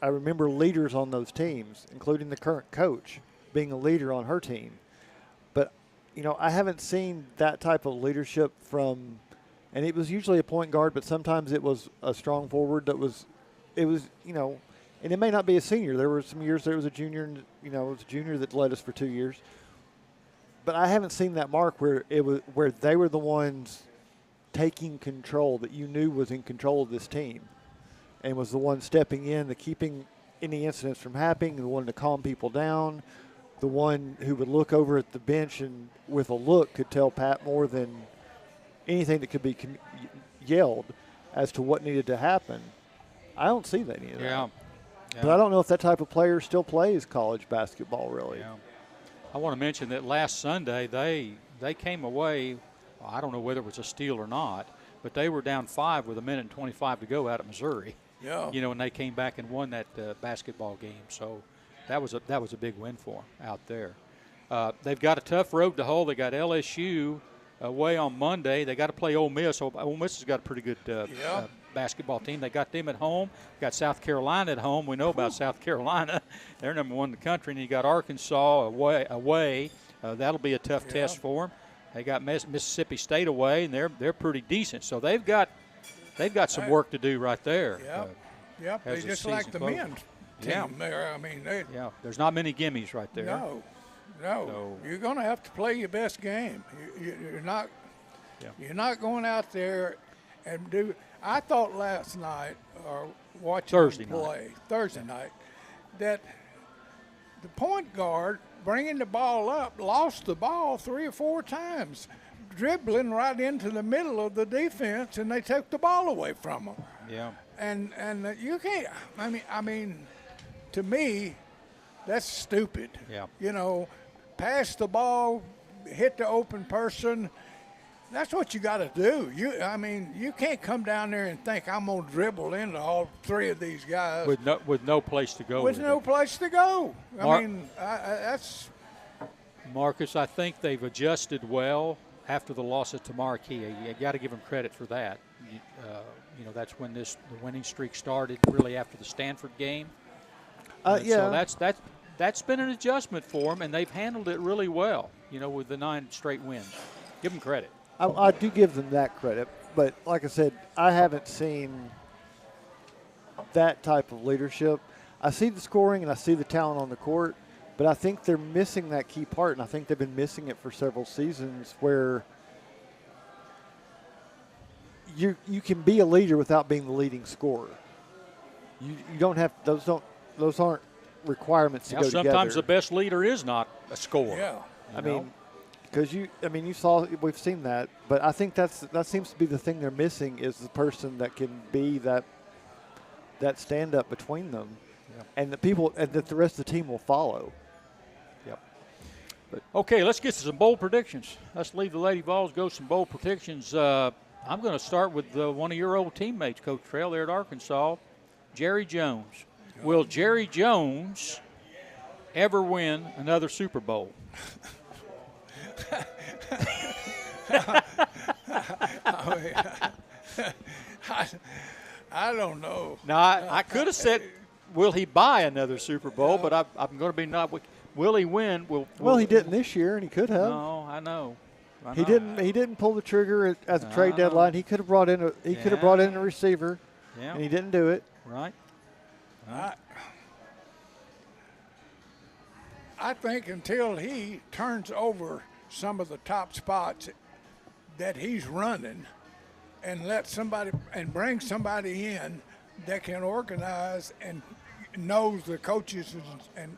C: remember leaders on those teams, including the current coach being a leader on her team. But, I haven't seen that type of leadership from, and it was usually a point guard, but sometimes it was a strong forward it was, and it may not be a senior. There were some years there was a junior, and, it was a junior that led us for 2 years. But I haven't seen that mark where they were the ones taking control, that you knew was in control of this team and was the one stepping in, the keeping any incidents from happening, the one to calm people down, the one who would look over at the bench and with a look could tell Pat more than anything that could be yelled as to what needed to happen. I don't see any of that.
A: Yeah.
C: But I don't know if that type of player still plays college basketball, really.
A: Yeah. I want to mention that last Sunday they came away, I don't know whether it was a steal or not, but they were down 5 with 1:25 to go out at Missouri.
D: Yeah.
A: And they came back and won that basketball game. So that was a big win for them out there. They've got a tough road to hoe. They got LSU away on Monday. They got to play Ole Miss. Ole Miss has got a pretty good basketball team. They got them at home. Got South Carolina at home. We know about South Carolina. They're number 1 in the country. And you got Arkansas away. That'll be a tough test for them. They got Mississippi State away, and they're pretty decent. So they've got some work to do right there.
D: Yep. They just like the men's team there. I mean,
A: there's not many gimmies right there.
D: No. You're going to have to play your best game. You're not going out there and do. I thought last night, or watching Thursday night, that the point guard bringing the ball up lost the ball 3 or 4 times, dribbling right into the middle of the defense, and they took the ball away from them.
A: Yeah.
D: And you can't. I mean, to me, that's stupid.
A: Yeah.
D: Pass the ball, hit the open person. That's what you got to do. You can't come down there and think I'm gonna dribble into all 3 of these guys
A: with no place to go.
D: With no place to go. That's.
A: Marcus, I think they've adjusted well after the loss at Tamariki. You got to give them credit for that. That's when the winning streak started, really after the Stanford game. So that's been an adjustment for them, and they've handled it really well. With the 9 straight wins. Give them credit.
C: I do give them that credit, but like I said, I haven't seen that type of leadership. I see the scoring and I see the talent on the court, but I think they're missing that key part, and I think they've been missing it for several seasons where you can be a leader without being the leading scorer. You don't have those aren't requirements to go together.
A: Sometimes the best leader is not a scorer.
D: Yeah.
C: I mean, because we've seen that, but I think that seems to be the thing they're missing is the person that can be that stand up between them, and that the rest of the team will follow.
A: Yep. Okay, let's get to some bold predictions. Let's leave the Lady Vols, go some bold predictions. I'm going to start with one of your old teammates, Coach Trail, there at Arkansas, Jerry Jones. Will Jerry Jones ever win another Super Bowl?
D: I don't know.
A: Now, I could have said, will he buy another Super Bowl, but I'm going to be not. Will he win?
C: Well, he didn't this year, and he could have.
A: No, I know.
C: He didn't pull the trigger at the trade deadline. He could have brought in a receiver, and he didn't do it.
A: Right.
D: I think until he turns over some of the top spots that he's running, and bring somebody in that can organize and knows the coaches and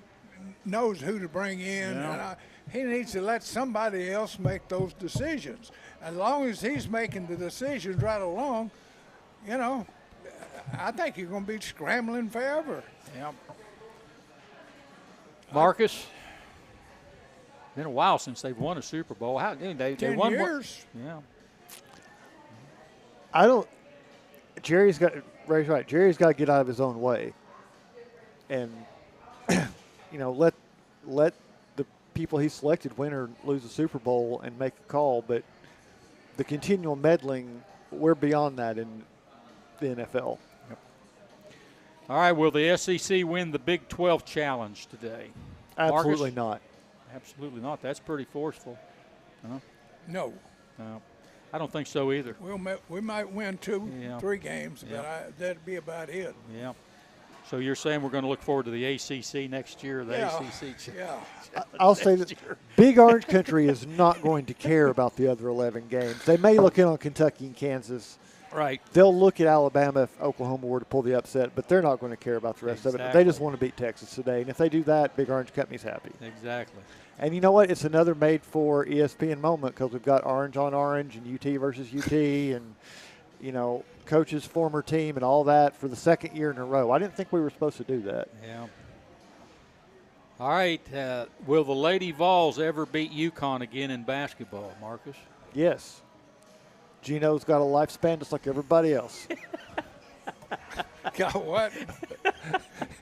D: knows who to bring in.
A: Yeah.
D: And he needs to let somebody else make those decisions. As long as he's making the decisions right along, I think you're going to be scrambling forever.
A: Yeah. Marcus, been a while since they've won a Super Bowl. They
D: 10
A: won
D: years.
A: Yeah.
C: Jerry's right. Jerry's got to get out of his own way, and let the people he selected win or lose a Super Bowl and make a call. But the continual meddling, we're beyond that in the NFL.
A: Yep. All right. Will the SEC win the Big 12 Challenge today?
C: Absolutely
A: Marcus?
C: not.
A: Absolutely not. That's pretty forceful. Huh?
D: No.
A: No. I don't think so either.
D: We might win 2-3 games, but that'd be about it.
A: Yeah. So you're saying we're going to look forward to the ACC next year, ACC?
D: Yeah.
C: I'll say that Big Orange Country is not going to care about the other 11 games. They may look in on Kentucky and Kansas.
A: Right.
C: They'll look at Alabama if Oklahoma were to pull the upset, but they're not going to care about the rest of it. They just want to beat Texas today. And if they do that, Big Orange Company's happy.
A: Exactly.
C: And you know what? It's another made-for ESPN moment because we've got Orange on Orange and UT versus UT and, Coach's former team and all that for the second year in a row. I didn't think we were supposed to do that.
A: Yeah. All right. Will the Lady Vols ever beat UConn again in basketball, Marcus?
C: Yes. Gino's got a lifespan just like everybody else.
D: Got what?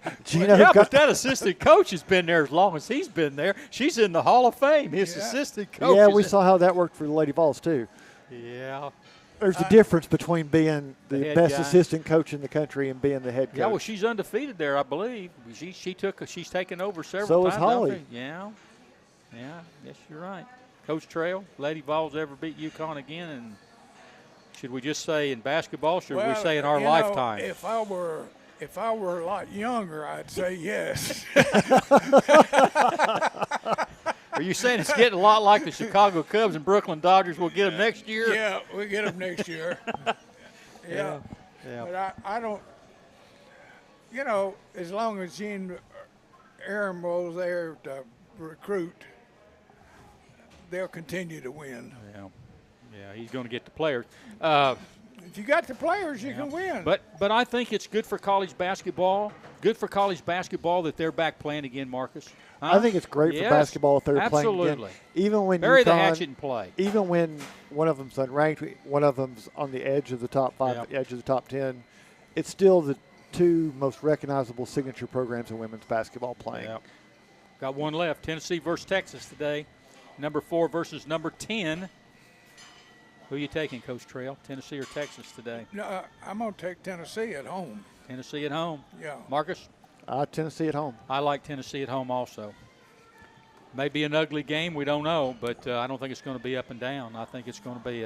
A: But that assistant coach has been there as long as he's been there. She's in the Hall of Fame. His assistant coach.
C: Yeah, we saw how that worked for the Lady Vols too.
A: Yeah.
C: There's a difference between being the best
A: guy.
C: Assistant coach in the country and being the head coach.
A: Yeah, well, she's undefeated there, I believe. She's taken over several
C: so
A: times.
C: So is Holly.
A: Yeah. Yes, you're right. Coach Trail, Lady Vols ever beat UConn again? And should we just say in basketball? Should we say in our lifetime?
D: If I were a lot younger, I'd say yes.
A: Are you saying it's getting a lot like the Chicago Cubs and Brooklyn Dodgers? We'll get them next year?
D: Yeah, we'll get them next year. Yeah. But I don't, as long as Gene Arambo's there to recruit, they'll continue to win.
A: Yeah, he's going to get the players.
D: If you got the players, you can win.
A: But I think it's good for college basketball. Good for college basketball that they're back playing again, Marcus. Huh?
C: I think it's great for basketball if they're playing again. Even when
A: bury the hatchet and play.
C: Even when one of them's unranked, one of them's on the edge of the top 5, the edge of the top 10, it's still the two most recognizable signature programs in women's basketball playing.
A: Yep. Got one left. Tennessee versus Texas today. Number 4 versus number 10. Who are you taking, Coach Trail? Tennessee or Texas today?
D: No, I'm going to take Tennessee at home.
A: Tennessee at home.
D: Yeah.
A: Marcus?
C: Tennessee at home.
A: I like Tennessee at home also. Maybe an ugly game. We don't know, but I don't think it's going to be up and down. I think it's going to be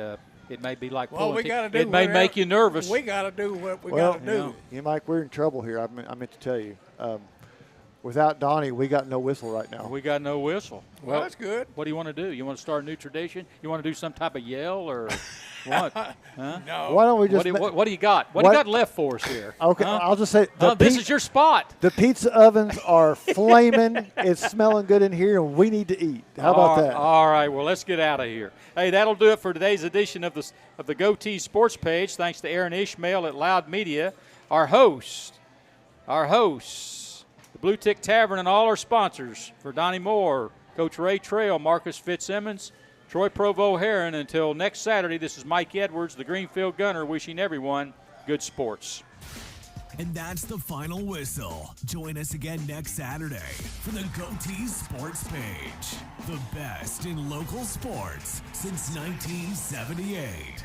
A: it may be like
D: well, we
A: pulling
D: gotta do
A: it may make you nervous.
D: We got to do what we
C: well,
D: got to do.
C: You know, Mike, we're in trouble here. I meant to tell you. Without Donnie, we got no whistle right now.
A: We got no whistle.
D: Well, that's good.
A: What do you want to do? You want to start a new tradition? You want to do some type of yell or what? Huh?
D: No.
C: Why don't we just?
A: What do you got? What do you got left for us here?
C: Okay,
A: huh?
C: I'll just say
A: this is your spot.
C: The pizza ovens are flaming. It's smelling good in here, and we need to eat. How about that?
A: All right. Well, let's get out of here. Hey, that'll do it for today's edition of the Goatee Sports Page. Thanks to Aaron Ishmael at Loud Media, our host, the Blue Tick Tavern, and all our sponsors. For Donnie Moore, Coach Ray Trail, Marcus Fitzsimmons, Troy Provo Heron. Until next Saturday, this is Mike Edwards, the Greenfield Gunner, wishing everyone good sports.
B: And that's the final whistle. Join us again next Saturday for the Goatee Sports Page. The best in local sports since 1978.